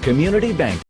Community Bank.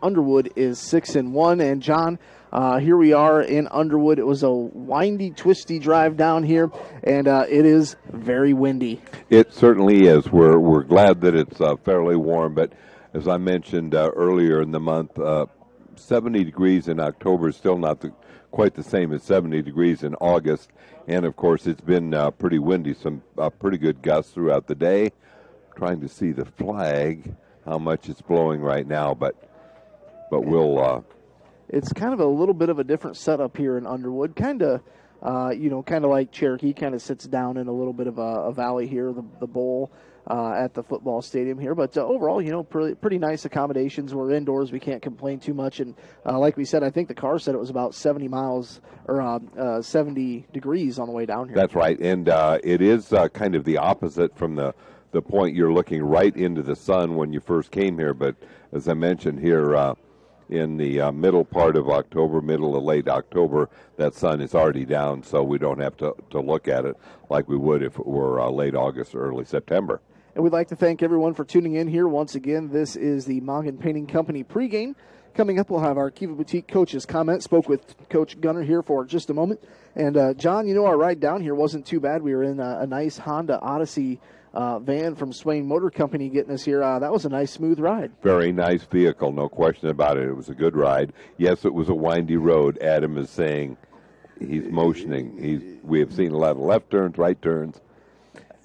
Underwood is 6-1, and John, here we are in Underwood. It was a windy, twisty drive down here, and it is very windy. It certainly is. We're glad that it's fairly warm, but as I mentioned earlier in the month, 70 degrees in October is still not quite the same as 70 degrees in August, and of course it's been pretty windy. Some pretty good gusts throughout the day. Trying to see the flag, how much it's blowing right now, but we'll. It's kind of a little bit of a different setup here in Underwood. Kind of like Cherokee, kind of sits down in a little bit of a valley here, the bowl at the football stadium here. But overall, pretty nice accommodations. We're indoors. We can't complain too much. And like we said, I think the car said it was about 70 miles or 70 degrees on the way down here. That's right. And it is kind of the opposite from the point you're looking right into the sun when you first came here. But as I mentioned here, in the middle part of October, middle to late October, that sun is already down, so we don't have to look at it like we would if it were late August or early September. And we'd like to thank everyone for tuning in here. Once again, this is the Mongan Painting Company pregame. Coming up, we'll have our Kiva Boutique coach's comment. Spoke with Coach Gunner here for just a moment. And, John, our ride down here wasn't too bad. We were in a nice Honda Odyssey van from Swain Motor Company getting us here. That was a nice, smooth ride. Very nice vehicle, no question about it. It was a good ride. Yes, it was a windy road. Adam is saying he's motioning. We have seen a lot of left turns, right turns,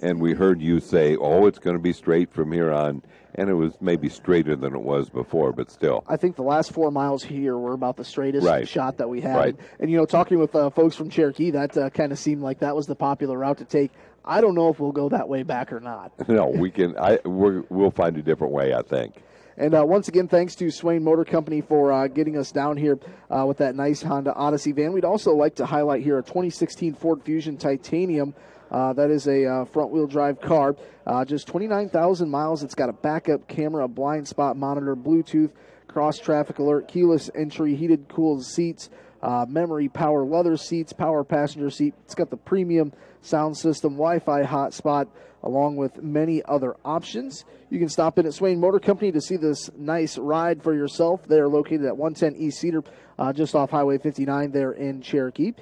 and we heard you say, it's going to be straight from here on, and it was maybe straighter than it was before, but still. I think the last 4 miles here were about the straightest shot that we had. Right. And talking with folks from Cherokee, that kind of seemed like that was the popular route to take. I don't know if we'll go that way back or not. No, we can. We'll find a different way, I think. And once again, thanks to Swain Motor Company for getting us down here with that nice Honda Odyssey van. We'd also like to highlight here a 2016 Ford Fusion Titanium. That is a front-wheel drive car. Just 29,000 miles. It's got a backup camera, a blind spot monitor, Bluetooth, cross-traffic alert, keyless entry, heated, cooled seats, memory, power leather seats, power passenger seat. It's got the premium sound system, Wi-Fi hotspot, along with many other options. You can stop in at Swain Motor Company to see this nice ride for yourself. They are located at 110 East Cedar, just off Highway 59 there in Cherokee.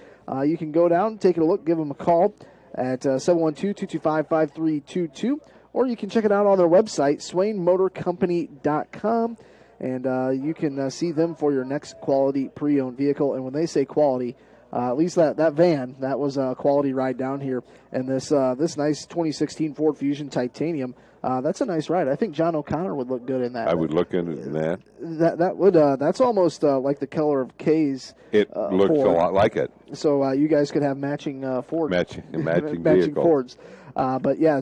You can go down, take a look, give them a call at 712-225-5322, or you can check it out on their website, swainmotorcompany.com, and you can see them for your next quality pre-owned vehicle. And when they say quality, at least that van, that was a quality ride down here. And this nice 2016 Ford Fusion Titanium, that's a nice ride. I think John O'Connor would look good in that. I would look in that. That would that's almost like the color of Kay's. It looks Ford. a lot like it. So you guys could have matching Ford. Matching Fords. But yeah,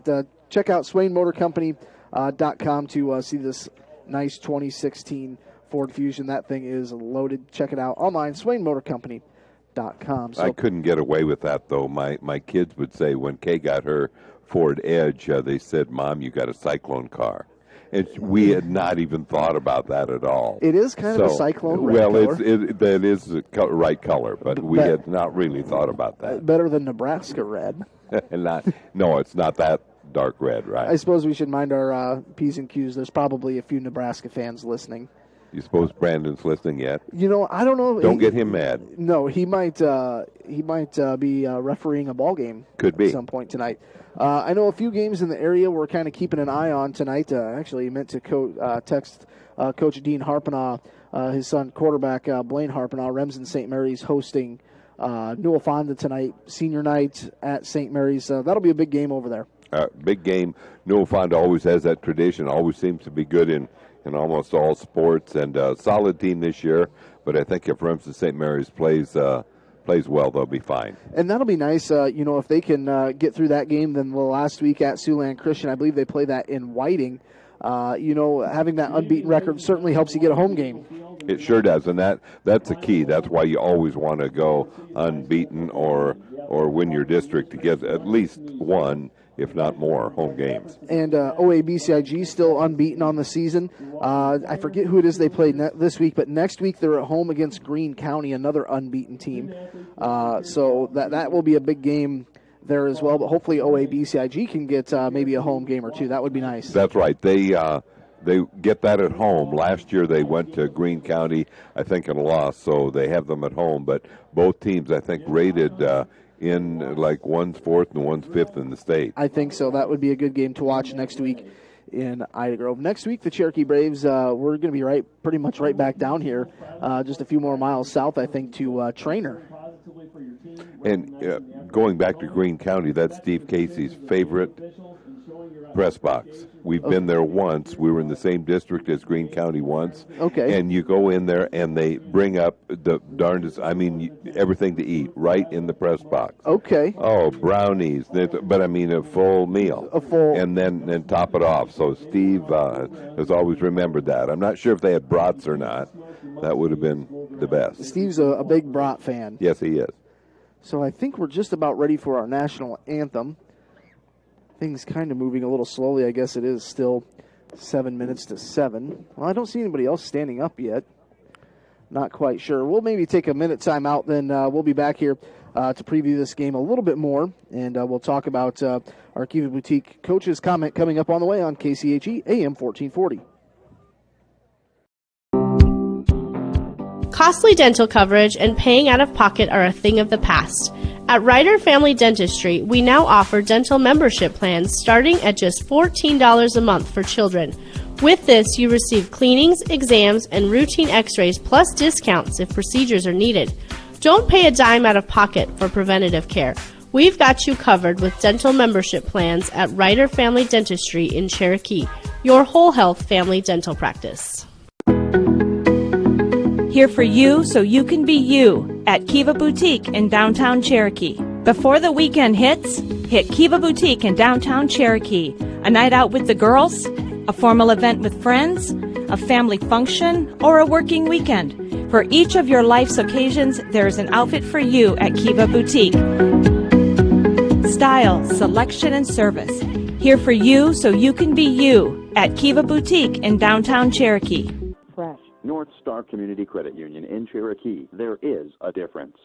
check out SwainMotorCompany.com to see this nice 2016 Ford Fusion. That thing is loaded. Check it out online, SwainMotorCompany.com. So I couldn't get away with that, though. My kids would say when Kay got her Ford Edge, they said, "Mom, you got a Cyclone car." And we had not even thought about that at all. It is kind of a Cyclone red color. That is the right color, but we had not really thought about that. Better than Nebraska red. No, it's not that dark red, right? I suppose we should mind our P's and Q's. There's probably a few Nebraska fans listening. You suppose Brandon's listening yet? I don't know. Don't get him mad. No, he might be refereeing a ball game. Could be at some point tonight. I know a few games in the area we're kind of keeping an eye on tonight. Actually, he meant to text Coach Dean Harpenaugh, his son quarterback Blaine Harpenaugh. Remsen St. Mary's hosting Newell Fonda tonight, senior night at St. Mary's. That'll be a big game over there. Big game. Newell Fonda always has that tradition. Always seems to be good in almost all sports, and a solid team this year. But I think if Remsen St. Mary's plays well, they'll be fine. And that'll be nice, if they can get through that game. Then last week at Siouxland Christian, I believe they play that in Whiting. Having that unbeaten record certainly helps you get a home game. It sure does, and that's a key. That's why you always want to go unbeaten or win your district to get at least one, if not more, home games. And OABCIG still unbeaten on the season. I forget who it is they play this week, but next week they're at home against Greene County, another unbeaten team. So that will be a big game there as well. But hopefully OABCIG can get maybe a home game or two. That would be nice. That's right. They they get that at home. Last year they went to Greene County, I think, and lost, so they have them at home. But both teams, I think, rated in like one's fourth and one's fifth in the state. I think so. That would be a good game to watch next week in Ida Grove. Next week, the Cherokee Braves, we're going to be pretty much right back down here, just a few more miles south, I think, to Trainer. And going back to Greene County, that's Steve Casey's favorite press box. We've been there once. We were in the same district as Greene County once. Okay. And you go in there and they bring up the darndest, everything to eat right in the press box. Okay. Oh, brownies, but a full meal. And then top it off. So Steve has always remembered that. I'm not sure if they had brats or not. That would have been the best. Steve's a big brat fan. Yes, he is. So I think we're just about ready for our national anthem. Things kind of moving a little slowly. I guess it is still 7 minutes to 7. Well, I don't see anybody else standing up yet. Not quite sure. We'll maybe take a minute time out, then we'll be back here to preview this game a little bit more, and we'll talk about our Kiva Boutique coach's comment coming up on the way on KCHE AM 1440. Costly dental coverage and paying out of pocket are a thing of the past. At Ryder Family Dentistry, we now offer dental membership plans starting at just $14 a month for children. With this, you receive cleanings, exams, and routine x-rays plus discounts if procedures are needed. Don't pay a dime out of pocket for preventative care. We've got you covered with dental membership plans at Ryder Family Dentistry in Cherokee, your whole health family dental practice. Here for you so you can be you at Kiva Boutique in downtown Cherokee. Before the weekend hits, hit Kiva Boutique in downtown Cherokee. A night out with the girls, a formal event with friends, a family function, or a working weekend. For each of your life's occasions, there is an outfit for you at Kiva Boutique. Style, selection, and service. Here for you so you can be you at Kiva Boutique in downtown Cherokee. North Star Community Credit Union in Cherokee. There is a difference.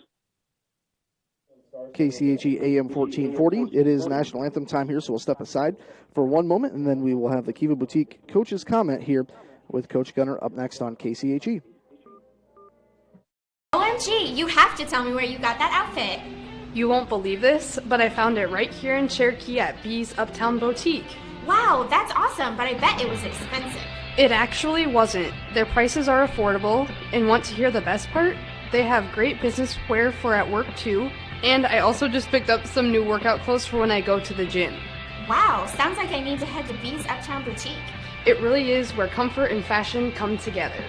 KCHE AM 1440. It is national anthem time here, so we'll step aside for one moment, and then we will have the Kiva Boutique coach's comment here with Coach Gunner up next on KCHE. OMG, you have to tell me where you got that outfit. You won't believe this, but I found it right here in Cherokee at B's Uptown Boutique. Wow, that's awesome, but I bet it was expensive. It actually wasn't. Their prices are affordable, and want to hear the best part? They have great business wear for at work too, and I also just picked up some new workout clothes for when I go to the gym. Wow, sounds like I need to head to B's Uptown Boutique. It really is where comfort and fashion come together.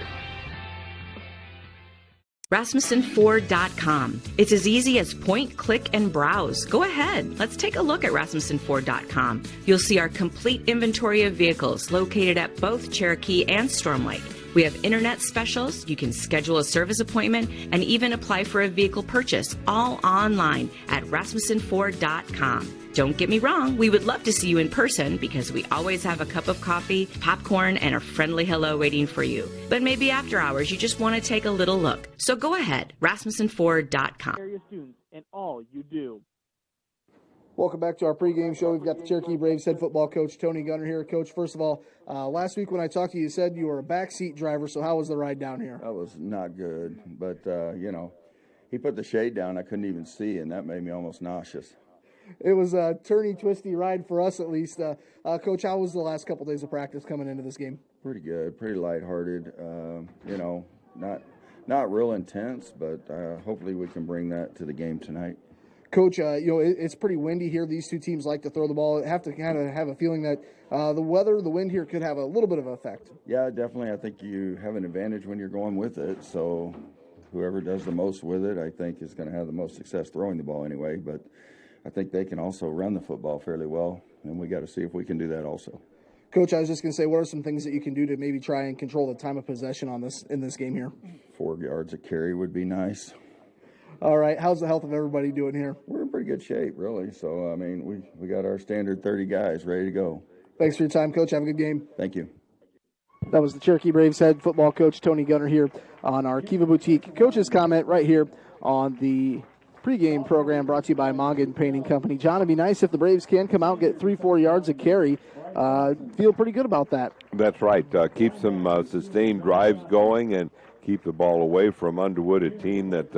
RasmussenFord.com. It's as easy as point, click, and browse. Go ahead. Let's take a look at RasmussenFord.com. You'll see our complete inventory of vehicles located at both Cherokee and Storm Lake. We have internet specials. You can schedule a service appointment and even apply for a vehicle purchase, all online at RasmussenFord.com. Don't get me wrong, we would love to see you in person because we always have a cup of coffee, popcorn, and a friendly hello waiting for you. But maybe after hours, you just want to take a little look. So go ahead, RasmussenFord.com. Area students and all you do. Welcome back to our pregame show. We've got the Cherokee Braves head football coach, Tony Gunner, here. Coach, first of all, last week when I talked to you, you said you were a backseat driver, so how was the ride down here? That was not good, but, he put the shade down. I couldn't even see, and that made me almost nauseous. It was a turny, twisty ride for us, at least. Coach, how was the last couple days of practice coming into this game? Pretty good, pretty lighthearted. Not real intense, but hopefully we can bring that to the game tonight. Coach, it's pretty windy here. These two teams like to throw the ball. Have to kind of have a feeling that the weather, the wind here could have a little bit of an effect. Yeah, definitely. I think you have an advantage when you're going with it. So whoever does the most with it, I think, is going to have the most success throwing the ball anyway. But I think they can also run the football fairly well, and we got to see if we can do that also. Coach, I was just going to say, what are some things that you can do to maybe try and control the time of possession in this game here? 4 yards of carry would be nice. All right. How's the health of everybody doing here? We're in pretty good shape, really. So, we got our standard 30 guys ready to go. Thanks for your time, Coach. Have a good game. Thank you. That was the Cherokee Braves head football coach, Tony Gunner, here on our Kiva Boutique coach's comment right here on the pregame program brought to you by Mongan Painting Company. John, it'd be nice if the Braves can come out and get 3-4 yards of carry. feel pretty good about that. That's right. Keep some sustained drives going and keep the ball away from Underwood, a team that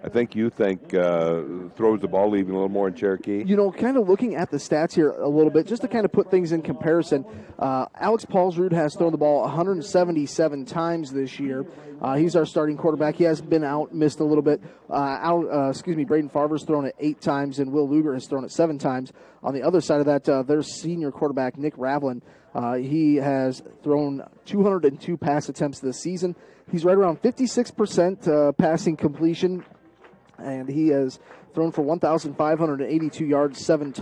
I think throws the ball even a little more in Cherokee. You know, kind of looking at the stats here a little bit, just to kind of put things in comparison, Alex Paulsrud has thrown the ball 177 times this year. He's our starting quarterback. He has been out, missed a little bit. Braden Farver's thrown it 8 times, and Will Luger has thrown it 7 times. On the other side of that, their senior quarterback, Nick Ravlin, he has thrown 202 pass attempts this season. He's right around 56% passing completion, and he has thrown for 1,582 yards, 16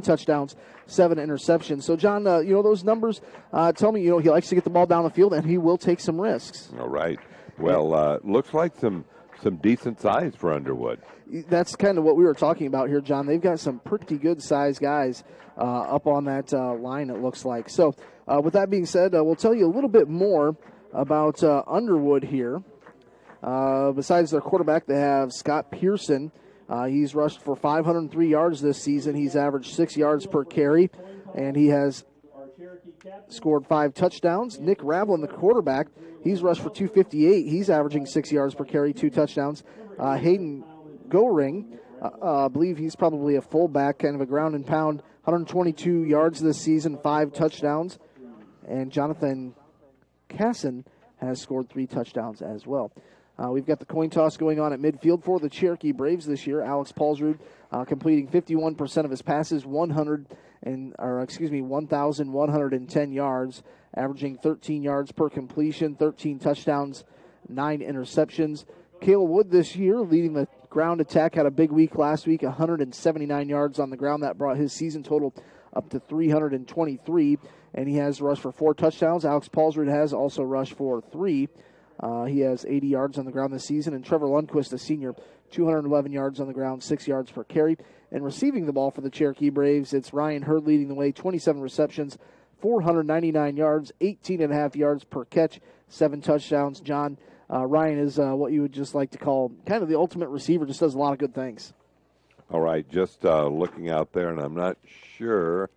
touchdowns, 7 interceptions. So, John, those numbers tell me, he likes to get the ball down the field, and he will take some risks. All right. Well, looks like some decent size for Underwood. That's kind of what we were talking about here, John. They've got some pretty good-sized guys up on that line, it looks like. So, with that being said, we'll tell you a little bit more about Underwood here. Besides their quarterback, they have Scott Pearson. He's rushed for 503 yards this season. He's averaged 6 yards per carry, and he has scored 5 touchdowns. Nick Ravlin, the quarterback, he's rushed for 258. He's averaging 6 yards per carry, 2 touchdowns. Hayden Goring, I believe he's probably a fullback, kind of a ground and pound, 122 yards this season, 5 touchdowns. And Jonathan Casson has scored 3 touchdowns as well. We've got the coin toss going on at midfield for the Cherokee Braves this year. Alex Paulsrud completing 51% of his passes, 1,110 yards, averaging 13 yards per completion, 13 touchdowns, 9 interceptions. Cale Wood this year leading the ground attack, had a big week last week, 179 yards on the ground. That brought his season total up to 323, and he has rushed for 4 touchdowns. Alex Paulsrud has also rushed for 3. He has 80 yards on the ground this season. And Trevor Lundquist, a senior, 211 yards on the ground, 6 yards per carry. And receiving the ball for the Cherokee Braves, it's Ryan Hurd leading the way, 27 receptions, 499 yards, 18.5 yards per catch, 7 touchdowns. John, Ryan is what you would just like to call kind of the ultimate receiver, just does a lot of good things. All right, just looking out there, and I'm not sure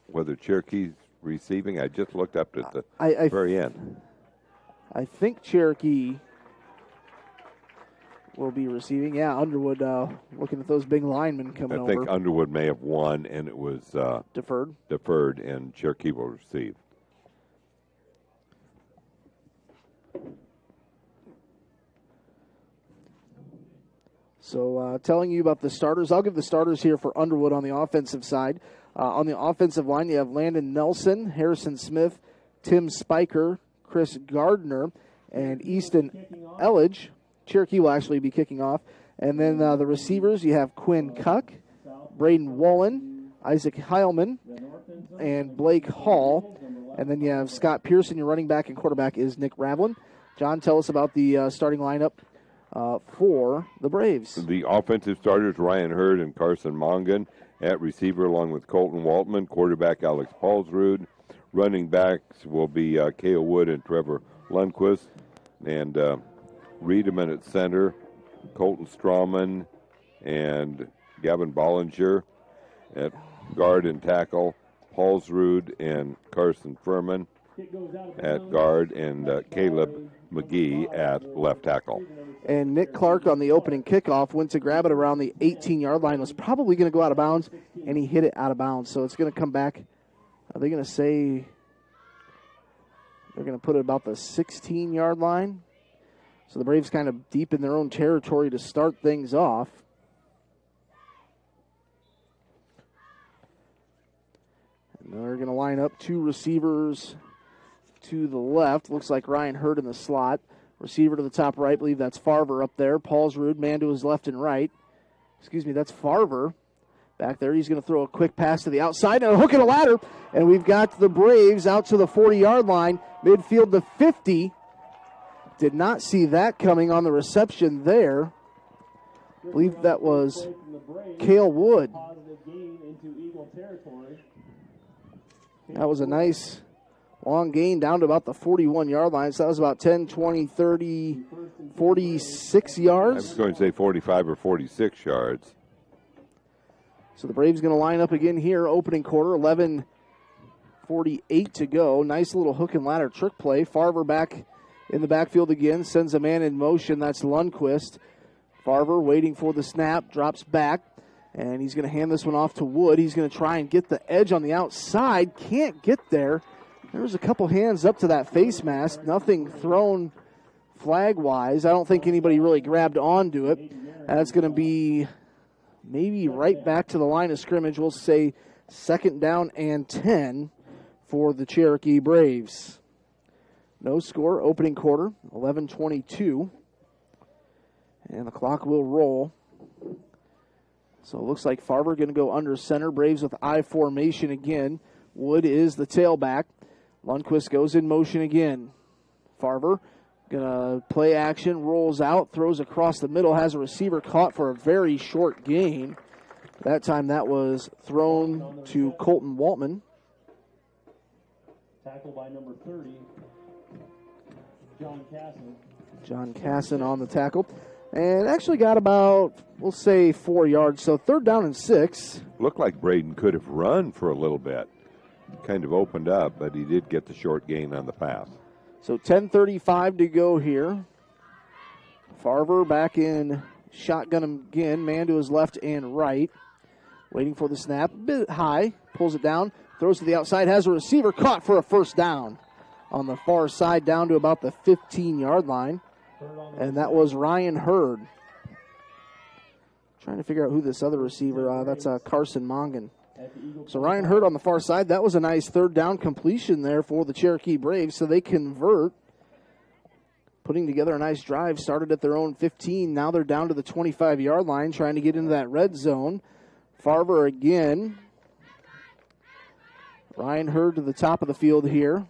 whether Cherokee's receiving. I just looked up at the very end. I think Cherokee will be receiving. Yeah, Underwood looking at those big linemen coming over. I think Underwood may have won, and it was deferred, and Cherokee will receive. So telling you about the starters, I'll give the starters here for Underwood on the offensive side. On the offensive line, you have Landon Nelson, Harrison Smith, Tim Spiker, Chris Gardner, and Easton Elledge. Cherokee will actually be kicking off. And then the receivers, you have Quinn Cuck, Braden Wallen, Isaac Heilman, and Blake Hall. And then you have Scott Pearson, your running back, and quarterback is Nick Ravlin. John, tell us about the starting lineup for the Braves. The offensive starters, Ryan Hurd and Carson Mongan. At receiver, along with Colton Waltman. Quarterback, Alex Paulsrud. Running backs will be Cale Wood and Trevor Lundquist. And Reedman at center, Colton Strawman and Gavin Bollinger. At guard and tackle, Paulsrud and Carson Furman at guard, and Caleb McGee at left tackle. And Nick Clark on the opening kickoff went to grab it around the 18-yard line. Was probably going to go out of bounds, and he hit it out of bounds. So it's going to come back. Are they going to say they're going to put it about the 16-yard line? So the Braves kind of deep in their own territory to start things off. And they're going to line up 2 receivers to the left. Looks like Ryan Hurd in the slot. Receiver to the top right, I believe that's Farver up there. Paulsrud, man to his left and right. That's Farver back there. He's going to throw a quick pass to the outside and a hook and a ladder. And we've got the Braves out to the 40-yard line, midfield to 50. Did not see that coming on the reception there. I believe that was Cale Wood. That was a nice long gain down to about the 41-yard line. So that was about 10, 20, 30, 46 yards. I was going to say 45 or 46 yards. So the Braves going to line up again here, opening quarter, 11:48 to go. Nice little hook and ladder trick play. Farver back in the backfield again, sends a man in motion. That's Lundquist. Farver waiting for the snap, drops back, and he's going to hand this one off to Wood. He's going to try and get the edge on the outside. Can't get there. There's a couple hands up to that face mask. Nothing thrown flag-wise. I don't think anybody really grabbed onto it. That's going to be maybe right back to the line of scrimmage. We'll say 2nd down and 10 for the Cherokee Braves. No score, opening quarter, 11:22. And the clock will roll. So it looks like Farver going to go under center. Braves with I formation again. Wood is the tailback. Lundquist goes in motion again. Farver going to play action, rolls out, throws across the middle, has a receiver caught for a very short gain. That time that was thrown to Colton Waltman. Tackle by number 30, John Casson. John Casson on the tackle. And actually got about, we'll say, 4 yards. So 3rd down and 6. Looked like Braden could have run for a little bit. Kind of opened up, but he did get the short gain on the pass. So 10:35 to go here. Farver back in shotgun again. Man to his left and right. Waiting for the snap. A bit high. Pulls it down. Throws to the outside. Has a receiver caught for a 1st down. On the far side down to about the 15-yard line. And that was Ryan Hurd. Trying to figure out who this other receiver, that's Carson Mongan. So Ryan Hurd on the far side. That was a nice 3rd down completion there for the Cherokee Braves. So they convert. Putting together a nice drive. Started at their own 15. Now they're down to the 25-yard line trying to get into that red zone. Farver again. Ryan Hurd to the top of the field here.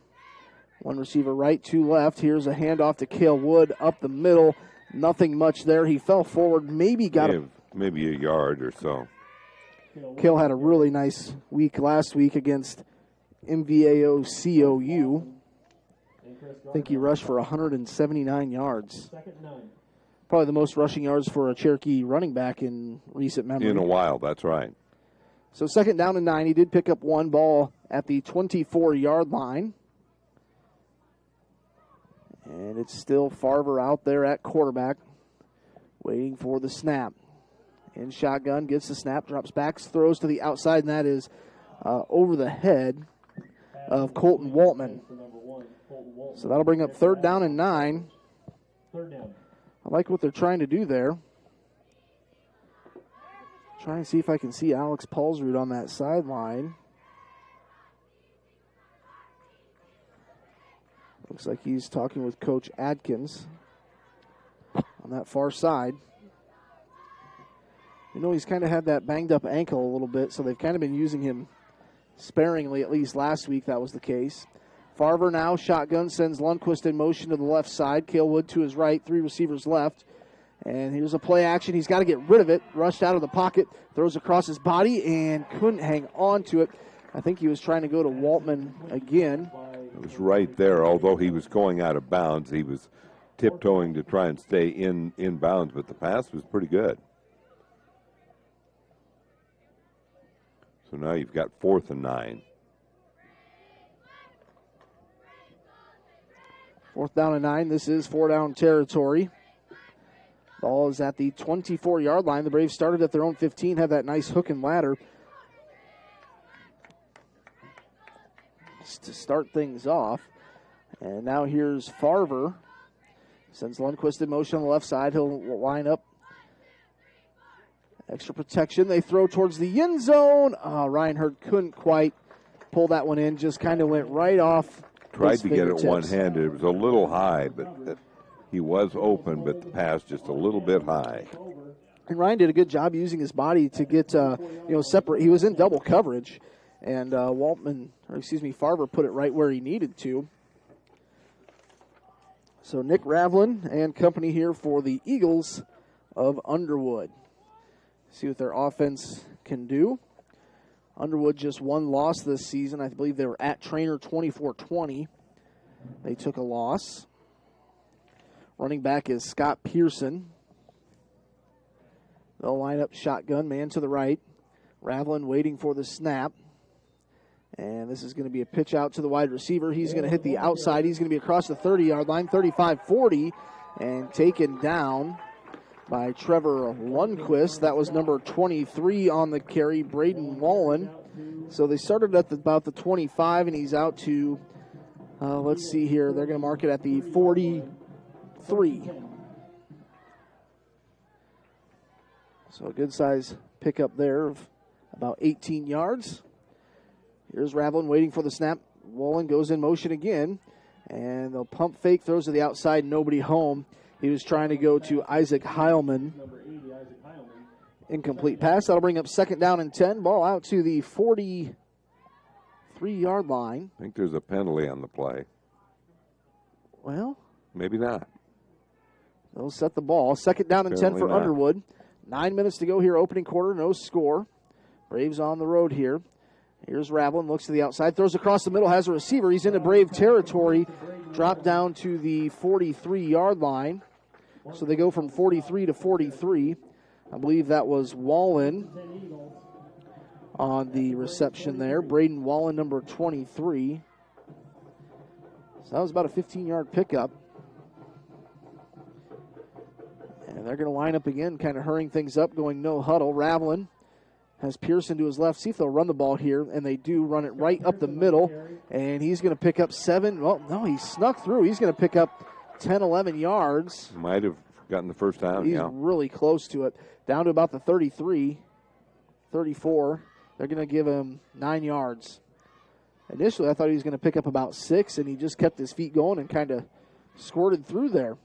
One receiver right, 2 left. Here's a handoff to Cale Wood up the middle. Nothing much there. He fell forward. Maybe maybe a yard or so. Cale had a really nice week last week against MVAO COU. I think he rushed for 179 yards. Probably the most rushing yards for a Cherokee running back in recent memory. In a while, that's right. So 2nd down and 9. He did pick up one ball at the 24-yard line. And it's still Farver out there at quarterback, waiting for the snap. In shotgun, gets the snap, drops back, throws to the outside, and that is over the head of Colton Waltman. So that'll bring up 3rd down and 9. I like what they're trying to do there. Try and see if I can see Alex Paulsrud on that sideline. Looks like he's talking with Coach Adkins on that far side. You know, he's kind of had that banged up ankle a little bit, so they've kind of been using him sparingly. At least last week that was the case. Farver now, shotgun, sends Lundquist in motion to the left side. Cale Wood to his right, 3 receivers left. And here's a play action. He's got to get rid of it. Rushed out of the pocket, throws across his body, and couldn't hang on to it. I think he was trying to go to Waltman again. It was right there. Although he was going out of bounds, he was tiptoeing to try and stay in bounds, but the pass was pretty good. So now you've got 4th and 9. 4th down and 9. This is 4-down territory. Ball is at the 24-yard line. The Braves started at their own 15, have that nice hook and ladder to start things off. And now here's Farver. Sends Lundquist in motion on the left side. He'll line up. Extra protection. They throw towards the end zone. Ryan Hurd couldn't quite pull that one in. Just kind of went right off. Tried to get it one-handed. It was a little high, but he was open, but the pass just a little bit high. And Ryan did a good job using his body to get, separate. He was in double coverage, and Farver put it right where he needed to. So Nick Ravlin and company here for the Eagles of Underwood. See what their offense can do. Underwood just 1 loss this season. I believe they were at Trainer 24-20. They took a loss. Running back is Scott Pearson. They'll line up shotgun, man to the right. Ravlin waiting for the snap. And this is going to be a pitch out to the wide receiver. He's going to hit the outside. He's going to be across the 30-yard line, 35-40, and taken down by Trevor Lundquist. That was number 23 on the carry, Braden Wallen. So they started at about the 25, and he's out to, let's see here, they're going to mark it at the 43. So a good size pickup there of about 18 yards. Here's Ravlin waiting for the snap. Wallen goes in motion again, and they'll pump fake, throws to the outside, nobody home. He was trying to go to Isaac Heilman. Incomplete pass. That'll bring up second down and 10. Ball out to the 43-yard line. I think there's a penalty on the play. Well, maybe not. They'll set the ball. Second down and 10 for Underwood. 9 minutes to go here, opening quarter, no score. Braves on the road here. Here's Ravlin, looks to the outside, throws across the middle, has a receiver. He's into Brave territory, dropped down to the 43-yard line. So they go from 43 to 43. I believe that was Wallen on the reception there. Braden Wallen, number 23. So that was about a 15-yard pickup. And they're going to line up again, kind of hurrying things up, going no huddle. Ravlin has Pearson to his left. See if they'll run the ball here, and they do run it right up the middle. And he's going to pick up 7. Well, no, he snuck through. He's going to pick up 10, 11 yards. Might have gotten the first down. He's really close to it. Down to about the 33, 34. They're going to give him 9 yards. Initially, I thought he was going to pick up about 6, and he just kept his feet going and kind of squirted through there.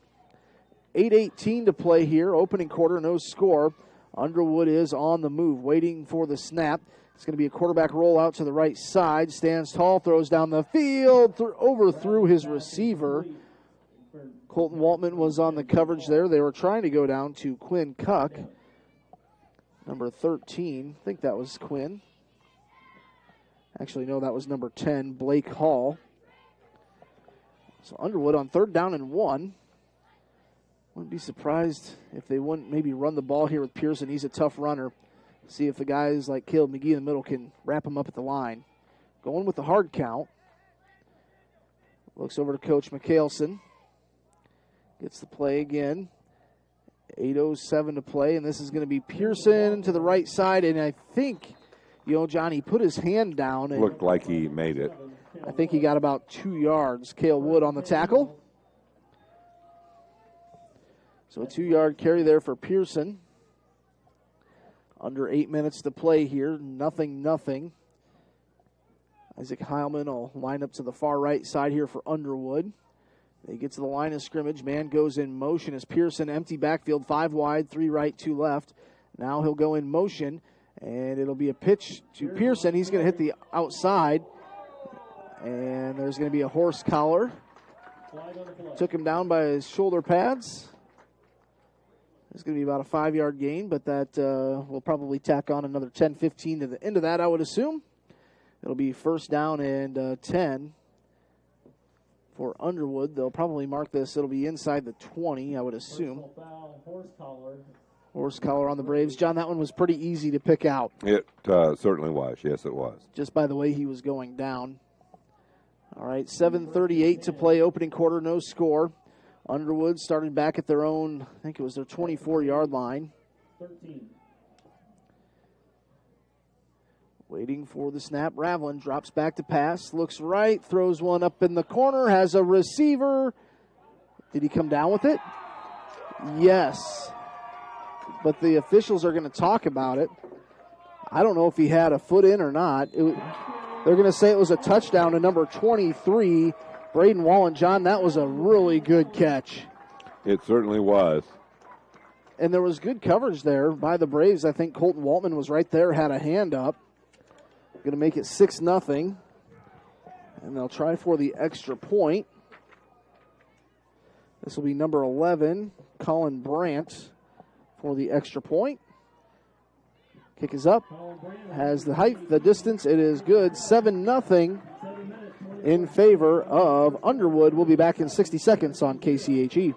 8:18 to play here. Opening quarter, no score. Underwood is on the move, waiting for the snap. It's going to be a quarterback roll out to the right side. Stands tall, throws down the field, overthrew his receiver. Colton Waltman was on the coverage there. They were trying to go down to Quinn Cuck, number 13. I think that was Quinn. Actually, no, that was number 10, Blake Hall. So Underwood on third down and 1. Wouldn't be surprised if they wouldn't maybe run the ball here with Pearson. He's a tough runner. See if the guys like Caleb McGee in the middle can wrap him up at the line. Going with the hard count. Looks over to Coach McHaleson. Gets the play again. 8:07 to play, and this is going to be Pearson to the right side. And I think, John, he put his hand down. And looked like he made it. I think he got about 2 yards. Cale Wood on the tackle. So a 2-yard carry there for Pearson. Under 8 minutes to play here. Nothing. Isaac Heilman will line up to the far right side here for Underwood. They get to the line of scrimmage. Man goes in motion as Pearson, empty backfield, 5 wide, 3 right, 2 left. Now he'll go in motion, and it'll be a pitch to Pearson. He's going to hit the outside, and there's going to be a horse collar. Took him down by his shoulder pads. It's going to be about a 5-yard gain, but that will probably tack on another 10, 15 to the end of that, I would assume. It'll be first down and 10 for Underwood. They'll probably mark this. It'll be inside the 20, I would assume. Horse collar on the Braves. John, that one was pretty easy to pick out. It certainly was. Yes, it was. Just by the way he was going down. All right, 7:38 to play, opening quarter, no score. Underwood started back at their own, I think it was their 24-yard line. 13. Waiting for the snap. Ravlin drops back to pass, looks right, throws one up in the corner, has a receiver. Did he come down with it? Yes. But the officials are going to talk about it. I don't know if he had a foot in or not. They're going to say it was a touchdown to number 23, Braden Wallen. John, that was a really good catch. It certainly was. And there was good coverage there by the Braves. I think Colton Waltman was right there, had a hand up. Going to make it 6-0. And they'll try for the extra point. This will be number 11, Colin Brandt, for the extra point. Kick is up. Has the height, the distance. It is good. 7-0 in favor of Underwood. We'll be back in 60 seconds on KCHE.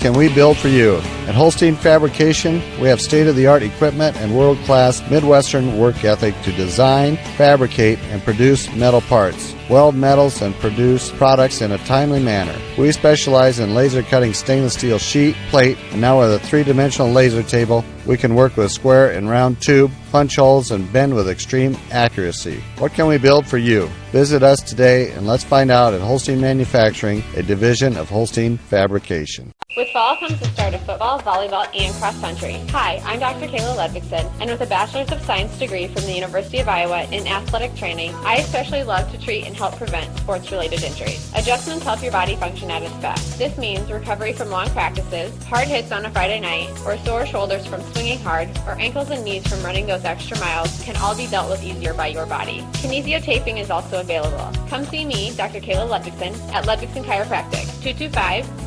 can we build for you? At Holstein Fabrication, we have state-of-the-art equipment and world-class Midwestern work ethic to design, fabricate, and produce metal parts, weld metals, and produce products in a timely manner. We specialize in laser cutting stainless steel sheet, plate, and now with a three-dimensional laser table, we can work with square and round tube, punch holes, and bend with extreme accuracy. What can we build for you? Visit us today and let's find out at Holstein Manufacturing, a division of Holstein Fabrication. With fall comes the start of football, volleyball, and cross country. Hi, I'm Dr. Kayla Ludvigson, and with a Bachelor's of Science degree from the University of Iowa in athletic training, I especially love to treat and help prevent sports-related injuries. Adjustments help your body function at its best. This means recovery from long practices, hard hits on a Friday night, or sore shoulders from swinging hard, or ankles and knees from running those extra miles can all be dealt with easier by your body. Kinesiotaping is also available. Come see me, Dr. Kayla Ludvigson, at Ludvigson Chiropractic,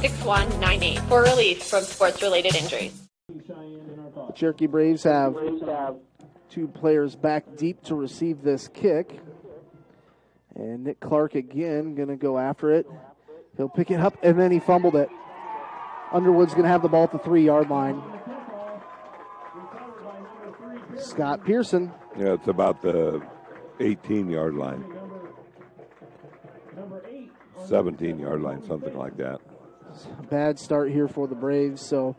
225-6198. For relief from sports-related injuries. The Cherokee Braves have two players back deep to receive this kick. And Nick Clark again going to go after it. He'll pick it up, and then he fumbled it. Underwood's going to have the ball at the 3-yard line. Scott Pearson. Yeah, it's about the 18-yard line. 17-yard line, something like that. Bad start here for the Braves, so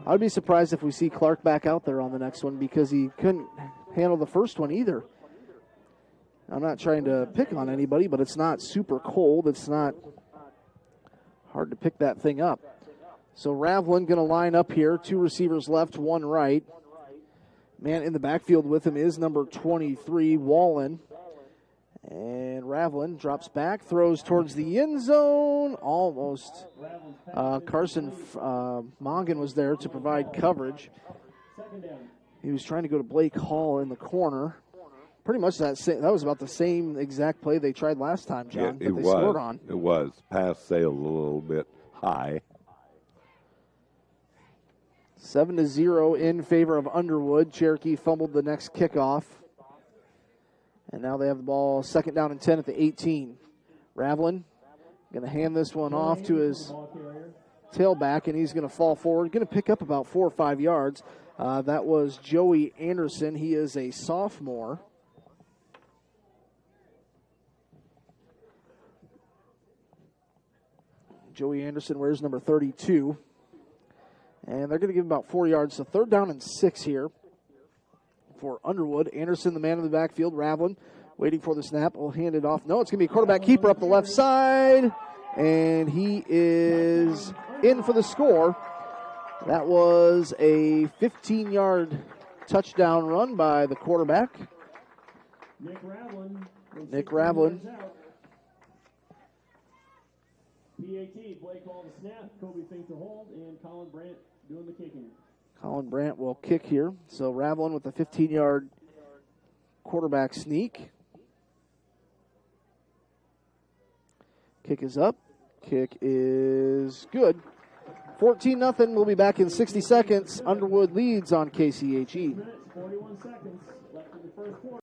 I'd be surprised if we see Clark back out there on the next one because he couldn't handle the first one either. I'm not trying to pick on anybody, but it's not super cold. It's not hard to pick that thing up. So Ravlin going to line up here. Two receivers left, one right. Man in the backfield with him is number 23, Wallen. And Ravlin drops back, throws towards the end zone, almost. Carson Mongan was there to provide coverage. He was trying to go to Blake Hall in the corner. Pretty much that was about the same exact play they tried last time, John, yeah, that they scored on. It was. Pass sailed a little bit high. 7-0 in favor of Underwood. Cherokee fumbled the next kickoff. And now they have the ball 2nd down and 10 at the 18. Ravlin going to hand this one off to his tailback, and he's going to fall forward. Going to pick up about 4 or 5 yards. That was Joey Anderson. He is a sophomore. Joey Anderson wears number 32. And they're going to give him about 4 yards. So 3rd down and 6 here for Underwood. Anderson, the man in the backfield. Ravlin waiting for the snap. Will hand it off. No, it's going to be a quarterback keeper up the left side. And he is in for the score. That was a 15-yard touchdown run by the quarterback. Nick Ravlin. PAT, Blake called the snap, Kobe Fink to hold, and Colin Brandt doing the kicking. Colin Brandt will kick here. So Ravlin with a 15-yard quarterback sneak. Kick is up. Kick is good. 14-0. We'll be back in 60 seconds. Underwood leads on KCHE. 41 seconds left in the first quarter.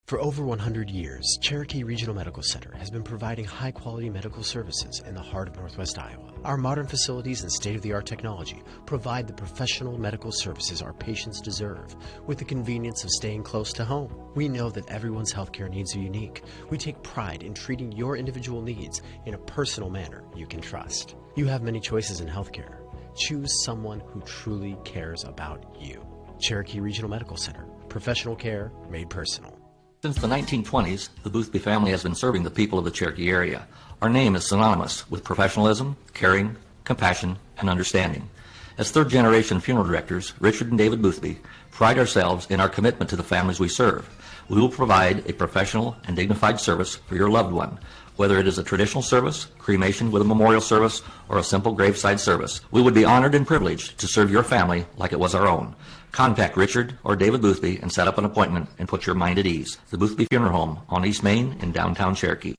For over 100 years, Cherokee Regional Medical Center has been providing high-quality medical services in the heart of Northwest Iowa. Our modern facilities and state-of-the-art technology provide the professional medical services our patients deserve, with the convenience of staying close to home. We know that everyone's healthcare needs are unique. We take pride in treating your individual needs in a personal manner you can trust. You have many choices in healthcare. Choose someone who truly cares about you. Cherokee Regional Medical Center. Professional care made personal. Since the 1920s, the Boothby family has been serving the people of the Cherokee area. Our name is synonymous with professionalism, caring, compassion, and understanding. As third-generation funeral directors, Richard and David Boothby pride ourselves in our commitment to the families we serve. We will provide a professional and dignified service for your loved one, whether it is a traditional service, cremation with a memorial service, or a simple graveside service. We would be honored and privileged to serve your family like it was our own. Contact Richard or David Boothby and set up an appointment and put your mind at ease. The Boothby Funeral Home on East Main in downtown Cherokee.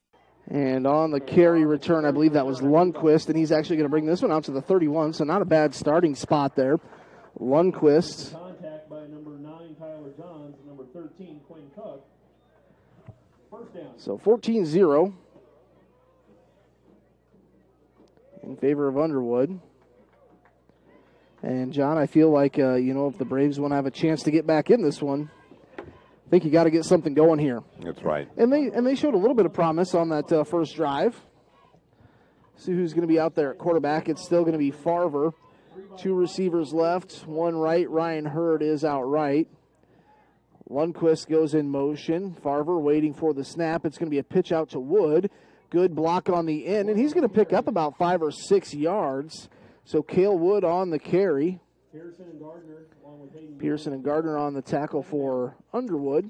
And on the carry return, I believe that was Lundquist, and he's actually going to bring this one out to the 31, so not a bad starting spot there. Lundquist. Contact by number 9, Tyler Johns, number 13, Quinn Cook. First down. So 14-0. in favor of Underwood. And, John, I feel like, if the Braves want to have a chance to get back in this one, I think you got to get something going here. That's right. And they showed a little bit of promise on that first drive. See who's going to be out there at quarterback. It's still going to be Farver. 2 receivers left, 1 right. Ryan Hurd is out right. Lundquist goes in motion. Farver waiting for the snap. It's going to be a pitch out to Wood. Good block on the end, and he's going to pick up about 5 or 6 yards. So Cale Wood on the carry. Pearson and Gardner on the tackle for Underwood.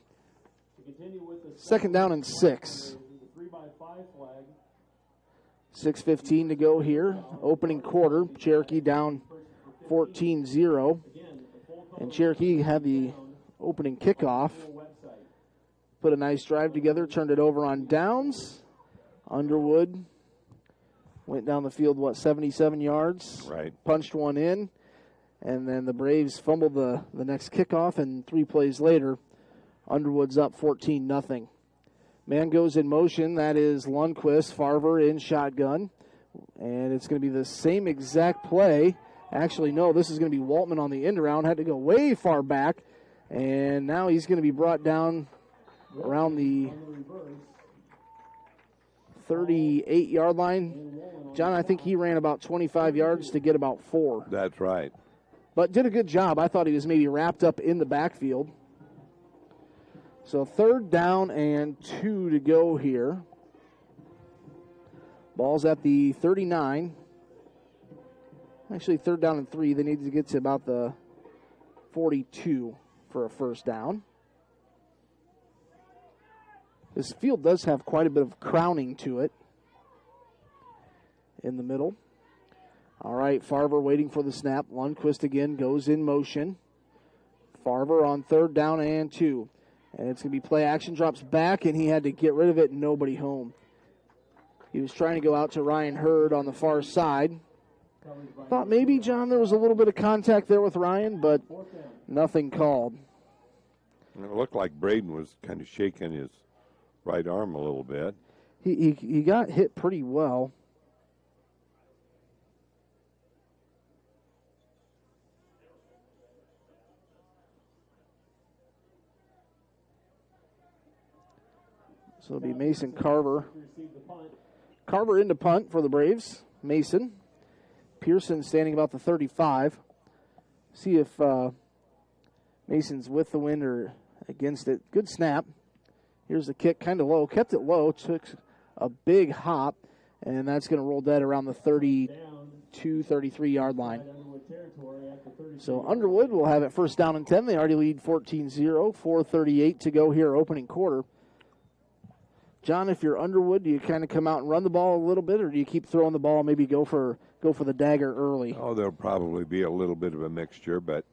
Second down and 6. 6:15 to go here. Opening quarter. Cherokee down 14-0. And Cherokee had the opening kickoff. Put a nice drive together. Turned it over on downs. Underwood went down the field, 77 yards? Right. Punched one in. And then the Braves fumbled the next kickoff, and 3 plays later, Underwood's up 14-0. Man goes in motion. That is Lundquist. Farver in shotgun. And it's going to be the same exact play. Actually, no, this is going to be Waltman on the end around. Had to go way far back. And now he's going to be brought down around the 38-yard line. John, I think he ran about 25 yards to get about 4. That's right. But did a good job. I thought he was maybe wrapped up in the backfield. So 3rd down and 2 to go here. Ball's at the 39. Actually, 3rd down and 3. They need to get to about the 42 for a first down. This field does have quite a bit of crowning to it in the middle. All right, Farver waiting for the snap. Lundquist again goes in motion. Farver on 3rd down and 2. And it's going to be play action, drops back, and he had to get rid of it, nobody home. He was trying to go out to Ryan Hurd on the far side. Thought maybe, John, there was a little bit of contact there with Ryan, but nothing called. It looked like Braden was kind of shaking his right arm a little bit. He got hit pretty well. So it'll be Mason Carver. Carver into punt for the Braves. Mason. Pearson standing about the 35. See if Mason's with the wind or against it. Good snap. Here's the kick, kind of low. Kept it low. Took a big hop. And that's going to roll dead around the 32, 33-yard line. So Underwood will have it first down and 10. They already lead 14-0. 4:38 to go here, opening quarter. John, if you're Underwood, do you kind of come out and run the ball a little bit, or do you keep throwing the ball, maybe go for the dagger early? Oh, there'll probably be a little bit of a mixture, but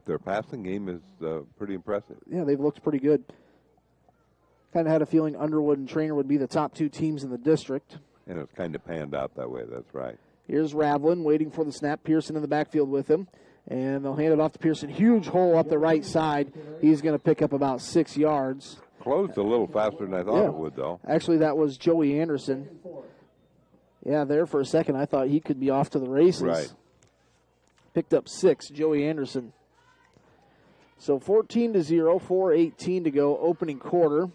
their passing game is pretty impressive. Yeah, they've looked pretty good. Kind of had a feeling Underwood and Trainer would be the top 2 teams in the district. And it's kind of panned out that way, that's right. Here's Ravlin waiting for the snap. Pearson in the backfield with him. And they'll hand it off to Pearson. Huge hole up the right side. He's going to pick up about 6 yards. Closed a little faster than I thought it would, though. Actually, that was Joey Anderson. Yeah, there for a second, I thought he could be off to the races. Right. Picked up 6, Joey Anderson. So 14-0, 4:18 to go, opening quarter.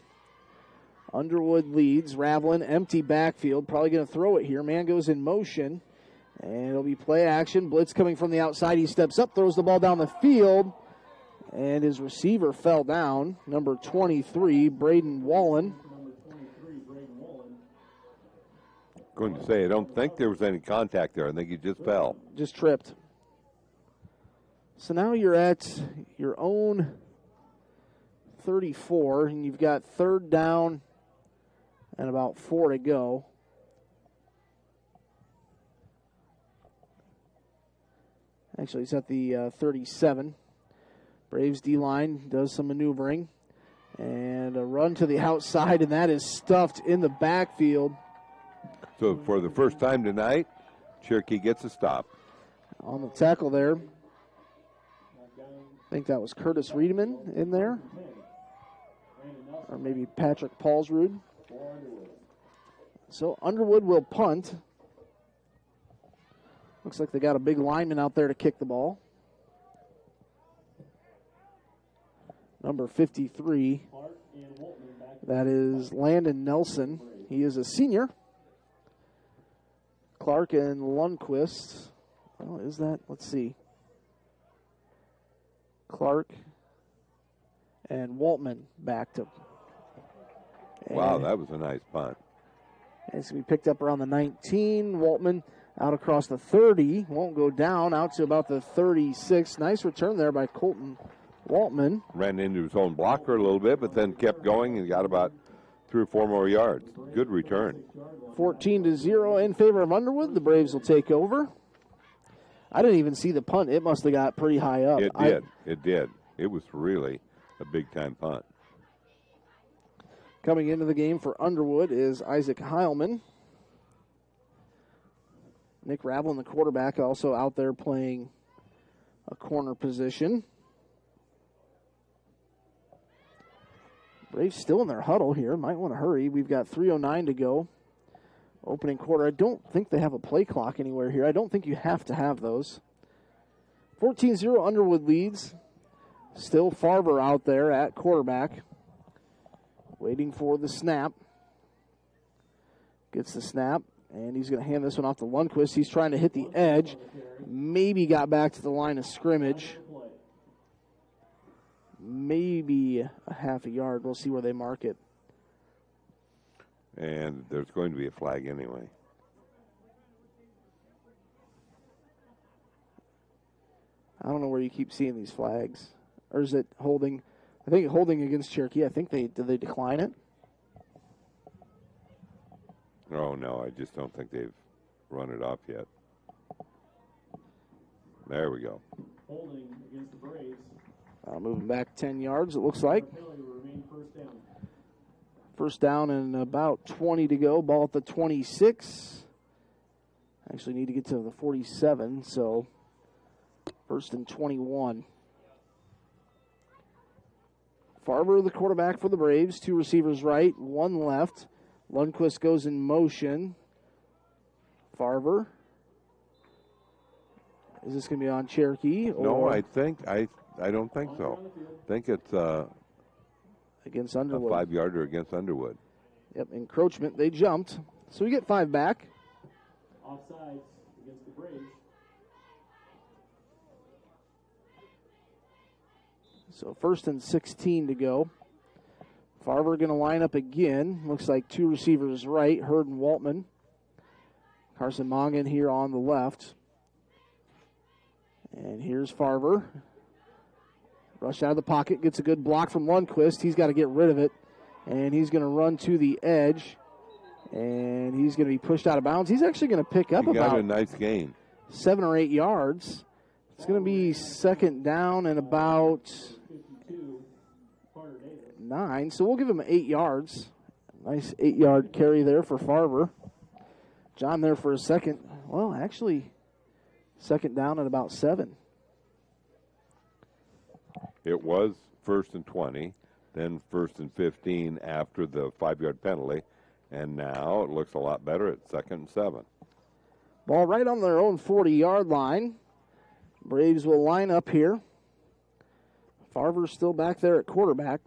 Underwood leads. Ravlin, empty backfield. Probably going to throw it here. Man goes in motion. And it'll be play action. Blitz coming from the outside. He steps up, throws the ball down the field. And his receiver fell down. Number 23, Braden Wallen. Going to say, I don't think there was any contact there. I think he just fell. Just tripped. So now you're at your own 34, and you've got 3rd down and about 4 to go. Actually, it's at the 37. Braves D-line does some maneuvering. And a run to the outside, and that is stuffed in the backfield. So for the first time tonight, Cherokee gets a stop. On the tackle there. I think that was Curtis Riedemann in there. Or maybe Patrick Paulsrud. So Underwood will punt. Looks like they got a big lineman out there to kick the ball. Number 53. That is Landon Nelson. He is a senior. Clark and Lundquist. Oh, is that? Let's see. Clark and Waltman back to. Wow, that was a nice punt. It's going to be picked up around the 19. Waltman out across the 30. Won't go down. Out to about the 36. Nice return there by Colton Waltman. Ran into his own blocker a little bit, but then kept going and got about 3 or 4 more yards. Good return. 14-0 in favor of Underwood. The Braves will take over. I didn't even see the punt. It must have got pretty high up. It did. It did. It was really a big-time punt. Coming into the game for Underwood is Isaac Heilman. Nick Ravelin, the quarterback, also out there playing a corner position. Braves still in their huddle here. Might want to hurry. We've got 3:09 to go. Opening quarter. I don't think they have a play clock anywhere here. I don't think you have to have those. 14-0 Underwood leads. Still Farber out there at quarterback. Waiting for the snap. Gets the snap, and he's going to hand this one off to Lundquist. He's trying to hit the edge. Maybe got back to the line of scrimmage. Maybe a half a yard. We'll see where they mark it. And there's going to be a flag anyway. I don't know where you keep seeing these flags. Or is it holding? I think holding against Cherokee. I think did they decline it? Oh, no, I just don't think they've run it off yet. There we go. Holding against the Braves. Moving back 10 yards, it looks like. First down and about 20 to go. Ball at the 26. Actually need to get to the 47, so first and 21. Farber, the quarterback for the Braves. 2 receivers right, 1 left. Lundquist goes in motion. Farber. Is this going to be on Cherokee? No, I don't think so. I think it's against Underwood. A 5-yarder against Underwood. Yep, encroachment. They jumped. So we get 5 back. Offsides against the Braves. So first and 16 to go. Farber going to line up again. Looks like 2 receivers right, Hurd and Waltman. Carson Mongan here on the left. And here's Farber. Rush out of the pocket, gets a good block from Lundquist. He's got to get rid of it. And he's going to run to the edge. And he's going to be pushed out of bounds. He's actually going to pick up about a nice gain. 7 or 8 yards. It's going to be second down and about 9. So we'll give him 8 yards. Nice 8-yard carry there for Farber. John there for a second. Well, actually, second down at about 7. It was first and 20, then first and 15 after the 5-yard penalty, and now it looks a lot better at second and 7. Ball right on their own 40-yard line. Braves will line up here. Farber's still back there at quarterback.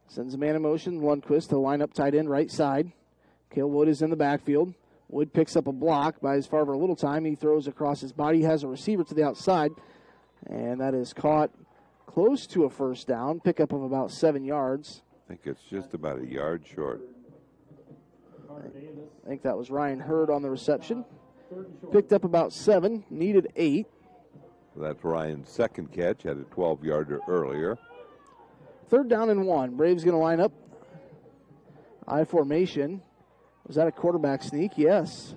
Sends a man in motion. Lundquist to line up tight end right side. Cale Wood is in the backfield. Wood picks up a block, buys Farber a little time. He throws across his body, has a receiver to the outside, and that is caught close to a first down. Pickup of about 7 yards. I think it's just about a yard short. I think that was Ryan Hurd on the reception. Picked up about 7, needed 8. That's Ryan's second catch, had a 12-yarder earlier. Third down and 1. Braves going to line up. I formation. Was that a quarterback sneak? Yes.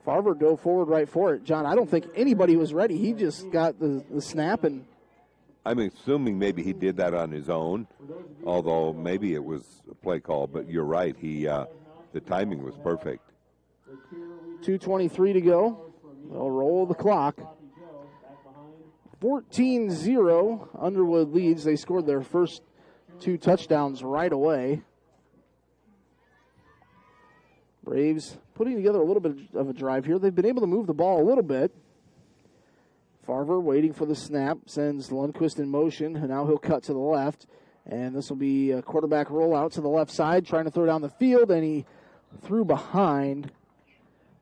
Farber go forward right for it. John, I don't think anybody was ready. He just got the snap and... I'm assuming maybe he did that on his own, although maybe it was a play call, but you're right. The timing was perfect. 2:23 to go. They'll roll the clock. 14-0. Underwood leads. They scored their first 2 touchdowns right away. Braves putting together a little bit of a drive here. They've been able to move the ball a little bit. Farver waiting for the snap, sends Lundqvist in motion, and now he'll cut to the left. And this will be a quarterback rollout to the left side, trying to throw down the field, and he threw behind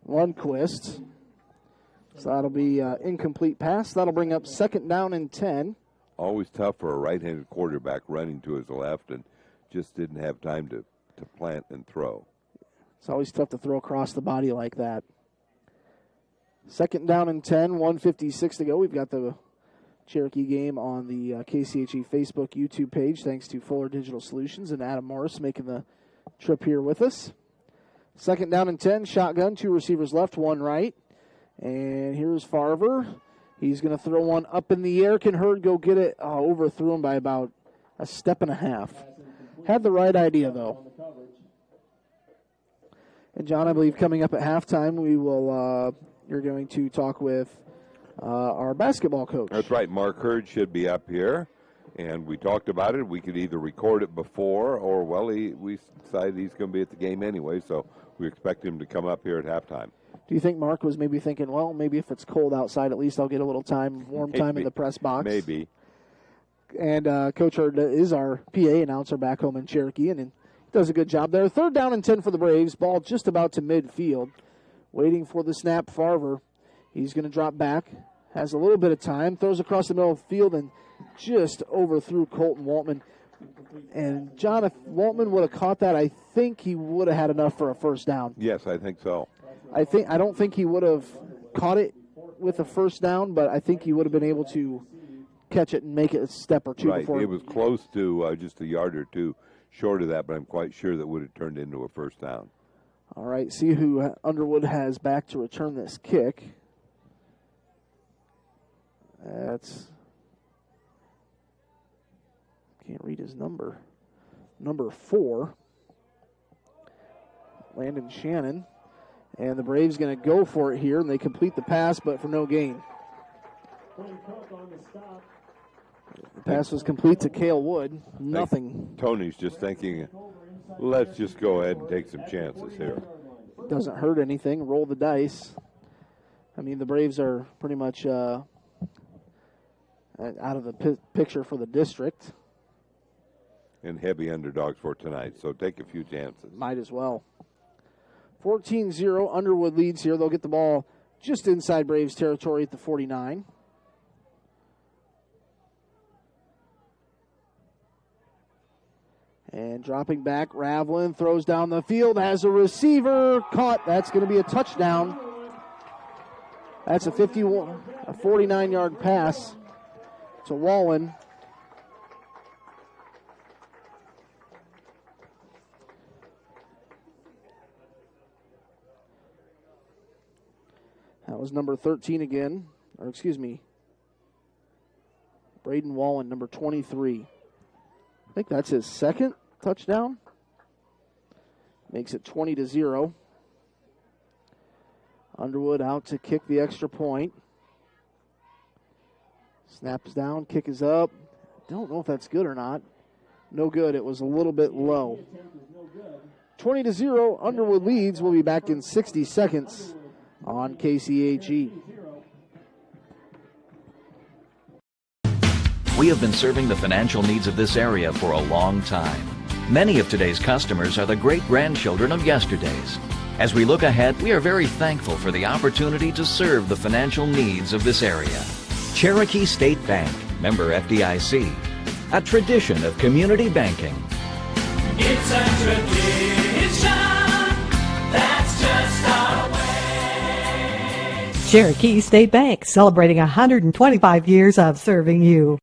Lundqvist. So that'll be incomplete pass. That'll bring up 2nd down and 10. Always tough for a right-handed quarterback running to his left and just didn't have time to plant and throw. It's always tough to throw across the body like that. 2nd down and 10, 1:56 to go. We've got the Cherokee game on the KCHE Facebook YouTube page, thanks to Fuller Digital Solutions and Adam Morris making the trip here with us. 2nd down and 10, shotgun, 2 receivers left, 1 right. And here's Farver. He's going to throw one up in the air. Can Hurd go get it? Oh, overthrew him by about a step and a half. Had the right idea, though. And, John, I believe coming up at halftime, we will. You're going to talk with our basketball coach. That's right. Mark Hurd should be up here. And we talked about it. We could either record it before or, well, we decided he's going to be at the game anyway, so we expect him to come up here at halftime. Do you think Mark was maybe thinking, well, maybe if it's cold outside, at least I'll get a little time, warm time in the press box? Maybe. And Coach Hurd is our PA announcer back home in Cherokee, and he does a good job there. 3rd down and 10 for the Braves. Ball just about to midfield. Waiting for the snap, Farver. He's going to drop back. Has a little bit of time. Throws across the middle of the field and just overthrew Colton Waltman. And, John, if Waltman would have caught that, I think he would have had enough for a 1st down. Yes, I think so. I don't think he would have caught it with a 1st down, but I think he would have been able to catch it and make it a step or two right. before. It was close to just a yard or two short of that, but I'm quite sure that would have turned into a 1st down. All right, see who Underwood has back to return this kick. That's, can't read his number. Number 4, Landon Shannon. And the Braves going to go for it here, and they complete the pass, but for no gain. The pass was complete to Cale Wood. Nothing. Tony's just thinking, let's just go ahead and take some chances here. Doesn't hurt anything. Roll the dice. I mean, the Braves are pretty much out of the picture for the district. And heavy underdogs for tonight, so take a few chances. Might as well. 14-0, Underwood leads here. They'll get the ball just inside Braves territory at the 49. And dropping back, Ravlin throws down the field, has a receiver caught. That's going to be a touchdown. That's a 49-yard pass to Wallen. That was number 13 again, or excuse me, Braden Wallen, number 23. I think that's his 2nd touchdown. Makes it 20-0. Underwood out to kick the extra point. Snap is down, kick is up. Don't know if that's good or not. No good. It was a little bit low. 20-0, Underwood leads. We'll be back in 60 seconds on KCHE. We have been serving the financial needs of this area for a long time. Many of today's customers are the great-grandchildren of yesterday's. As we look ahead, we are very thankful for the opportunity to serve the financial needs of this area. Cherokee State Bank, member FDIC, a tradition of community banking. It's a tradition that's just our way. Cherokee State Bank, celebrating 125 years of serving you.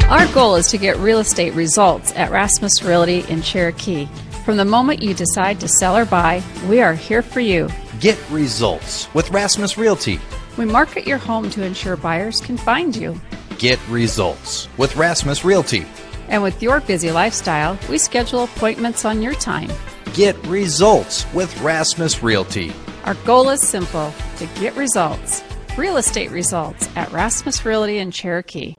Our goal is to get real estate results at Rasmus Realty in Cherokee. From the moment you decide to sell or buy, we are here for you. Get results with Rasmus Realty. We market your home to ensure buyers can find you. Get results with Rasmus Realty. And with your busy lifestyle, we schedule appointments on your time. Get results with Rasmus Realty. Our goal is simple, to get results. Real estate results at Rasmus Realty in Cherokee.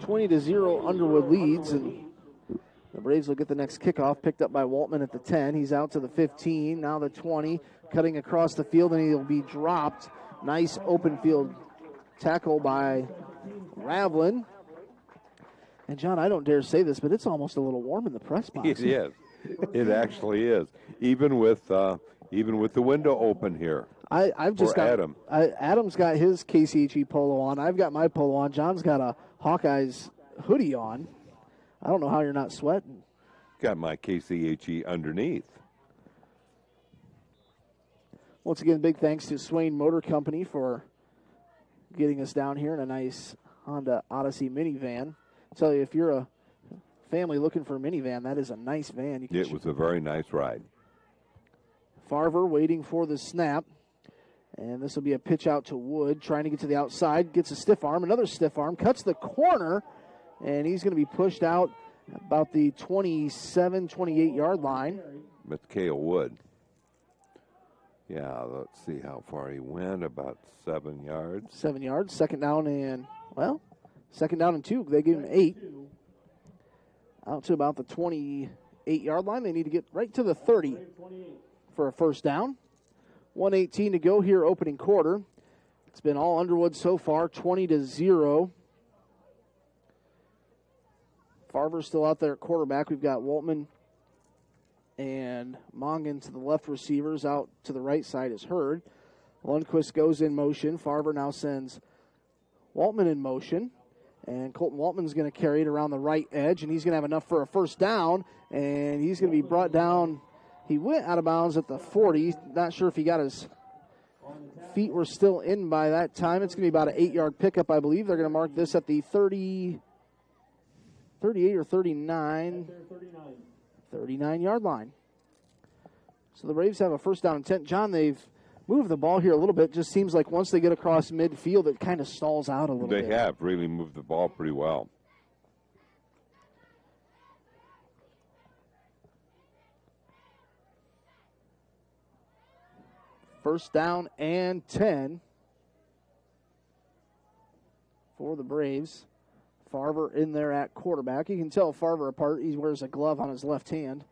20-0 Underwood leads, and the Braves will get the next kickoff, picked up by Waltman at the 10. He's out to the 15, now the 20, cutting across the field, and he'll be dropped. Nice open field tackle by Ravlin. And, John, I don't dare say this, but it's almost a little warm in the press box. It is. It actually is. Even with the window open here. I've just got Adam. Adam's got his KCHE polo on. I've got my polo on. John's got a Hawkeyes hoodie on. I don't know how you're not sweating. Got my KCHE underneath. Once again, big thanks to Swain Motor Company for getting us down here in a nice Honda Odyssey minivan. I tell you, if you're a family looking for a minivan, that is a nice van. It was a very nice ride. Farver waiting for the snap. And this will be a pitch out to Wood, trying to get to the outside. Gets a stiff arm, another stiff arm, cuts the corner, and he's going to be pushed out about the 27, 28-yard line. Mikhail Wood. Yeah, let's see how far he went, about 7 yards. 7 yards, second down and 2. They gave him 8. Out to about the 28-yard line. They need to get right to the 30 for a first down. 1:18 to go here, opening quarter. It's been all Underwood so far, 20-0. Farver's still out there at quarterback. We've got Waltman and Mongan to the left receivers. Out to the right side is Hurd. Lundquist goes in motion. Farver now sends Waltman in motion. And Colton Waltman's going to carry it around the right edge, and he's going to have enough for a first down. And he's going to be brought down. He went out of bounds at the 40. Not sure if he got his feet were still in by that time. It's going to be about an 8-yard pickup, I believe. They're going to mark this at the 38 or 39. 39-yard line. So the Braves have a first down and 10. John, they've moved the ball here a little bit. Just seems like once they get across midfield, it kind of stalls out a little bit. They have really moved the ball pretty well. First down and 10 for the Braves. Farver in there at quarterback. You can tell Farver apart. He wears a glove on his left hand.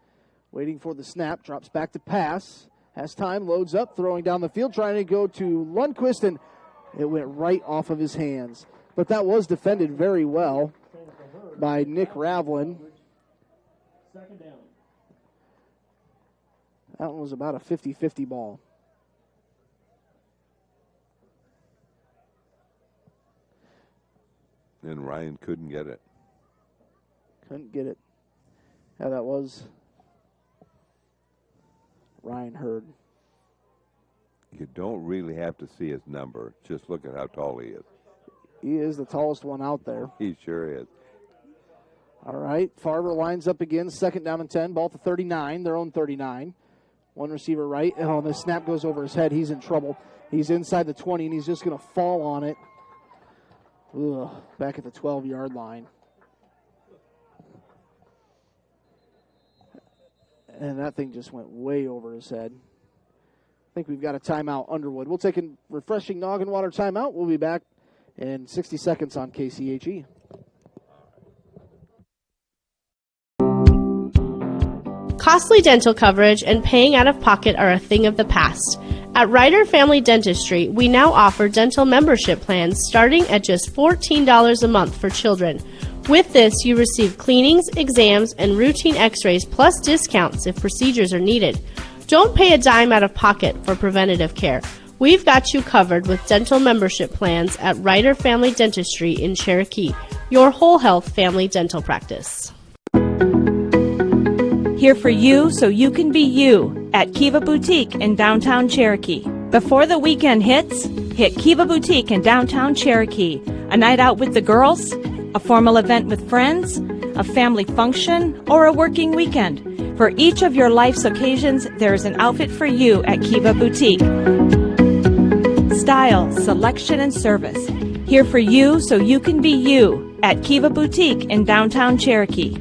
Waiting for the snap. Drops back to pass. Has time. Loads up. Throwing down the field. Trying to go to Lundquist. And it went right off of his hands. But that was defended very well by Nick Ravlin. Second down. That one was about a 50-50 ball. And Ryan couldn't get it. Couldn't get it. Yeah, that was Ryan Hurd. You don't really have to see his number. Just look at how tall he is. He is the tallest one out there. He sure is. All right, Farver lines up again. Second down and 10. Ball to 39, their own 39. One receiver right. Oh, the snap goes over his head. He's in trouble. He's inside the 20, and he's just going to fall on it. Ugh, back at the 12-yard line. And that thing just went way over his head. I think we've got a timeout, Underwood. We'll take a refreshing noggin water timeout. We'll be back in 60 seconds on KCHE. Costly dental coverage and paying out of pocket are a thing of the past. At Ryder Family Dentistry, we now offer dental membership plans starting at just $14 a month for children. With this, you receive cleanings, exams, and routine x-rays plus discounts if procedures are needed. Don't pay a dime out of pocket for preventative care. We've got you covered with dental membership plans at Ryder Family Dentistry in Cherokee, your whole health family dental practice. Here for you so you can be you at Kiva Boutique in downtown Cherokee. Before the weekend hits, hit Kiva Boutique in downtown Cherokee. A night out with the girls, a formal event with friends, a family function, or a working weekend. For each of your life's occasions, there is an outfit for you at Kiva Boutique. Style, selection, and service. Here for you so you can be you at Kiva Boutique in downtown Cherokee.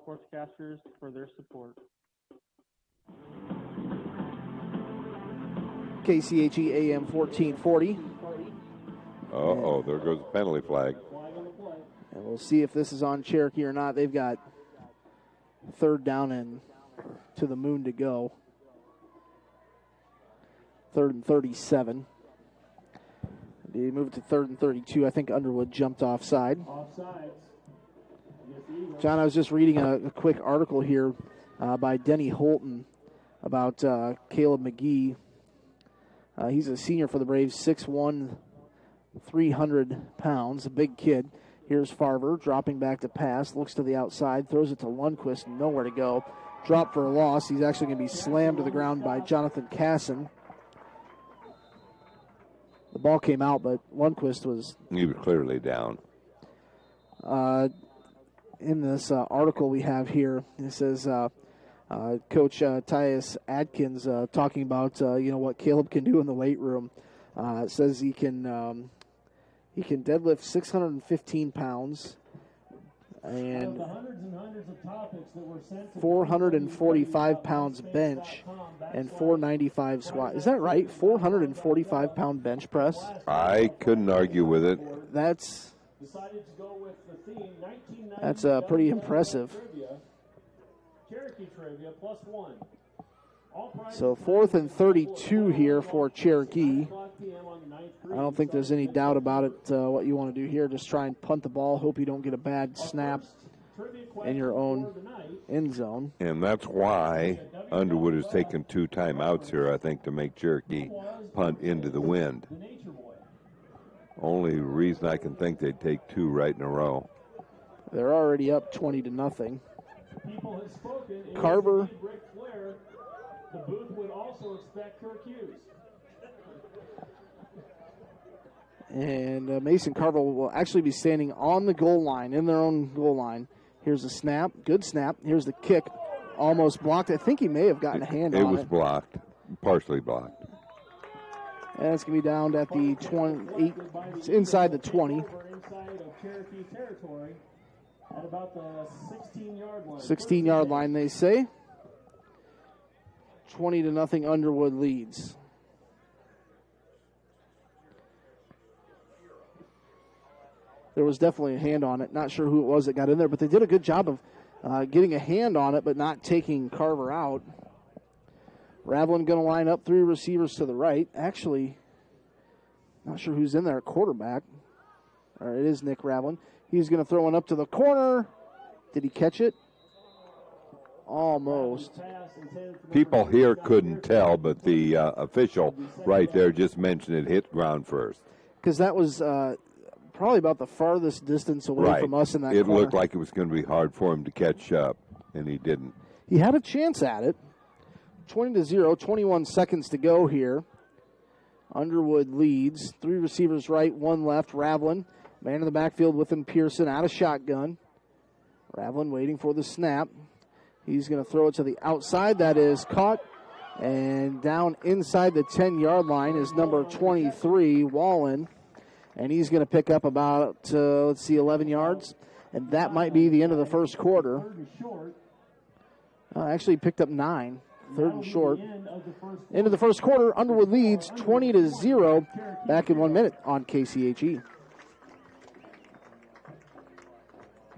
Sportscasters for their support. KCHE AM 1440. Uh-oh, there goes the penalty flag. And we'll see if this is on Cherokee or not. They've got third down and to the moon to go. 3rd and 37. They moved to 3rd and 32. I think Underwood jumped offside. John, I was just reading a quick article here by Denny Holton about Caleb McGee. He's a senior for the Braves, 6'1", 300 pounds, a big kid. Here's Farver dropping back to pass, looks to the outside, throws it to Lundquist, nowhere to go. Drop for a loss. He's actually going to be slammed to the ground by Jonathan Casson. The ball came out, but Lundquist was... He was clearly down. In this article we have here, it says Coach Tyus Adkins talking about what Caleb can do in the weight room. It says he can deadlift 615 pounds and 445 pounds bench and 495 squat. Is that right? 445 pound bench press? I couldn't argue with it. That's pretty impressive. Cherokee trivia +1. So 4th and 32 here for Cherokee. I don't think there's any doubt about it. What you want to do here, just try and punt the ball. Hope you don't get a bad snap in your own end zone. And that's why Underwood has taken 2 timeouts here, I think, to make Cherokee punt into the wind. Only reason I can think they'd take 2 right in a row. They're already up 20-0. Carver. The booth would also expect Kirk Hughes. And Mason Carver will actually be standing on the goal line, in their own goal line. Here's a snap. Good snap. Here's the kick. Almost blocked. I think he may have gotten a hand on it. It was blocked. Partially blocked. And it's going to be down at the 28. It's inside the 20. Inside of Cherokee territory at about the 16-yard line. 16-yard line, they say. 20-0 Underwood leads. There was definitely a hand on it. Not sure who it was that got in there, but they did a good job of getting a hand on it but not taking Carver out. Ravlin going to line up 3 receivers to the right. Actually, not sure who's in there at quarterback. All right, it is Nick Ravlin. He's going to throw one up to the corner. Did he catch it? Almost. People here couldn't tell, but the official right there just mentioned it hit ground first. Because that was probably about the farthest distance away from us in that It corner. looked like it was going to be hard for him to catch up, and he didn't. He had a chance at it. 20-0, 21 seconds to go here. Underwood leads. 3 receivers right, 1 left. Ravlin, man in the backfield with him, Pearson, out of shotgun. Ravlin waiting for the snap. He's going to throw it to the outside. That is caught. And down inside the 10-yard line is number 23, Wallen. And he's going to pick up about, 11 yards. And that might be the end of the first quarter. Actually picked up 9. 3rd and short. End of the first quarter, Underwood leads 20-0. Back in 1 minute on KCHE.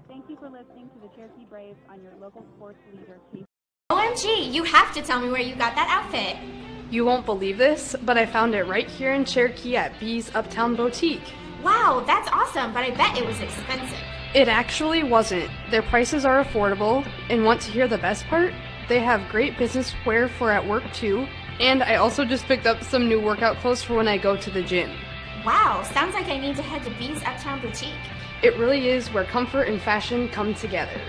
Thank you for listening to the Cherokee Braves on your local sports leader, KCHE. OMG, you have to tell me where you got that outfit. You won't believe this, but I found it right here in Cherokee at B's Uptown Boutique. Wow, that's awesome, but I bet it was expensive. It actually wasn't. Their prices are affordable, and want to hear the best part? They have great business wear for at work too, and I also just picked up some new workout clothes for when I go to the gym. Wow, sounds like I need to head to B's Uptown Boutique. It really is where comfort and fashion come together.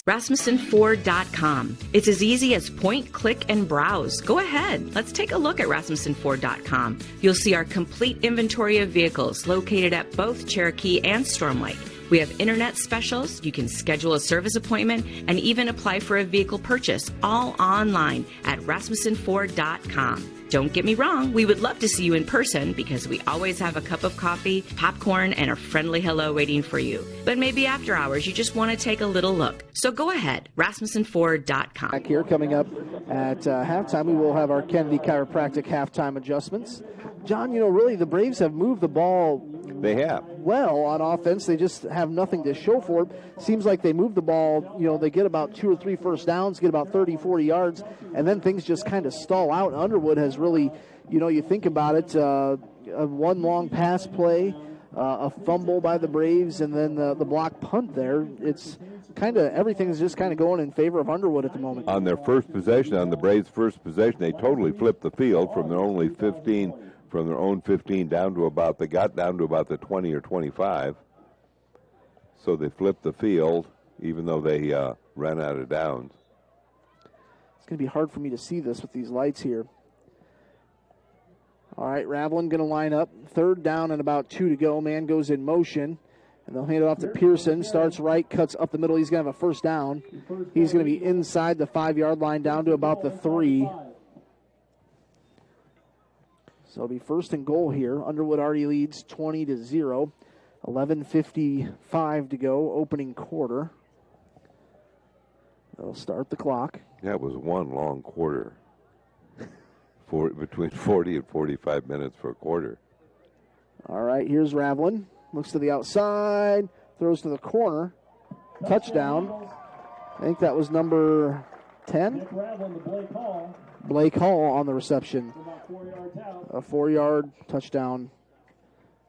RasmussenFord.com. It's as easy as point, click, and browse. Go ahead. Let's take a look at RasmussenFord.com. You'll see our complete inventory of vehicles located at both Cherokee and Stormlight. We have internet specials. You can schedule a service appointment and even apply for a vehicle purchase, all online at RasmussenFord.com. Don't get me wrong, we would love to see you in person because we always have a cup of coffee, popcorn, and a friendly hello waiting for you. But maybe after hours, you just want to take a little look. So go ahead, RasmussenFord.com. Back here, coming up at halftime, we will have our Kennedy Chiropractic halftime adjustments. John, really the Braves have moved the ball They have. well on offense. They just have nothing to show for it. Seems like they move the ball, they get about 2 or 3 first downs, get about 30, 40 yards, and then things just kind of stall out. Underwood has really, you think about it, one long pass play, a fumble by the Braves, and then the block punt there. It's kind of everything's just kind of going in favor of Underwood at the moment. On their first possession, on the Braves' first possession, they totally flipped the field from their own 15 down to about the 20 or 25. So they flipped the field, even though they ran out of downs. It's going to be hard for me to see this with these lights here. All right, Raveling going to line up. 3rd down and about 2 to go. Man goes in motion, and they'll hand it off to Pearson. Starts right, cuts up the middle. He's going to have a first down. He's going to be inside the 5-yard line down to about the 3. So it'll be 1st and goal here. Underwood already leads 20-0. 11:55 to go, opening quarter. They'll start the clock. That was one long quarter. Between 40 and 45 minutes for a quarter. All right, here's Raveling. Looks to the outside, throws to the corner. Touchdown. I think that was number 10. Blake Hall on the reception. A 4-yard touchdown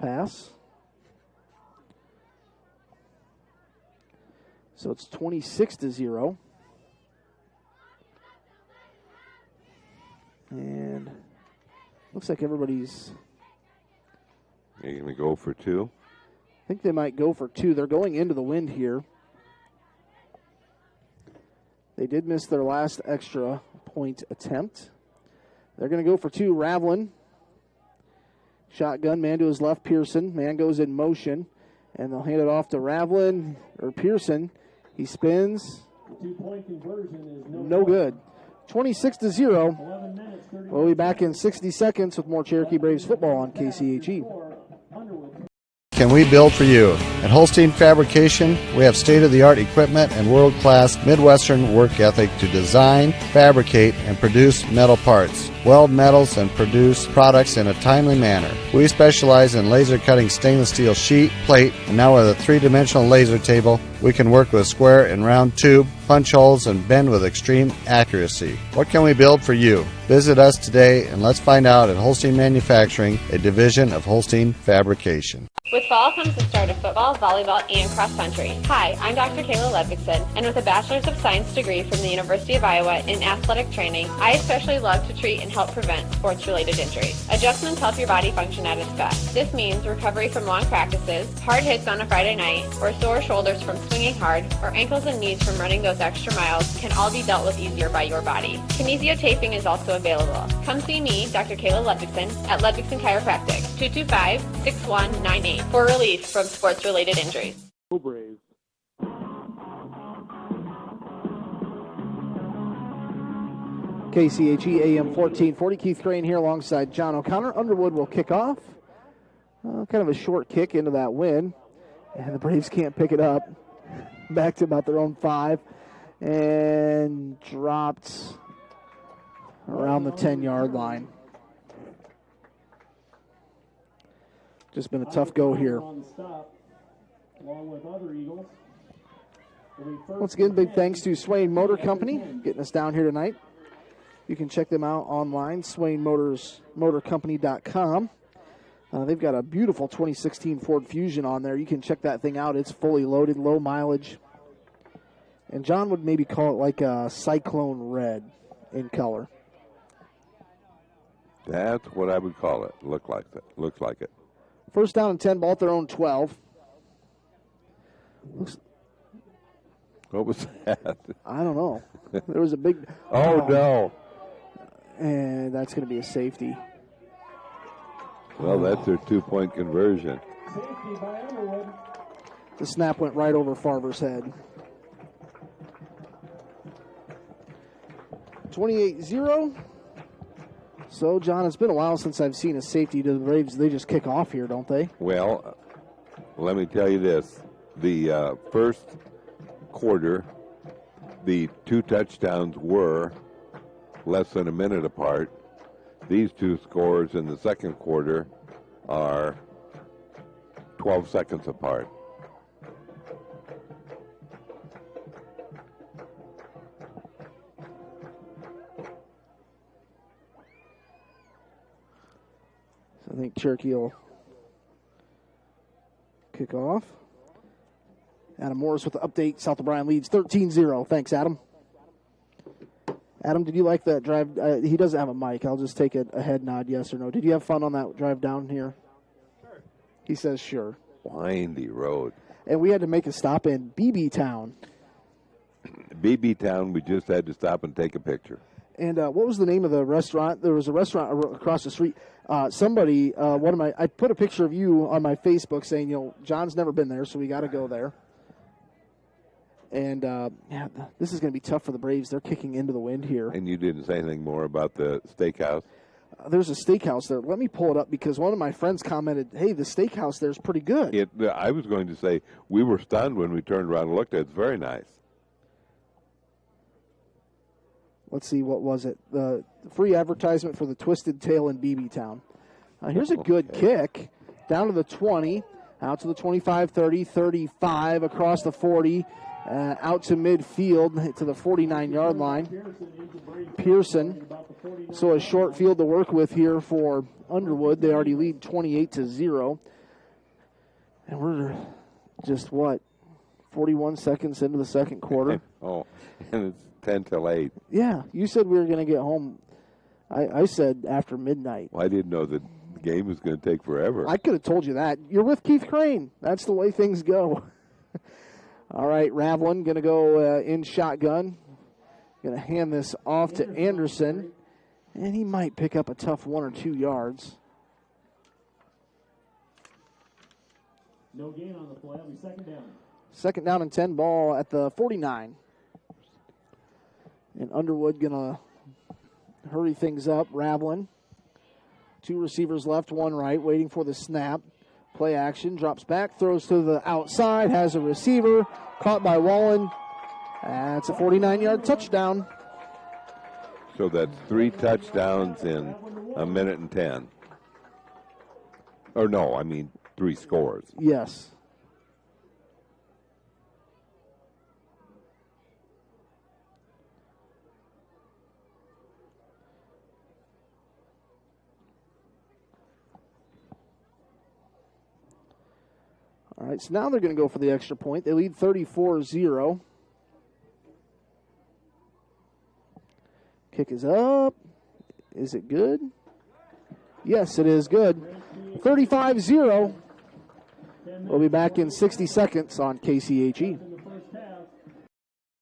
pass. So it's 26-0. And looks like everybody's... Are you going to go for 2? I think they might go for 2. They're going into the wind here. They did miss their last extra point attempt. They're going to go for 2. Raveling. Shotgun, man to his left, Pearson. Man goes in motion, and they'll hand it off to Raveling, or Pearson. He spins. 2-point conversion is no good. 26-0. We'll be back in 60 seconds with more Cherokee Braves football on KCHE. Can we build for you? At Holstein Fabrication, we have state-of-the-art equipment and world-class Midwestern work ethic to design, fabricate, and produce metal parts. Weld metals and produce products in a timely manner. We specialize in laser cutting stainless steel sheet, plate, and now with a 3-dimensional laser table, we can work with square and round tube, punch holes, and bend with extreme accuracy. What can we build for you? Visit us today and let's find out at Holstein Manufacturing, a division of Holstein Fabrication. With fall comes the start of football, volleyball, and cross country. Hi, I'm Dr. Kayla Ludvigson, and with a Bachelor's of Science degree from the University of Iowa in athletic training, I especially love to treat and help prevent sports-related injuries. Adjustments help your body function at its best. This means recovery from long practices, hard hits on a Friday night, or sore shoulders from swinging hard, or ankles and knees from running those extra miles can all be dealt with easier by your body. Kinesiotaping is also available. Come see me, Dr. Kayla Ludvigson, at Ludvigson Chiropractic, 225-6198, for relief from sports-related injuries. Braves. KCHE AM 1440. Keith Crane here alongside John O'Connor. Underwood will kick off. Kind of a short kick into that win. And the Braves can't pick it up. Back to about their own 5. And dropped around the 10-yard line. Just been a tough go here. Once again, big thanks to Swain Motor Company getting us down here tonight. You can check them out online, SwainMotorsMotorCompany.com. They've got a beautiful 2016 Ford Fusion on there. You can check that thing out. It's fully loaded, low mileage. And John would maybe call it like a cyclone red in color. That's what I would call it. Looks like it. First down and 10, ball at their own 12. What was that? I don't know. There was a big... Oh, no. And that's going to be a safety. Well, that's their 2-point conversion. Safety by Underwood. The snap went right over Farver's head. 28-0. So, John, it's been a while since I've seen a safety to the Braves. They just kick off here, don't they? Well, let me tell you this. The first quarter, the 2 touchdowns were less than a minute apart. These 2 scores in the second quarter are 12 seconds apart. So I think Cherokee will kick off. Adam Morris with the update. South O'Brien leads 13-0. Thanks, Adam. Adam, did you like that drive? He doesn't have a mic. I'll just take a head nod, yes or no. Did you have fun on that drive down here? Sure. He says sure. Windy road. And we had to make a stop in BB Town. BB Town, we just had to stop and take a picture. And what was the name of the restaurant? There was a restaurant across the street. I put a picture of you on my Facebook saying, John's never been there, so we got to go there. And, this is going to be tough for the Braves. They're kicking into the wind here. And you didn't say anything more about the steakhouse? There's a steakhouse there. Let me pull it up because one of my friends commented, hey, the steakhouse there is pretty good. I was going to say, we were stunned when we turned around and looked at it. It's very nice. Let's see, what was it? The free advertisement for the Twisted Tail in BB Town. Here's a good kick. Down to the 20, out to the 25, 30, 35, across the 40. Out to midfield to the 49-yard line. Pearson. So a short field to work with here for Underwood. They already lead 28-0. And we're just, 41 seconds into the second quarter. Oh, and it's 10 till 8. Yeah, you said we were going to get home. I said after midnight. Well, I didn't know the game was going to take forever. I could have told you that. You're with Keith Crane. That's the way things go. All right, Ravlin going to go in shotgun. Going to hand this off to Anderson. And he might pick up a tough 1 or 2 yards. No gain on the play. It'll be second down. Second down and 10, ball at the 49. And Underwood going to hurry things up. Ravlin. 2 receivers left, 1 right, waiting for the snap. Play action, drops back, throws to the outside, has a receiver, caught by Wallen. That's a 49-yard touchdown. So that's 3 touchdowns in a minute and 10. Or no, 3 scores. Yes. All right, so now they're going to go for the extra point. They lead 34-0. Kick is up. Is it good? Yes, it is good. 35-0. We'll be back in 60 seconds on KCHE.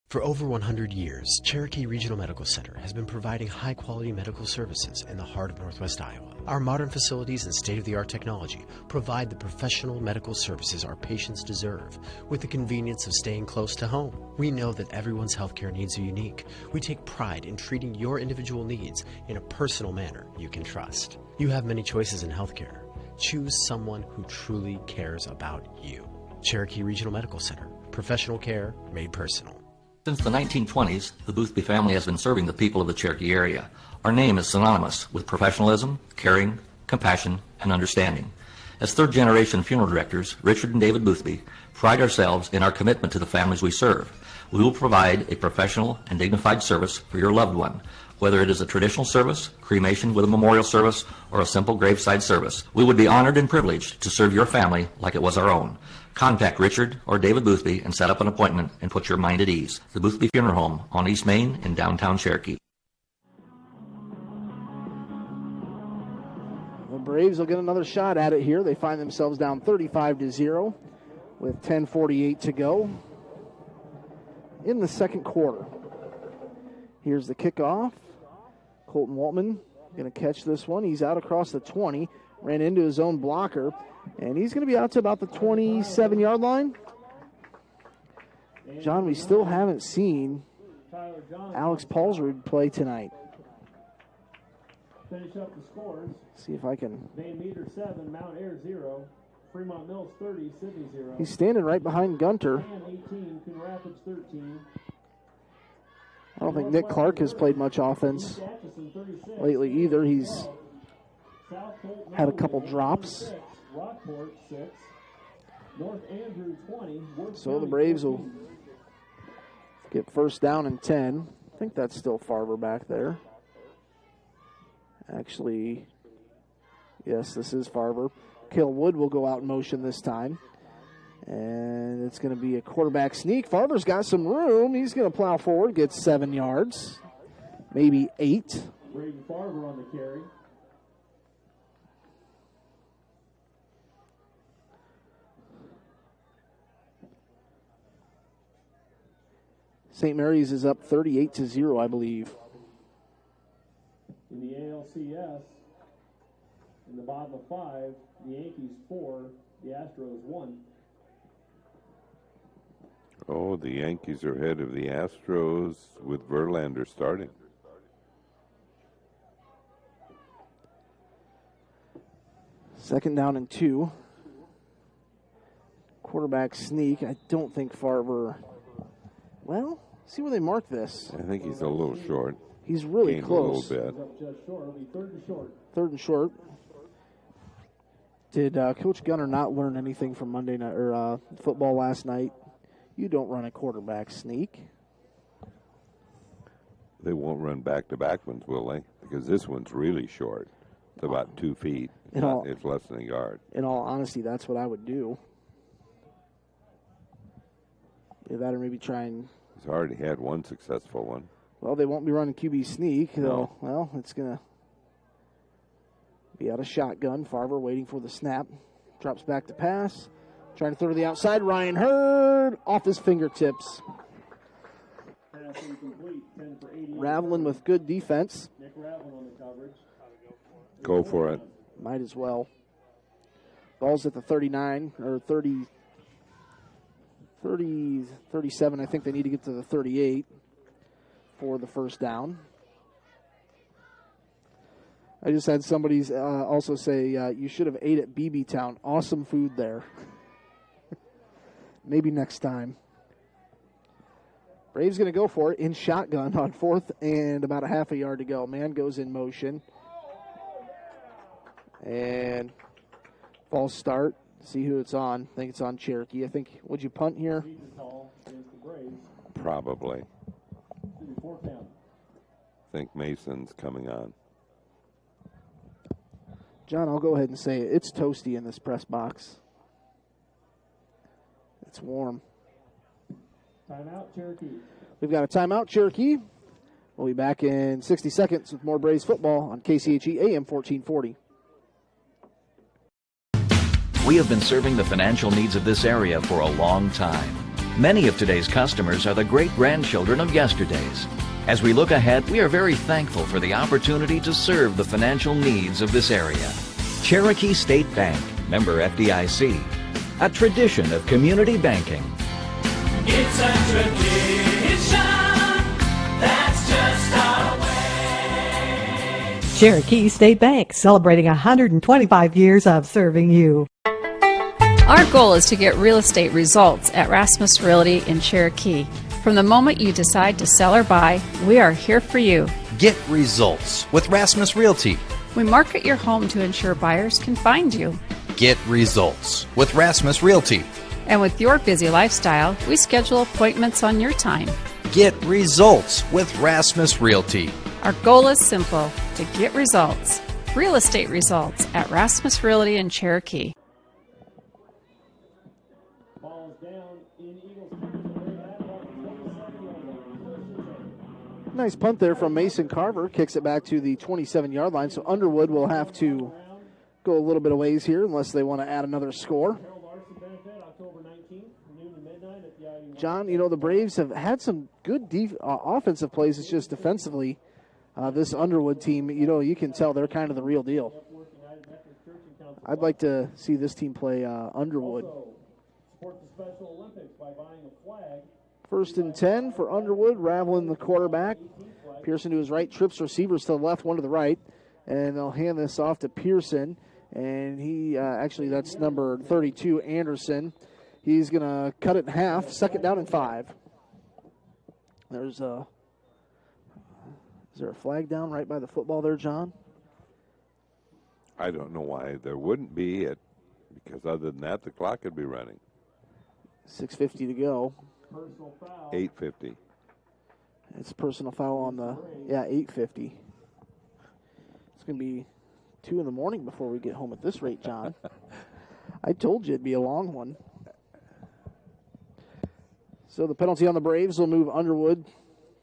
For over 100 years, Cherokee Regional Medical Center has been providing high-quality medical services in the heart of Northwest Iowa. Our modern facilities and state-of-the-art technology provide the professional medical services our patients deserve with the convenience of staying close to home. We know that everyone's healthcare needs are unique. We take pride in treating your individual needs in a personal manner you can trust. You have many choices in healthcare. Choose someone who truly cares about you. Cherokee Regional Medical Center. Professional care made personal. Since the 1920s, the Boothby family has been serving the people of the Cherokee area. Our name is synonymous with professionalism, caring, compassion, and understanding. As third-generation funeral directors, Richard and David Boothby pride ourselves in our commitment to the families we serve. We will provide a professional and dignified service for your loved one, whether it is a traditional service, cremation with a memorial service, or a simple graveside service. We would be honored and privileged to serve your family like it was our own. Contact Richard or David Boothby and set up an appointment and put your mind at ease. The Boothby Funeral Home on East Main in downtown Cherokee. The Braves will get another shot at it here. They find themselves down 35-0 with 10:48 to go in the second quarter. Here's the kickoff. Colton Waltman going to catch this one. He's out across the 20, ran into his own blocker, and he's going to be out to about the 27-yard line. John, we still haven't seen Alex Paulsrud play tonight. Finish up the scores. See if I can. Van Meter 7, Mount Air 0, Fremont Mills 30, Sydney 0. He's standing right behind Gunter. Dan 18, Coon Rapids 13. I don't think Nick Clark has played much offense lately either. He's had a couple drops. Rockport 6. North Andrew 20. Worth So the County Braves 14. will get first down and 10. I think that's still Farver back there. Actually, yes, this is Farver. Cale Wood will go out in motion this time. And it's going to be a quarterback sneak. Farver's got some room. He's going to plow forward, get 7 yards, maybe 8. Braden Farver on the carry. St. Mary's is up 38-0, I believe. In the ALCS, in the bottom of 5, the Yankees 4, the Astros 1. Oh, the Yankees are ahead of the Astros with Verlander starting. Second down and 2. Quarterback sneak. I don't think Farver. Well, see where they mark this. I think he's a little short. He's really Gained close. A little bit. Up just short. It'll be 3rd and short. 3rd and short. Did Coach Gunner not learn anything from Monday night or football last night? You don't run a quarterback sneak. They won't run back-to-back ones, will they? Because this one's really short. It's about 2 feet. It's less than a yard. In all honesty, that's what I would do. Either that or maybe try and... He's already had one successful one. Well, they won't be running QB sneak. No. Well, it's going to be out of shotgun. Farver waiting for the snap. Drops back to pass. Trying to throw to the outside. Ryan Hurd off his fingertips. Pass incomplete. 10 for 80. Raveling with good defense. Nick Raveling on the coverage. Go for it. Might as well. Ball's at the 39 or 30, 37. I think they need to get to the 38 for the first down. I just had somebody also say you should have ate at BB Town. Awesome food there. Maybe next time. Braves going to go for it in shotgun on 4th and about a half a yard to go. Man goes in motion. And false start. See who it's on. I think it's on Cherokee. Would you punt here? Probably. I think Mason's coming on. John, I'll go ahead and say it. It's toasty in this press box. It's warm. Timeout, Cherokee. We've got a timeout, Cherokee. We'll be back in 60 seconds with more Braves football on KCHE AM 1440. We have been serving the financial needs of this area for a long time. Many of today's customers are the great-grandchildren of yesterday's. As we look ahead, we are very thankful for the opportunity to serve the financial needs of this area. Cherokee State Bank, member FDIC, a tradition of community banking. It's a tradition that's just our way. Cherokee State Bank, celebrating 125 years of serving you. Our goal is to get real estate results at Rasmus Realty in Cherokee. From the moment you decide to sell or buy, we are here for you. Get results with Rasmus Realty. We market your home to ensure buyers can find you. Get results with Rasmus Realty. And with your busy lifestyle, we schedule appointments on your time. Get results with Rasmus Realty. Our goal is simple, to get results. Real estate results at Rasmus Realty in Cherokee. Nice punt there from Mason Carver. Kicks it back to the 27-yard line. So Underwood will have to go a little bit of ways here unless they want to add another score. John, the Braves have had some good offensive plays. It's just defensively, this Underwood team, you can tell they're kind of the real deal. I'd like to see this team play Underwood. First and 10 for Underwood, Raveling the quarterback. Pearson to his right, trips receivers to the left, one to the right. And they'll hand this off to Pearson. And he, actually, that's number 32, Anderson. He's going to cut it in half, 2nd down and 5. Is there a flag down right by the football there, John? I don't know why there wouldn't be. It Because other than that, the clock could be running. 6:50 to go. Personal foul. 8:50. It's a personal foul on the, 8:50. It's going to be 2 in the morning before we get home at this rate, John. I told you it'd be a long one. So the penalty on the Braves will move Underwood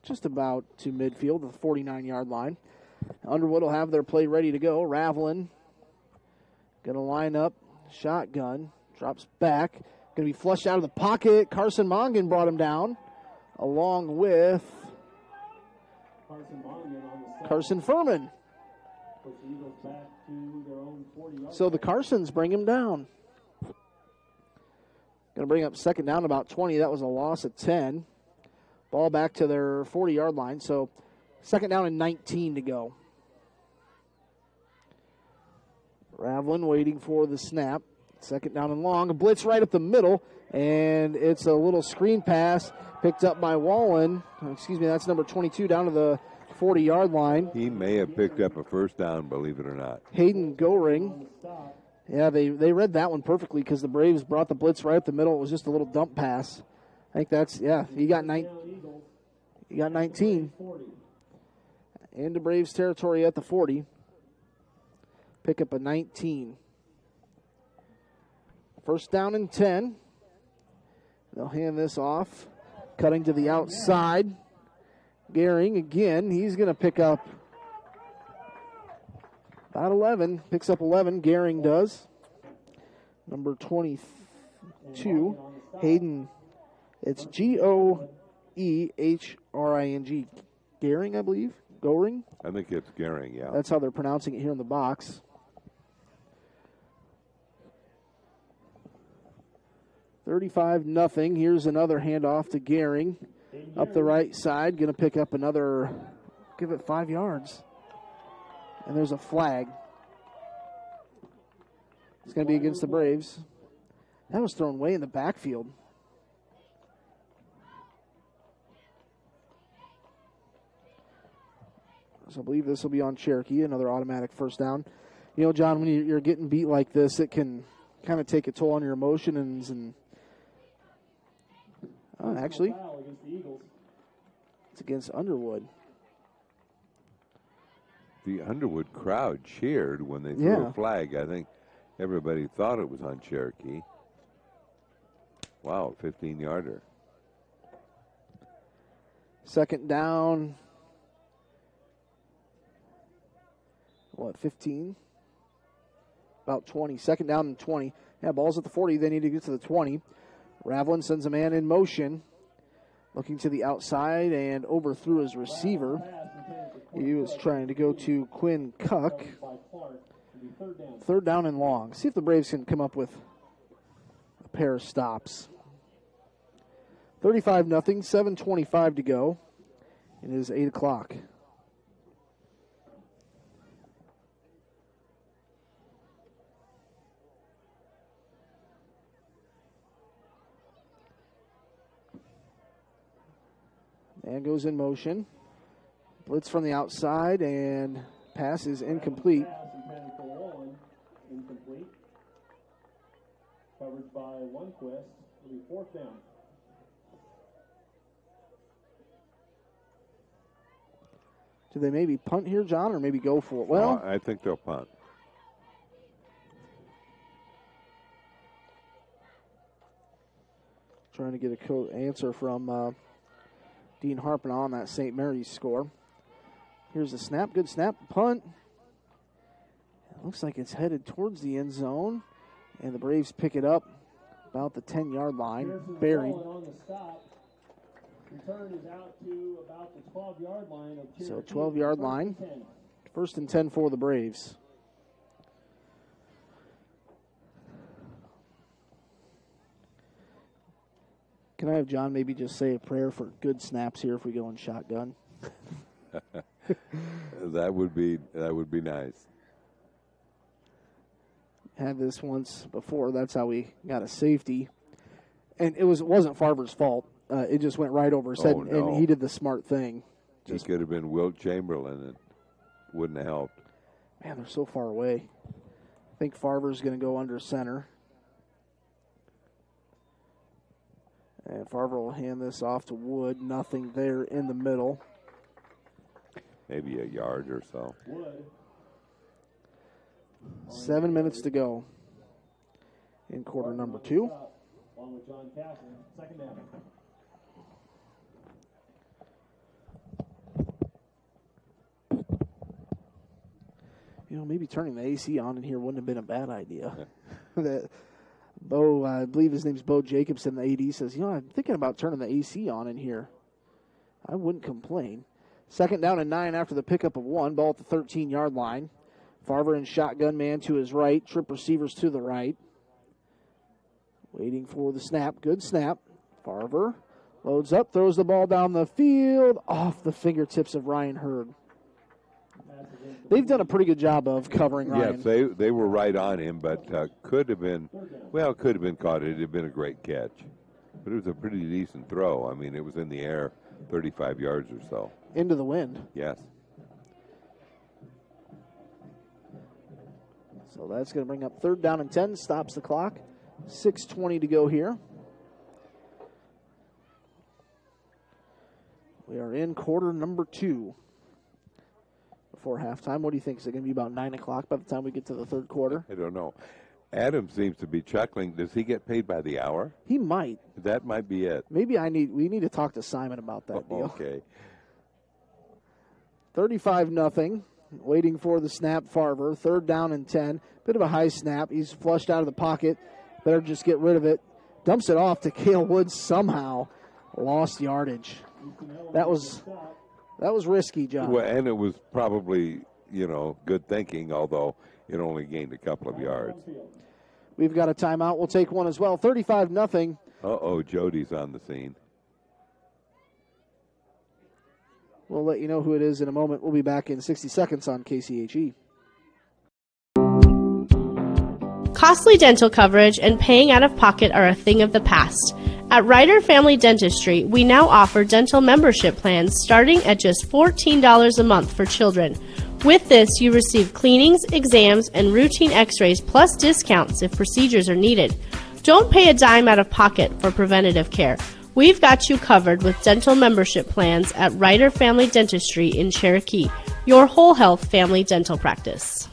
just about to midfield, the 49-yard line. Underwood will have their play ready to go. Ravelin going to line up, shotgun, drops back, going to be flushed out of the pocket. Carson Mongan brought him down, along with Carson Furman. Puts the Eagles back to their own 40-yard So the Carsons bring him down. Going to bring up second down about 20. That was a loss of 10. Ball back to their 40-yard line. So second down and 19 to go. Ravelin waiting for the snap. Second down and long. A blitz right up the middle. And it's a little screen pass picked up by Wallen. That's number 22 down to the 40-yard line. He may have picked up a first down, believe it or not. Hayden Goring. Yeah, they read that one perfectly because the Braves brought the blitz right up the middle. It was just a little dump pass. I think that's, he got 19. Into Braves territory at the 40. Pick up a 19. First down and 10. They'll hand this off. Cutting to the outside. Gehring again. He's going to pick up about 11. Picks up 11. Gehring does. Number 22. Hayden. It's Goehring. Gehring, I believe. Goring. I think it's Gehring, yeah. That's how they're pronouncing it here in the box. 35-0. Here's another handoff to Gehring. Up the right side. Going to pick up another, give it 5 yards. And there's a flag. It's going to be against the Braves. That was thrown way in the backfield. So I believe this will be on Cherokee, another automatic first down. You know, John, when you're getting beat like this, it can kind of take a toll on your emotions. And actually, it's against Underwood. The Underwood crowd cheered when they threw a flag. I think everybody thought it was on Cherokee. Wow, 15-yarder. Second down. 15? About 20. Second down and 20. Yeah, ball's at the 40. They need to get to the 20. Ravelin sends a man in motion. Looking to the outside and overthrew his receiver. He was trying to go to Quinn Cuck. Third down and long. See if the Braves can come up with a pair of stops. 35-0. 7:25 to go. It is 8 o'clock. Man goes in motion. Blitz from the outside, and pass is incomplete. Incomplete. Coverage by Lundquist. It'll be fourth down. Do they maybe punt here, John, or maybe go for it? Well, I think they'll punt. Trying to get a answer from Dean Harpin on that St. Mary's score. Here's the snap. Good snap. Punt. It looks like it's headed towards the end zone. And the Braves pick it up about the 10-yard line. Buried. On the stop. Return is out to about the 12-yard line of Cherokee. So 12-yard line. First and 10 for the Braves. Can I have John maybe just say a prayer for good snaps here if we go in shotgun? That would be nice. Had this once before. That's how we got a safety. And it wasn't Farver's fault. It just went right over his head, and he did the smart thing. He could have been Wilt Chamberlain. It wouldn't have helped. Man, they're so far away. I think Farver's going to go under center. And Farver will hand this off to Wood. Nothing there in the middle. Maybe a yard or so. 7 minutes to go in quarter number 2. Along with John Castle, second down. You know, maybe turning the AC on in here wouldn't have been a bad idea. That Bo, I believe his name's Bo Jacobson, the AD, says, I'm thinking about turning the AC on in here. I wouldn't complain. Second down and 9 after the pickup of 1. Ball at the 13-yard line. Farver and shotgun man to his right. Trip receivers to the right. Waiting for the snap. Good snap. Farver loads up, throws the ball down the field off the fingertips of Ryan Hurd. They've done a pretty good job of covering Ryan. Yes, they were right on him, but could have been caught. It had been a great catch. But it was a pretty decent throw. I mean, it was in the air 35 yards or so. Into the wind. Yes. So that's going to bring up third down and 10, stops the clock. 6:20 to go here. We are in quarter number 2. Before halftime, what do you think? Is it going to be about 9 o'clock by the time we get to the third quarter? I don't know. Adam seems to be chuckling. Does he get paid by the hour? He might. That might be it. Maybe we need to talk to Simon about that deal. Okay. 35-0. Waiting for the snap, Farver. Third down and 10. Bit of a high snap. He's flushed out of the pocket. Better just get rid of it. Dumps it off to Cale Woods somehow. Lost yardage. That was risky, John. Well, and it was probably, good thinking, although it only gained a couple of yards. We've got a timeout. We'll take one as well. 35-0. Uh-oh, Jody's on the scene. We'll let you know who it is in a moment. We'll be back in 60 seconds on KCHE. Costly dental coverage and paying out of pocket are a thing of the past. At Ryder Family Dentistry, we now offer dental membership plans starting at just $14 a month for children. With this, you receive cleanings, exams, and routine x-rays plus discounts if procedures are needed. Don't pay a dime out of pocket for preventative care. We've got you covered with dental membership plans at Ryder Family Dentistry in Cherokee, your whole health family dental practice.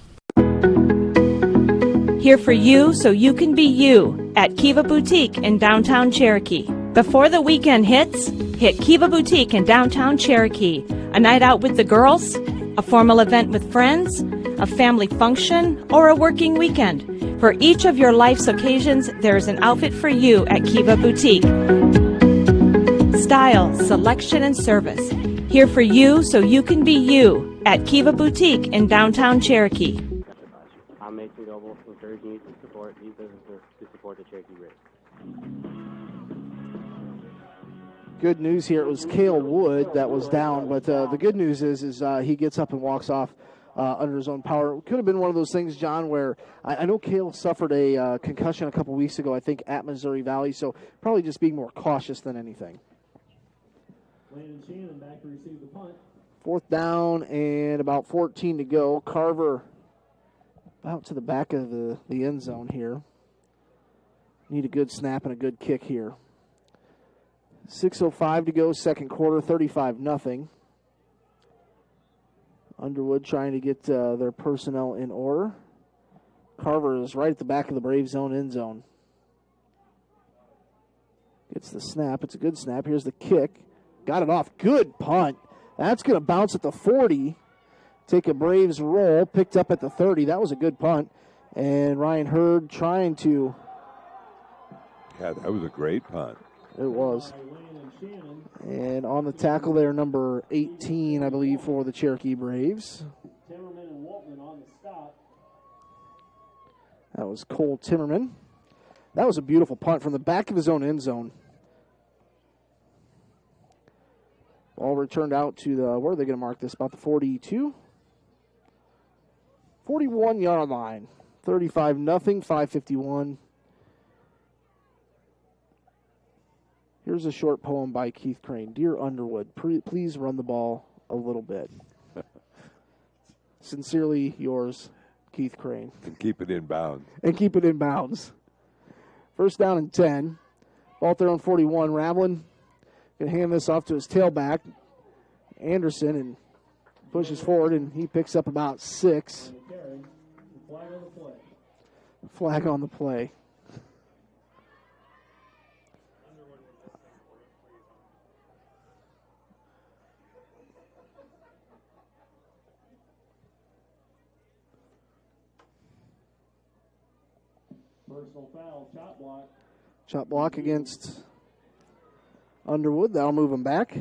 Here for you so you can be you at Kiva Boutique in downtown Cherokee. Before the weekend hits, hit Kiva Boutique in downtown Cherokee. A night out with the girls, a formal event with friends, a family function, or a working weekend. For each of your life's occasions, there is an outfit for you at Kiva Boutique. Style, selection, and service. Here for you so you can be you at Kiva Boutique in downtown Cherokee. I'm Mason Goble, encouraging you to support these businesses to support the Cherokee Braves. Good news here. It was Cale Wood that was down, but the good news is he gets up and walks off under his own power. It could have been one of those things, John, where I know Cale suffered a concussion a couple weeks ago, I think, at Missouri Valley, so probably just being more cautious than anything. Landon Shannon back to receive the punt. Fourth down and about 14 to go. Carver out to the back of the end zone here. Need a good snap and a good kick here. 6:05 to go, second quarter, 35-0. Underwood trying to get their personnel in order. Carver is right at the back of the Brave zone, end zone. Gets the snap. It's a good snap. Here's the kick. Got it off. Good punt. That's going to bounce at the 40. Take a Braves roll. Picked up at the 30. That was a good punt. And Ryan Hurd trying to. Yeah, that was a great punt. It was. And on the tackle there, number 18, I believe, for the Cherokee Braves. Timmerman and Waltman on the stop. That was Cole Timmerman. That was a beautiful punt from the back of his own end zone. Ball returned out to the, where are they going to mark this? About the 42? 41-yard line. 35-0, 5:51. Here's a short poem by Keith Crane. Dear Underwood, please run the ball a little bit. Sincerely yours, Keith Crane. And keep it in bounds. And keep it in bounds. First down and 10. Ball at their own 41. Ravlin going to hand this off to his tailback, Anderson, and pushes forward, and he picks up about 6. Flag on the play. Personal foul, shot block. Shot block against Underwood. That'll move him back,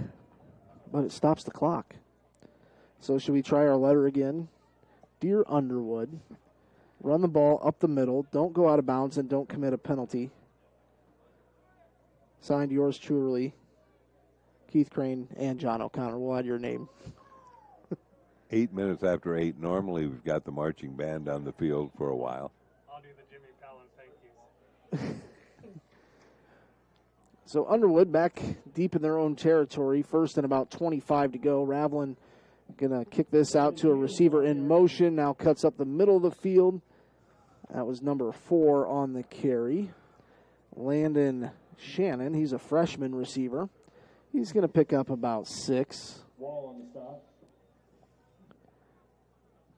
but it stops the clock. So should we try our letter again? Dear Underwood, run the ball up the middle. Don't go out of bounds and don't commit a penalty. Signed, yours truly, Keith Crane and John O'Connor. We'll add your name. 8 minutes after 8. Normally we've got the marching band on the field for a while. I'll do the Jimmy Fallon thank yous. So Underwood back deep in their own territory. First and about 25 to go. Ravlin going to kick this out to a receiver in motion. Now cuts up the middle of the field. That was number 4 on the carry. Landon Shannon, he's a freshman receiver. He's going to pick up about 6. Wall on the stop.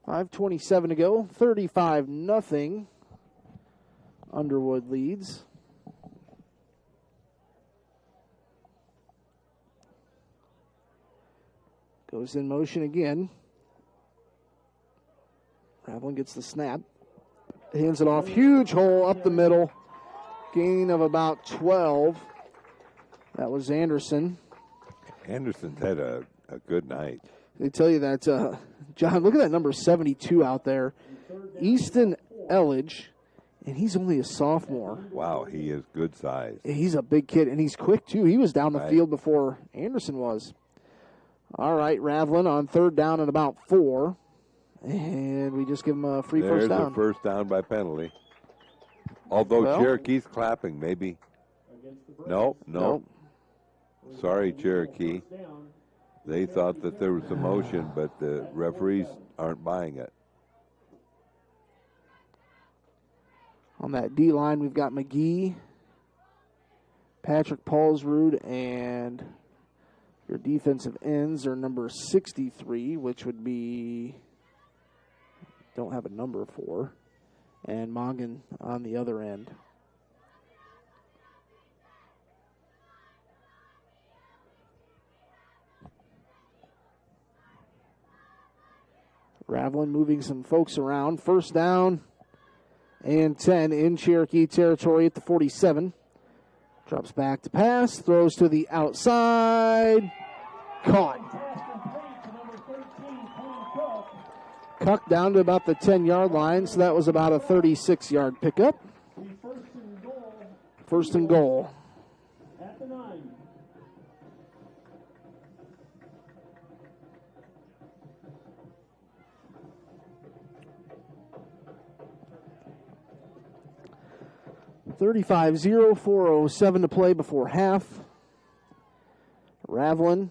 5:27 to go. 35-0. Underwood leads. Goes in motion again. Ravlin gets the snap. Hands it off. Huge hole up the middle. Gain of about 12. That was Anderson. Anderson's had a good night. They tell you that, John, look at that number 72 out there. Easton Elledge, and he's only a sophomore. Wow, he is good size. He's a big kid, and he's quick, too. He was down the field before Anderson was. All right, Ravlin on third down and about 4. And we just give him a free first down. There's a first down by penalty. Although Cherokee's clapping, maybe. No. Sorry, Cherokee. They thought that there was a motion, but the referees aren't buying it. On that D-line, we've got McGee, Patrick Paulsrud, and your defensive ends are number 63, which would be, don't have a number for, and Mongan on the other end. Ravlin moving some folks around. First down and 10 in Cherokee territory at the 47. Drops back to pass. Throws to the outside. Caught. Cuck down to about the 10-yard line, so that was about a 36-yard pickup. First and goal. At the 9. .35-0, 4:07 to play before half. Ravlin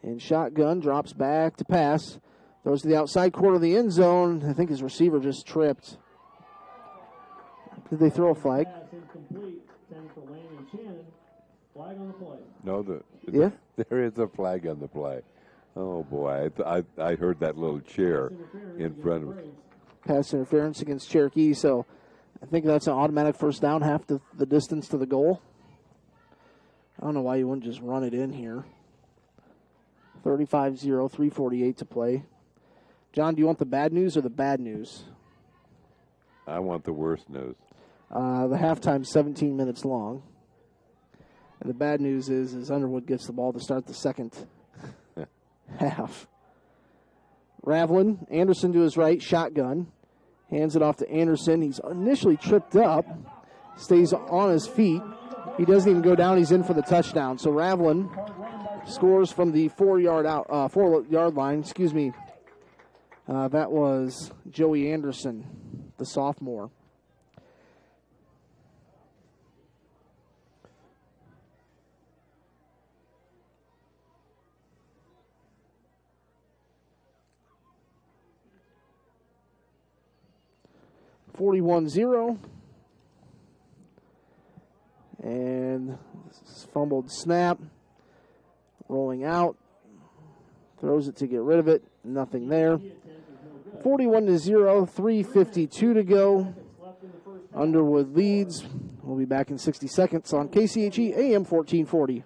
in shotgun, drops back to pass. Throws to the outside corner of the end zone. I think his receiver just tripped. Did they throw a flag? Flag on the play. No, Yeah? There is a flag on the play. Oh, boy. I heard that little chair in front of him. Pass interference against Cherokee, so I think that's an automatic first down, half the distance to the goal. I don't know why you wouldn't just run it in here. 35-0, 3:48 to play. John, do you want the bad news or the bad news? I want the worst news. The halftime's 17 minutes long. And the bad news is Underwood gets the ball to start the second half. Ravlin, Anderson to his right, shotgun. Hands it off to Anderson. He's initially tripped up. Stays on his feet. He doesn't even go down. He's in for the touchdown. So Ravlin scores from the 4-yard line. Excuse me. That was Joey Anderson, the sophomore. .41-0. And fumbled snap. Rolling out. Throws it to get rid of it. Nothing there. 41-0, 3:52 to go. Underwood leads. We'll be back in 60 seconds on KCHE AM 1440.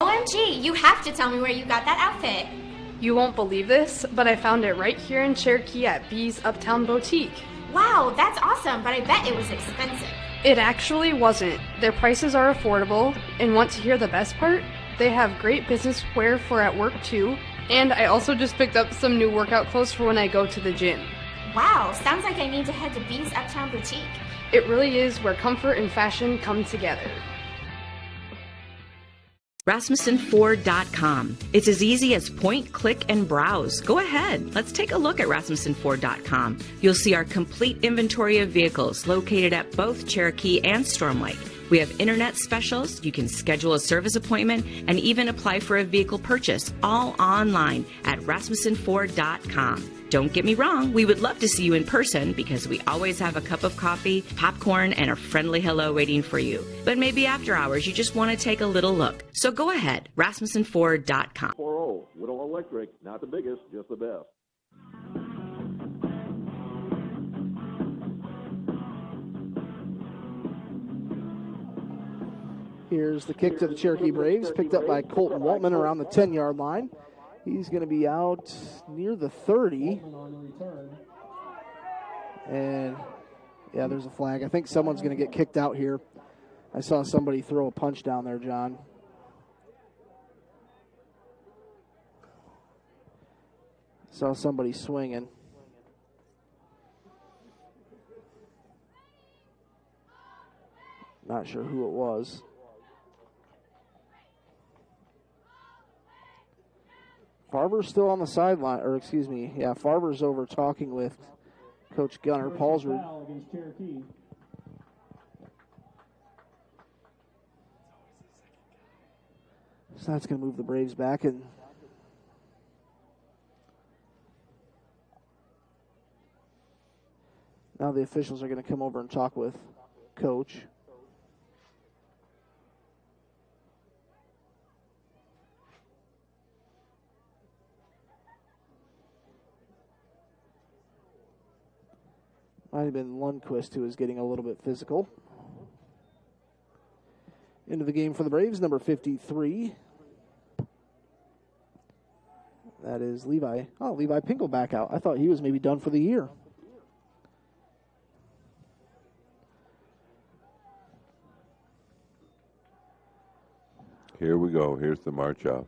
OMG, you have to tell me where you got that outfit. You won't believe this, but I found it right here in Cherokee at B's Uptown Boutique. Wow, that's awesome, but I bet it was expensive. It actually wasn't. Their prices are affordable, and want to hear the best part? They have great business wear for at work too, and I also just picked up some new workout clothes for when I go to the gym. Wow, sounds like I need to head to B's Uptown Boutique. It really is where comfort and fashion come together. RasmussenFord.com. It's as easy as point, click, and browse. Go ahead. Let's take a look at RasmussenFord.com. You'll see our complete inventory of vehicles located at both Cherokee and Storm Lake. We have internet specials, you can schedule a service appointment, and even apply for a vehicle purchase, all online at RasmussenFord.com. Don't get me wrong, we would love to see you in person because we always have a cup of coffee, popcorn, and a friendly hello waiting for you. But maybe after hours, you just want to take a little look. So go ahead, RasmussenFord.com. 4.0, Whittle Electric, not the biggest, just the best. Here's the kick to the Cherokee Braves, picked up by Colton Waltman around the 10-yard line. He's going to be out near the 30. And, yeah, there's a flag. I think someone's going to get kicked out here. I saw somebody throw a punch down there, John. Saw somebody swinging. Not sure who it was. Farber's still on the sideline, or excuse me, yeah, Farber's over talking with Coach Gunner. Paulsrud. So that's going to move the Braves back, and now the officials are going to come over and talk with Coach. Might have been Lundquist who was getting a little bit physical. Into the game for the Braves, number 53. That is Levi. Oh, Levi Pinkel back out. I thought he was maybe done for the year. Here we go. Here's the march off.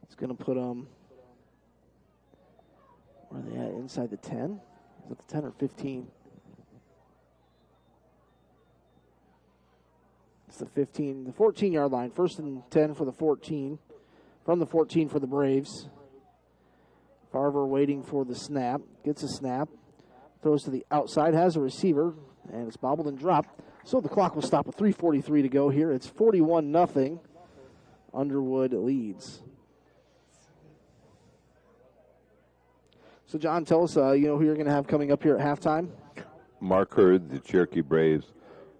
It's going to put them, where are they at, inside the 10? Is it the 10 or 15? It's the 15, the 14-yard line. First and 10 for the 14. From the 14 for the Braves. Farver waiting for the snap. Gets a snap. Throws to the outside. Has a receiver. And it's bobbled and dropped. So the clock will stop with 3:43 to go here. It's 41-0. Underwood leads. So, John, tell us, who you're going to have coming up here at halftime? Mark Hurd, the Cherokee Braves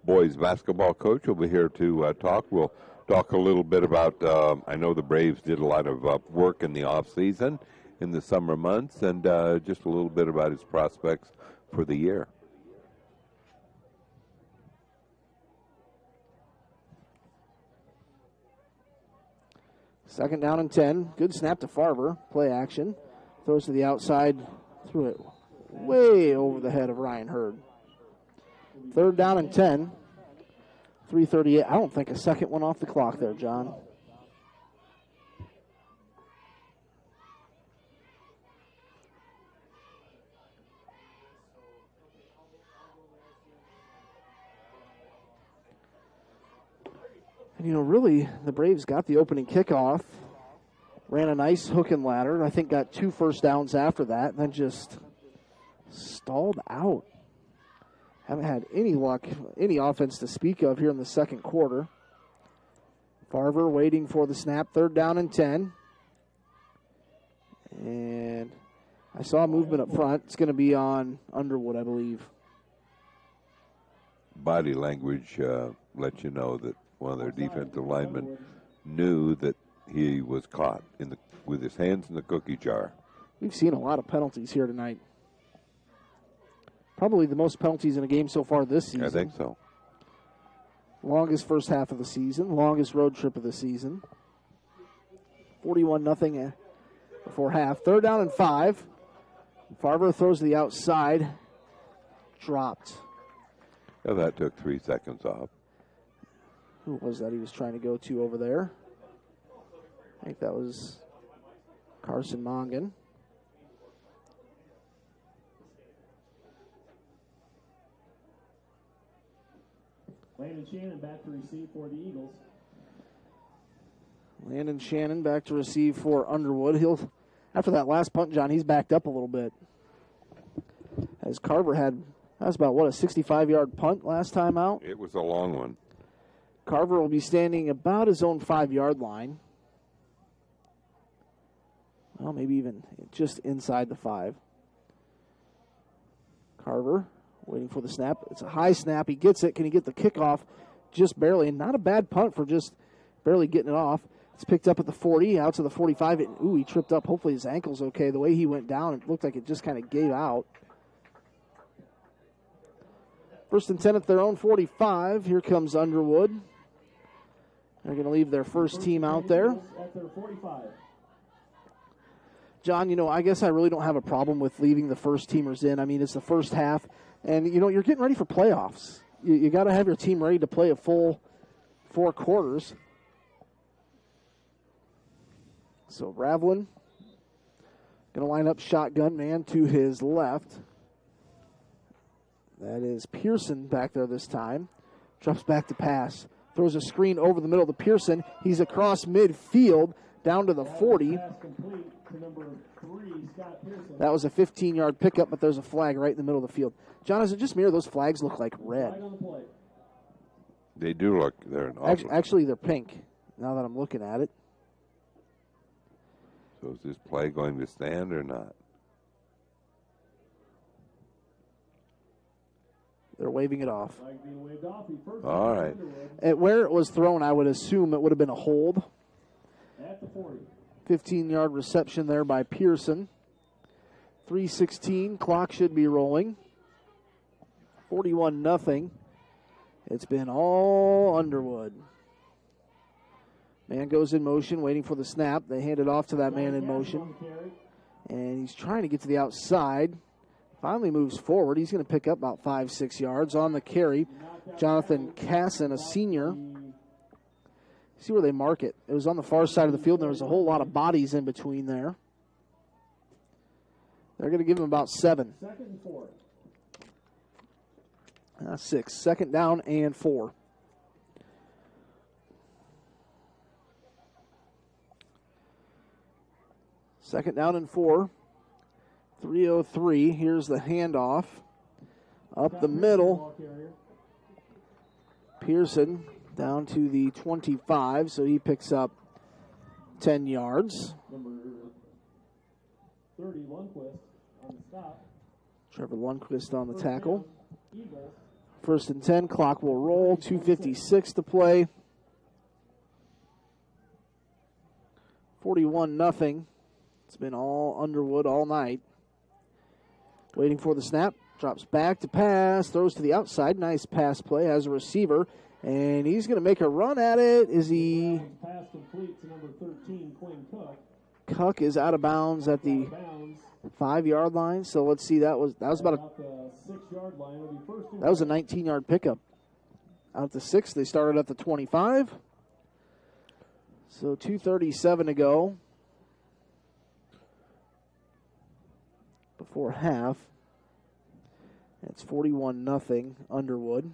boys basketball coach, will be here to talk. We'll talk a little bit about, I know the Braves did a lot of work in the off-season in the summer months, and just a little bit about his prospects for the year. Second down and 10. Good snap to Farver. Play action. Throws to the outside. Threw it way over the head of Ryan Hurd. Third down and 10. 3:38. I don't think a second went off the clock there, John. And, really, the Braves got the opening kickoff. Ran a nice hook and ladder. I think got 2 first downs after that. And then just stalled out. Haven't had any luck, any offense to speak of here in the second quarter. Farver waiting for the snap. Third down and 10. And I saw movement up front. It's going to be on Underwood, I believe. body language let you know that one of their defensive linemen knew that he was caught with his hands in the cookie jar. We've seen a lot of penalties here tonight. Probably the most penalties in a game so far this season. I think so. Longest first half of the season, longest road trip of the season. 41-0 before half. 3rd down and 5. Farber throws to the outside. Dropped. Yeah, that took 3 seconds off. Who was that he was trying to go to over there? I think that was Carson Mongan. Landon Shannon back to receive for the Eagles. Landon Shannon back to receive for Underwood. After that last punt, John, he's backed up a little bit. As Carver that was about, a 65-yard punt last time out? It was a long one. Carver will be standing about his own 5-yard line. Well, maybe even just inside the 5. Carver waiting for the snap. It's a high snap. He gets it. Can he get the kickoff? Just barely. And not a bad punt for just barely getting it off. It's picked up at the 40, out to the 45. He tripped up. Hopefully his ankle's okay. The way he went down, it looked like it just kind of gave out. 1st and 10 at their own 45. Here comes Underwood. They're going to leave their first team out there. At their 45. John, I guess I really don't have a problem with leaving the first teamers in. I mean, it's the first half, and, you're getting ready for playoffs. You got to have your team ready to play a full 4 quarters. So Ravlin going to line up shotgun man to his left. That is Pearson back there this time. Drops back to pass. Throws a screen over the middle to Pearson. He's across midfield down to the 40. That was a 15-yard pickup, but there's a flag right in the middle of the field. John, is it just me or those flags look like red? They do look. They're an awful. Actually, they're pink, now that I'm looking at it. So is this play going to stand or not? They're waving it off. All right. At where it was thrown, I would assume it would have been a hold. At the 40. 15-yard reception there by Pearson. 3:16, clock should be rolling. 41-0. It's been all Underwood. Man goes in motion, waiting for the snap. They hand it off to that man in motion. And he's trying to get to the outside. Finally moves forward. He's going to pick up about 5-6 yards on the carry. Jonathan Casson, a senior. See where they mark it. It was on the far side of the field, and there was a whole lot of bodies in between there. They're going to give him about 7. 2nd and 4. 6. 2nd down and 4. Second down and 4. 3:03. Here's the handoff. Up the middle. Pearson down to the 25, so he picks up 10 yards. Number 30, Lundquist on the stop. Trevor Lundquist on the tackle. 1st and 10, clock will roll. 2:56 to play. 41-0. It's been all Underwood all night. Waiting for the snap. Drops back to pass. Throws to the outside. Nice pass play. Has a receiver. And he's going to make a run at it. Is he? Pass complete to number 13, Quinn Cook. Cook is out of bounds at the 5-yard line. So let's see. That was about the 6-yard line. It'll be first and that was a 19-yard pickup. Out the 6, they started at the 25. So 2:37 to go before half. It's 41-0 Underwood.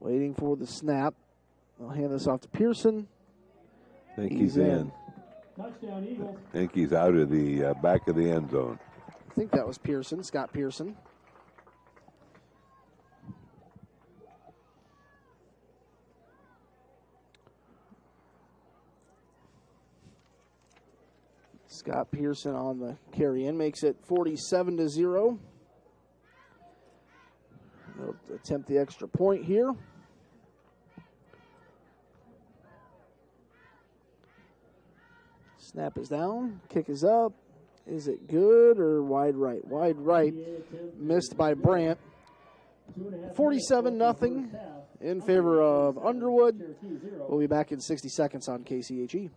Waiting for the snap. I'll hand this off to Pearson. I think he's in. Touchdown, Eagles. I think he's out of the back of the end zone. I think that was Pearson, Scott Pearson. Scott Pearson on the carry in makes it 47-0. They'll attempt the extra point here. Snap is down. Kick is up. Is it good or wide right? Wide right. Missed by Brandt. 47-0 in favor of Underwood. We'll be back in 60 seconds on KCHE.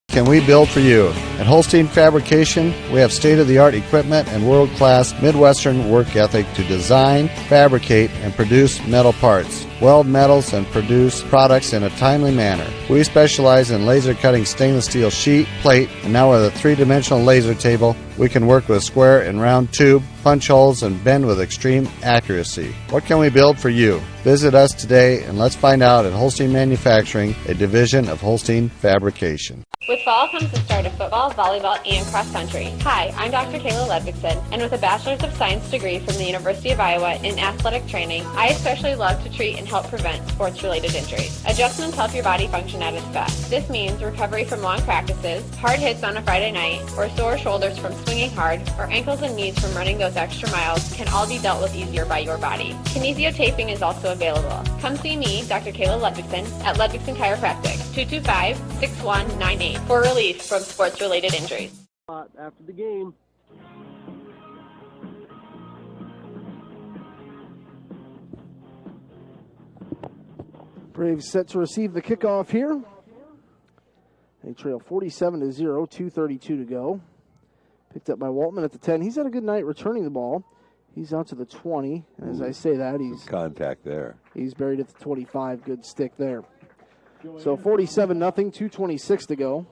Can we build for you? At Holstein Fabrication, we have state-of-the-art equipment and world-class Midwestern work ethic to design, fabricate, and produce metal parts. Weld metals and produce products in a timely manner. We specialize in laser cutting stainless steel sheet, plate, and now with a 3-dimensional laser table, we can work with square and round tube, punch holes, and bend with extreme accuracy. What can we build for you? Visit us today and let's find out at Holstein Manufacturing, a division of Holstein Fabrication. With fall comes the start of football, volleyball, and cross country. Hi, I'm Dr. Kayla Ludvigson, and with a Bachelor's of Science degree from the University of Iowa in athletic training, I especially love to treat and help prevent sports-related injuries. Adjustments help your body function at its best. This means recovery from long practices, hard hits on a Friday night, or sore shoulders from swinging hard, or ankles and knees from running those extra miles can all be dealt with easier by your body. Kinesiotaping is also available. Come see me, Dr. Kayla Ludvigson, at Ludvigson Chiropractic, 225-6198, for relief from sports-related injuries. After the game. Braves set to receive the kickoff here. They trail 47-0, 2:32 to go. Picked up by Waltman at the 10. He's had a good night returning the ball. He's out to the 20. And as I say that, he's contact there. He's buried at the 25. Good stick there. So 47-0, 2:26 to go.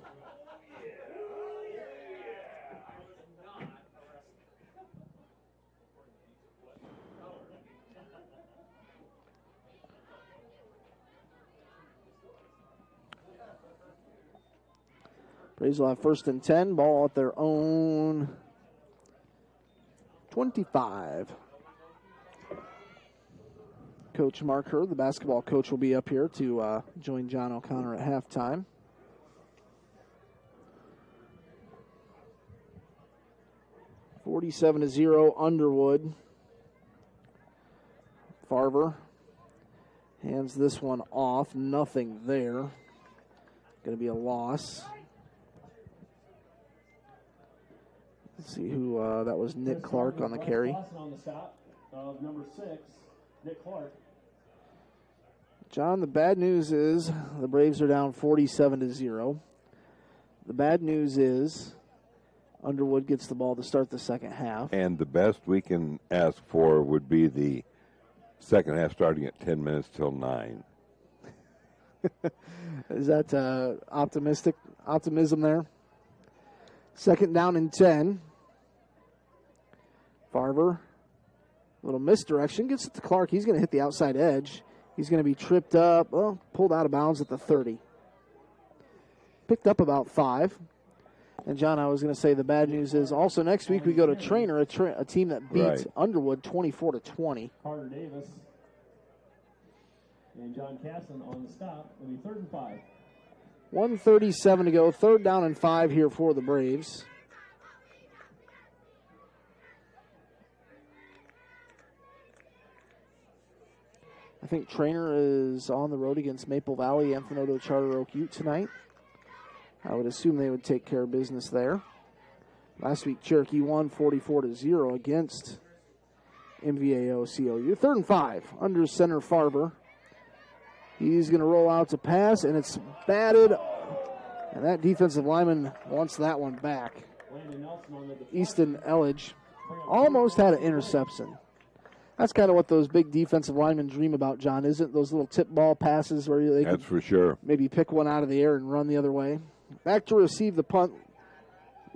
Braves will have 1st and 10. Ball at their own 25. Coach Mark Hurd, the basketball coach, will be up here to join John O'Connor at halftime. (47-0) Underwood. Farver hands this one off. Nothing there. Going to be a loss. Let's see who, that was Nick Clark on the carry. On the stop of number 6, Nick Clark. John, the bad news is the Braves are down 47-0. The bad news is Underwood gets the ball to start the second half. And the best we can ask for would be the second half starting at 10 minutes till 9. Is that optimism there? Second down and 10. Farver, little misdirection, gets it to Clark. He's going to hit the outside edge. He's going to be tripped up, pulled out of bounds at the 30. Picked up about 5. And, John, I was going to say the bad news is also next week we go to Trainer, a team that beat Underwood 24-20. Carter Davis and John Casson on the stop. It'll be 3rd and 5. 1:37 to go. 3rd down and 5 here for the Braves. I think Trainer is on the road against Maple Valley, Anthony Charter Oak Ute tonight. I would assume they would take care of business there. Last week, Cherokee won 44-0 against MVAO COU. 3rd and 5, under center Farber. He's going to roll out to pass, and it's batted. And that defensive lineman wants that one back. Easton Elledge almost had an interception. That's kind of what those big defensive linemen dream about, John, isn't it? Those little tip ball passes where they That's for sure. Maybe pick one out of the air and run the other way. Back to receive the punt,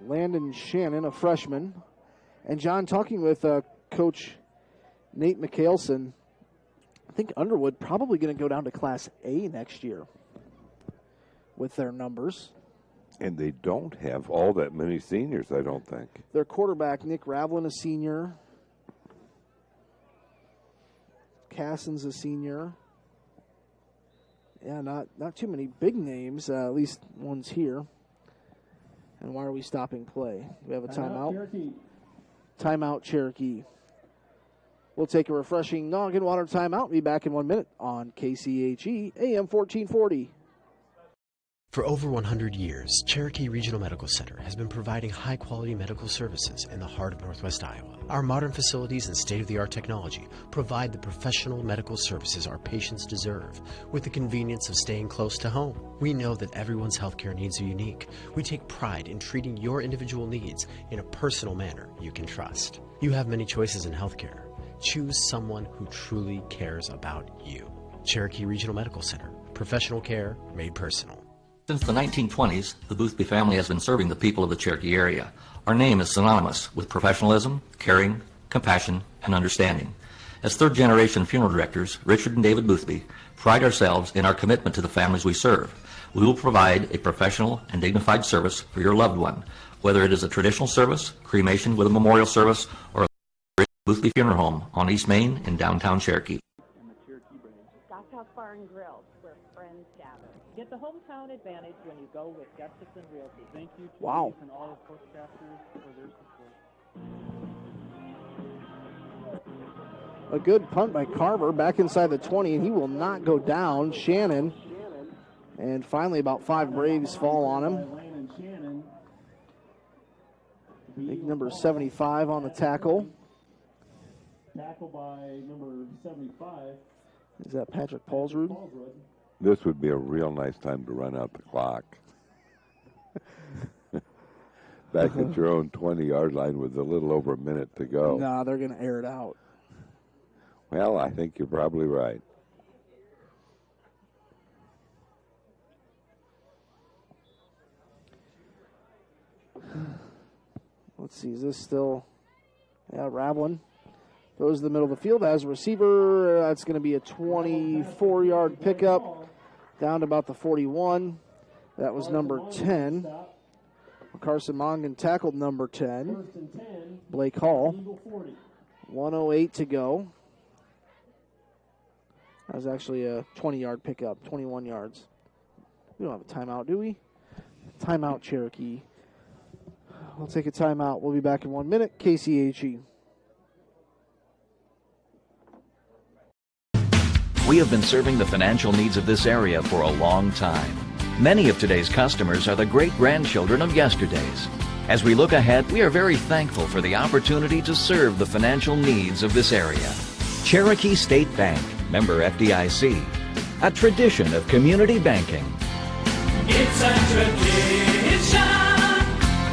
Landon Shannon, a freshman. And, John, talking with Coach Nate McHaleson, I think Underwood probably going to go down to Class A next year with their numbers. And they don't have all that many seniors, I don't think. Their quarterback, Nick Ravlin, a senior. Casson's a senior. Yeah, not too many big names, at least ones here. And why are we stopping play? Do we have a timeout? Cherokee. Timeout, Cherokee. We'll take a refreshing Noggin Water timeout and be back in 1 minute on KCHE AM 1440. For over 100 years, Cherokee Regional Medical Center has been providing high-quality medical services in the heart of Northwest Iowa. Our modern facilities and state-of-the-art technology provide the professional medical services our patients deserve with the convenience of staying close to home. We know that everyone's healthcare needs are unique. We take pride in treating your individual needs in a personal manner you can trust. You have many choices in healthcare. Choose someone who truly cares about you. Cherokee Regional Medical Center. Professional care made personal. Since the 1920s, the Boothby family has been serving the people of the Cherokee area. Our name is synonymous with professionalism, caring, compassion, and understanding. As third-generation funeral directors, Richard and David Boothby pride ourselves in our commitment to the families we serve. We will provide a professional and dignified service for your loved one, whether it is a traditional service, cremation with a memorial service, or a Boothby Funeral Home on East Main in downtown Cherokee. Stockhouse Bar and Grill, where friends gather. Get the hometown advantage when you go with Gustafson Realty. Thank you to Wow. Chief and all the postcasters for their support. A good punt by Carver back inside the 20, and he will not go down. Shannon. And finally, about 5 Braves fall on him. Big number 75 on the tackle. Tackle by number 75. Is that Patrick Paulsrud? This would be a real nice time to run out the clock. Back at your own 20-yard line with a little over a minute to go. Nah, they're going to air it out. Well, I think you're probably right. Let's see, is this still... Yeah, Ravlin throws to the middle of the field as a receiver. That's going to be a 24-yard pickup down to about the 41. That was number 10. Carson Mongan tackled number 10. Blake Hall. 1:08 to go. That was actually a 20-yard pickup, 21 yards. We don't have a timeout, do we? Timeout, Cherokee. We'll take a timeout. We'll be back in 1 minute. KCHE. We have been serving the financial needs of this area for a long time. Many of today's customers are the great-grandchildren of yesterday's. As we look ahead, we are very thankful for the opportunity to serve the financial needs of this area. Cherokee State Bank, member FDIC, a tradition of community banking. It's a tradition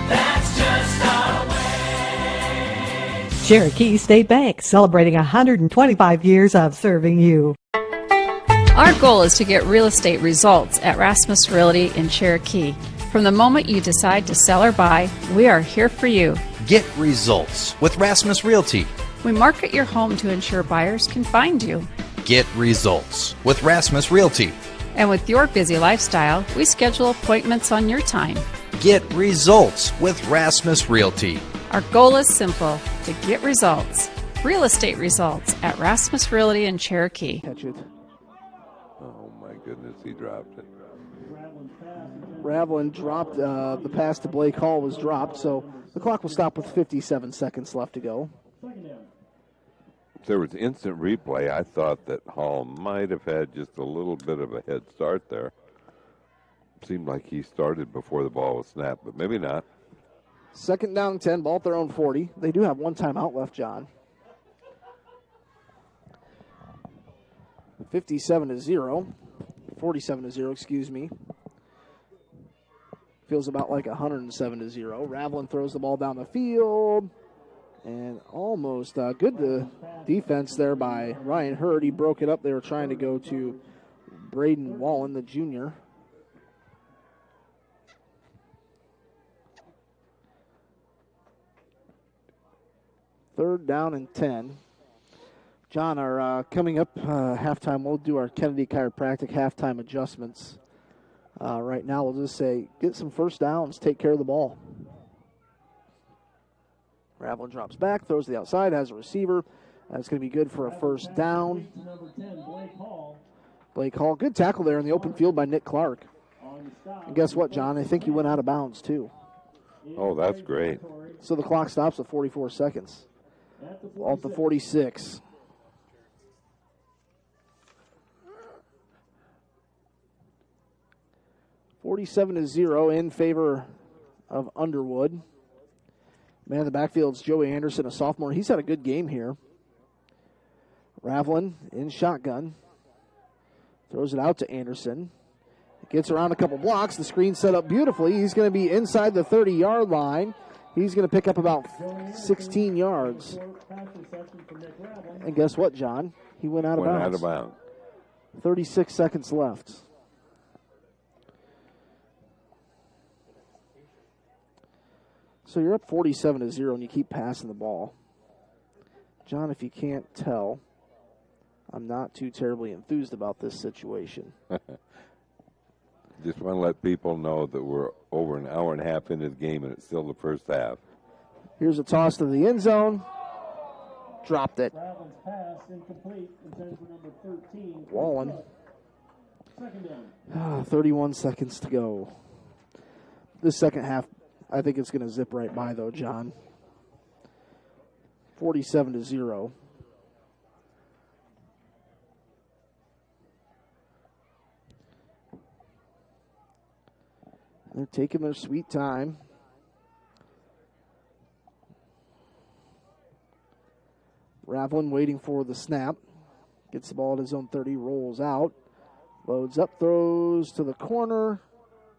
that's just our way. Cherokee State Bank, celebrating 125 years of serving you. Our goal is to get real estate results at Rasmus Realty in Cherokee. From the moment you decide to sell or buy, we are here for you. Get results with Rasmus Realty. We market your home to ensure buyers can find you. Get results with Rasmus Realty. And with your busy lifestyle, we schedule appointments on your time. Get results with Rasmus Realty. Our goal is simple, to get results. Real estate results at Rasmus Realty in Cherokee. Catch it. Oh, my goodness, he dropped it. Ravlin dropped, the pass to Blake Hall was dropped, so the clock will stop with 57 seconds left to go. If there was instant replay, I thought that Hall might have had just a little bit of a head start there. Seemed like he started before the ball was snapped, but maybe not. 2nd down 10, ball at their own 40. They do have one timeout left, John. 47-0. 47-0, excuse me. Feels about like 107-0. Ravlin throws the ball down the field. And almost good defense there by Ryan Hurd. He broke it up. They were trying to go to Braden Wallen, the junior. Third down and 10. John, our coming up halftime, we'll do our Kennedy Chiropractic halftime adjustments. Right now, we'll just say, get some first downs, take care of the ball. Ravlin drops back, throws to the outside, has a receiver. That's going to be good for a first down. Blake Hall, good tackle there in the open field by Nick Clark. And guess what, John? I think he went out of bounds, too. Oh, that's great. So the clock stops at 44 seconds. Off the 46. $47-0 in favor of Underwood. Man in the backfield's Joey Anderson, a sophomore. He's had a good game here. Ravlin in shotgun. Throws it out to Anderson. Gets around a couple blocks. The screen set up beautifully. He's going to be inside the 30-yard line. He's going to pick up about 16 yards. And guess what, John? He went out of bounds. Went out of bounds. 36 seconds left. So you're up 47-0 and you keep passing the ball. John, if you can't tell, I'm not too terribly enthused about this situation. Just want to let people know that we're over an hour and a half into the game and it's still the first half. Here's a toss to the end zone. Dropped it. Ravlin's pass incomplete. Intended for number 13. Wallen. Second down. 31 seconds to go. This second half, I think it's going to zip right by, though, John. 47-0. They're taking their sweet time. Ravlin waiting for the snap. Gets the ball at his own 30, rolls out. Loads up, throws to the corner.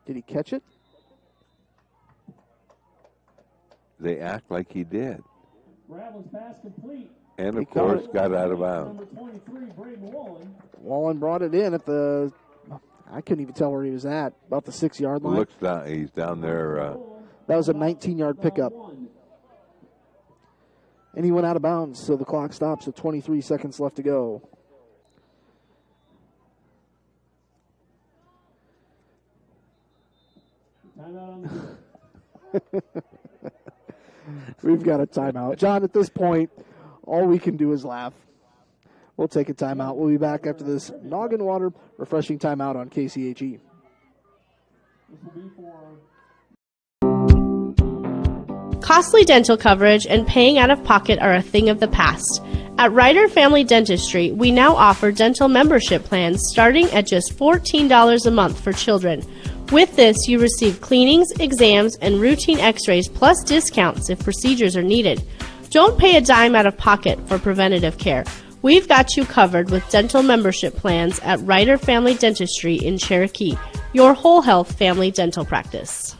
Did he catch it? They act like he did. Ravlin's pass complete. And, of course, got out of bounds. Number 23, Braden Wallen. Wallen brought it in at the, I couldn't even tell where he was at, about the 6-yard line. Looks down, he's down there. That was a 19-yard pickup. And he went out of bounds, so the clock stops with 23 seconds left to go. Timeout on the We've got a timeout. John, at this point, all we can do is laugh. We'll take a timeout. We'll be back after this Noggin Water refreshing timeout on KCHE. This will be for Costly dental coverage and paying out of pocket are a thing of the past. At Ryder Family Dentistry, we now offer dental membership plans starting at just $14 a month for children. With this, you receive cleanings, exams, and routine x-rays plus discounts if procedures are needed. Don't pay a dime out of pocket for preventative care. We've got you covered with dental membership plans at Ryder Family Dentistry in Cherokee, your whole health family dental practice.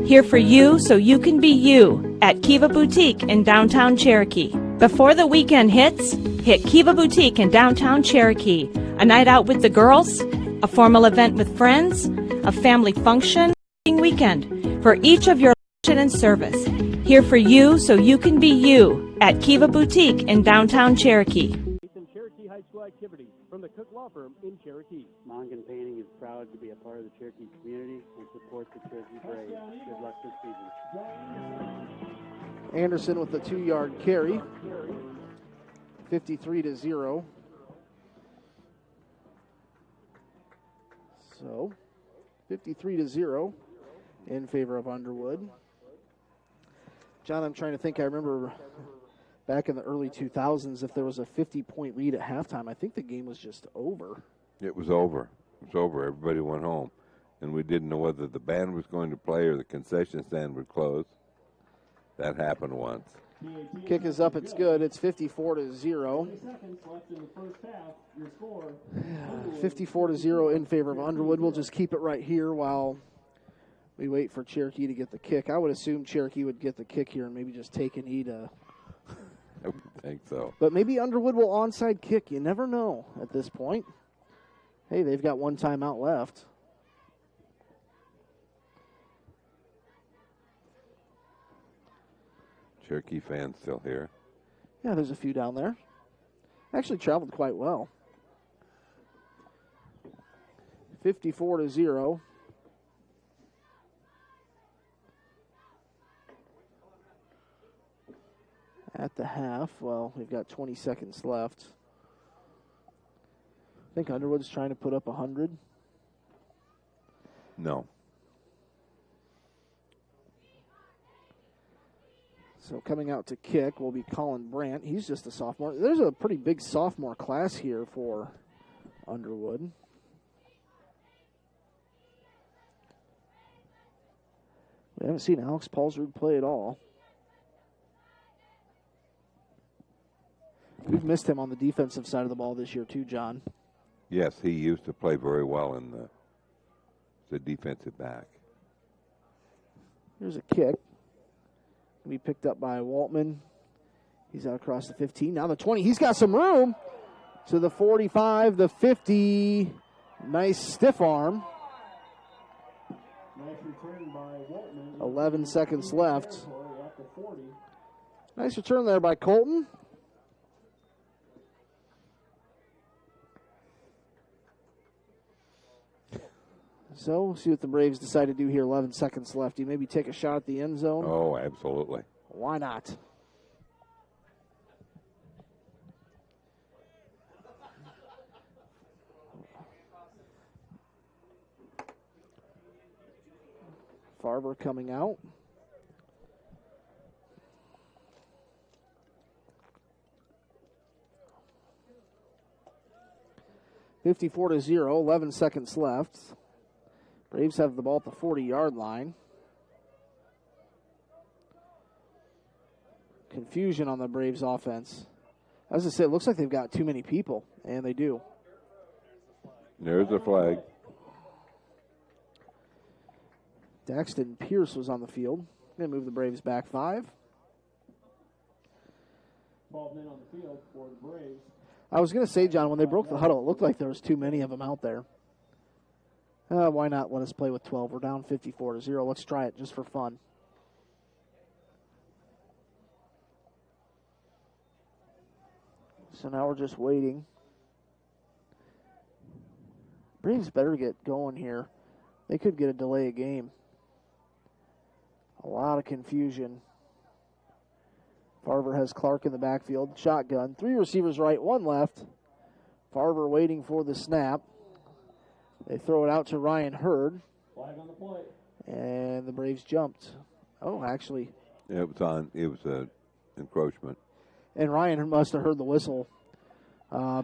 Here for you so you can be you at Kiva Boutique in downtown Cherokee. Before the weekend hits, hit Kiva Boutique in downtown Cherokee. A night out with the girls, a formal event with friends, a family function, weekend for each of your luncheon and service. Here for you so you can be you at Kiva Boutique in downtown Cherokee. Cherokee High School activities from the Cook Law Firm in Cherokee. Mongan Painting is proud to be a part of the Cherokee community and support the Cherokee Braves. Good luck this season. Anderson with the 2-yard carry. 53-0. So, 53-0 in favor of Underwood. John, I'm trying to think. I remember back in the early 2000s, if there was a 50-point lead at halftime, I think the game was just over. It was over. It was over. Everybody went home. And we didn't know whether the band was going to play or the concession stand would close. That happened once. Kick is up. It's good. It's 54-0. seconds left in the first half. Your score. 54-0 in favor of Underwood. We'll just keep it right here while we wait for Cherokee to get the kick. I would assume Cherokee would get the kick here and maybe just take a knee to. I would think so. But maybe Underwood will onside kick. You never know at this point. Hey, they've got one timeout left. Cherokee fans still here. Yeah, there's a few down there. Actually traveled quite well. 54-0. At the half, well, we've got 20 seconds left. I think Underwood's trying to put up 100. No. So coming out to kick will be Colin Brandt. He's just a sophomore. There's a pretty big sophomore class here for Underwood. We haven't seen Alex Paulsrud play at all. We've missed him on the defensive side of the ball this year too, John. Yes, he used to play very well in the defensive back. Here's a kick. Can be picked up by Waltman. He's out across the 15. Now the 20. He's got some room. To the 45, the 50. Nice stiff arm. Nice return by Waltman. 11 seconds left. Nice return there by Colton. So, we'll see what the Braves decide to do here. 11 seconds left. Do you maybe take a shot at the end zone? Oh, absolutely. Why not? Farver coming out. (54-0). 11 seconds left. Braves have the ball at the 40-yard line. Confusion on the Braves offense. As I said, it looks like they've got too many people, and they do. There's a flag. Daxton Pierce was on the field. Going to move the Braves back 5. 12 men on the field for the Braves. I was going to say, John, when they broke the huddle, it looked like there was too many of them out there. Why not let us play with 12? We're down 54-0. Let's try it just for fun. So now we're just waiting. Braves better get going here. They could get a delay of game. A lot of confusion. Farver has Clark in the backfield. Shotgun. 3 receivers right, 1 left. Farver waiting for the snap. They throw it out to Ryan Hurd. Flag on the play. And the Braves jumped. Oh, actually. It was an encroachment. And Ryan must have heard the whistle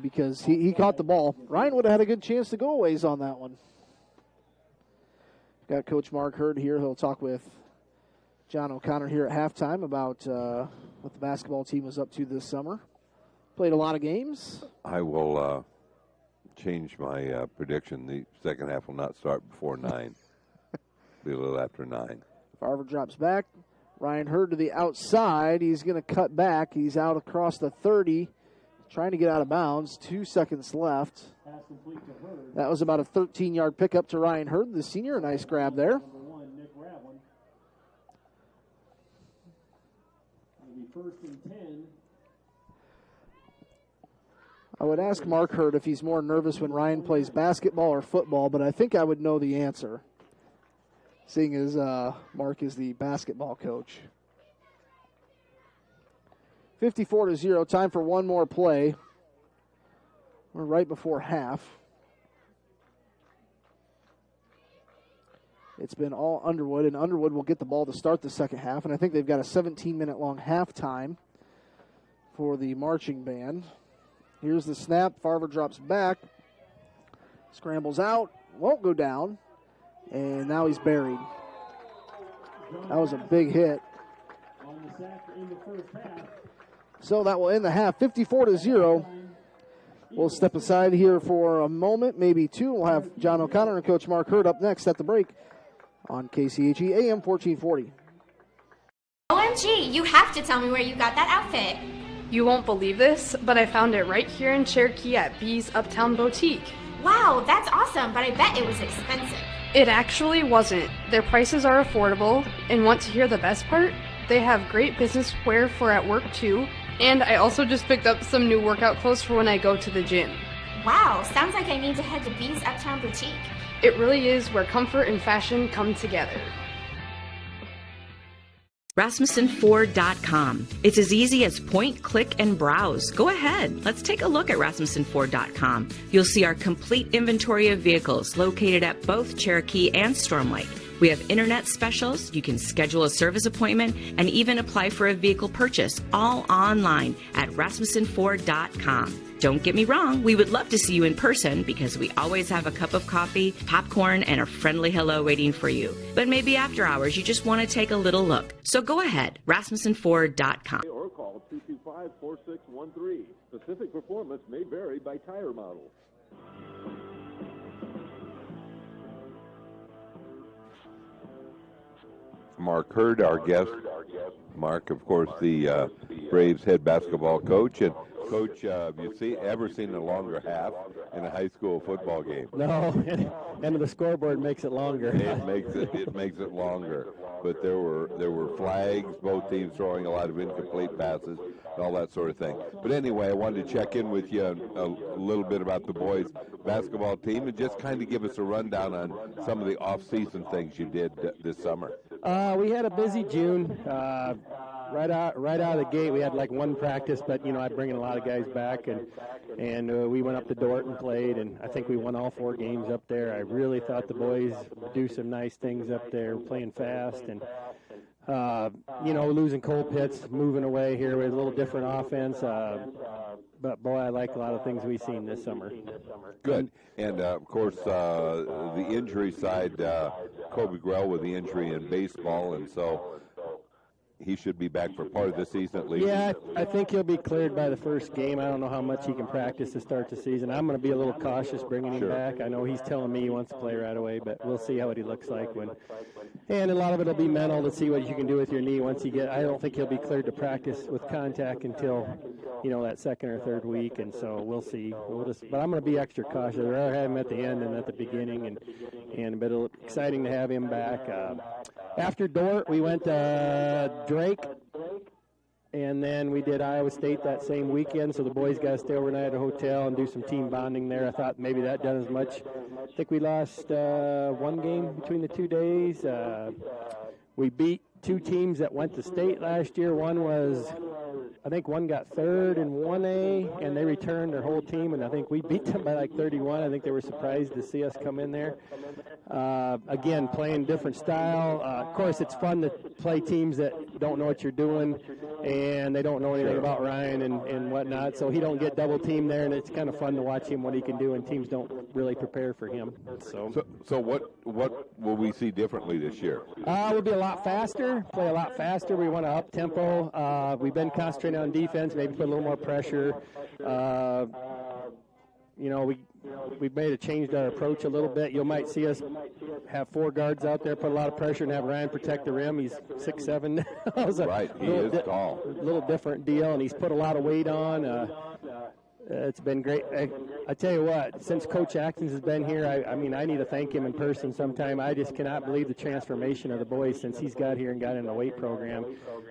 because he caught the ball. Ryan would have had a good chance to go a ways on that one. Got Coach Mark Hurd here. He'll talk with John O'Connor here at halftime about what the basketball team was up to this summer. Played a lot of games. I will change my prediction. The second half will not start before 9. Be a little after 9. Farver drops back. Ryan Hurd to the outside. He's going to cut back. He's out across the 30, trying to get out of bounds. 2 seconds left. That was about a 13-yard pickup to Ryan Hurd, the senior. A nice grab there. Number 1, Nick Ravlin. It'll be 1st and 10. I would ask Mark Hurd if he's more nervous when Ryan plays basketball or football, but I think I would know the answer, seeing as Mark is the basketball coach. 54-0, time for one more play. We're right before half. It's been all Underwood, and Underwood will get the ball to start the second half, and I think they've got a 17-minute long halftime for the marching band. Here's the snap. Farver drops back, scrambles out, won't go down, and now he's buried. That was a big hit. On the sack in the first half. So that will end the half, 54-0. We'll step aside here for a moment, maybe 2. We'll have John O'Connor and Coach Mark Hurd up next at the break on KCHE AM 1440. OMG, you have to tell me where you got that outfit. You won't believe this, but I found it right here in Cherokee at B's Uptown Boutique. Wow, that's awesome, but I bet it was expensive. It actually wasn't. Their prices are affordable, and want to hear the best part? They have great business wear for at work too, and I also just picked up some new workout clothes for when I go to the gym. Wow, sounds like I need to head to B's Uptown Boutique. It really is where comfort and fashion come together. RasmussenFord.com. It's as easy as point, click, and browse. Go ahead. Let's take a look at RasmussenFord.com. You'll see our complete inventory of vehicles located at both Cherokee and Storm Lake. We have internet specials, you can schedule a service appointment, and even apply for a vehicle purchase, all online at rasmussenford.com. Don't get me wrong, we would love to see you in person because we always have a cup of coffee, popcorn, and a friendly hello waiting for you. But maybe after hours, you just want to take a little look. So go ahead, rasmussenford.com. Or call 225-4613. Specific performance may vary by tire model. Mark Hurd, our guest. Mark, of course, the Braves head basketball coach. And Coach, have you ever seen a longer half in a high school football game? No, and the scoreboard makes it longer. It makes it longer. But there were flags, both teams throwing a lot of incomplete passes, and all that sort of thing. But anyway, I wanted to check in with you a little bit about the boys basketball team and just kind of give us a rundown on some of the off-season things you did this summer. We had a busy June. Right out of the gate, we had like one practice, but I bring in a lot of guys back, and we went up to Dort and played, and I think we won all 4 games up there. I really thought the boys would do some nice things up there, playing fast, and losing Cole Pitts, moving away here with a little different offense. But boy, I like a lot of things we've seen this summer. Good. And of course, the injury side, Kobe Grell with the injury in baseball, and so he should be back for part of the season at least. Yeah, I think he'll be cleared by the first game. I don't know how much he can practice to start the season. I'm going to be a little cautious bringing him back. I know he's telling me he wants to play right away, but we'll see what he looks like when. And a lot of it will be mental to see what you can do with your knee once you get. I don't think he'll be cleared to practice with contact until, that second or third week, and so we'll see. But I'm going to be extra cautious. I'd rather have him at the end than at the beginning, but it'll be exciting to have him back. After Dort, we went to Drake, and then we did Iowa State that same weekend, so the boys got to stay overnight at a hotel and do some team bonding there. I thought maybe that done as much. I think we lost one game between the 2 days. We beat 2 teams that went to state last year. I think one got third in 1A, and they returned their whole team, and I think we beat them by like 31. I think they were surprised to see us come in there. Again, playing different style. Of course, it's fun to play teams that don't know what you're doing, and they don't know anything about Ryan and whatnot, so he don't get double teamed there, and it's kind of fun to watch him, what he can do, and teams don't really prepare for him. So what will we see differently this year? We'll be a lot faster, play a lot faster. We want to up tempo. We've been concentrating on defense, maybe put a little more pressure. We've changed our approach a little bit. You might see us have 4 guards out there, put a lot of pressure, and have Ryan protect the rim. He's 6'7". Right, he is tall. A little different deal, and he's put a lot of weight on. It's been great. I tell you what, since Coach Atkins has been here, I need to thank him in person sometime. I just cannot believe the transformation of the boys since he's got here and got in the weight program.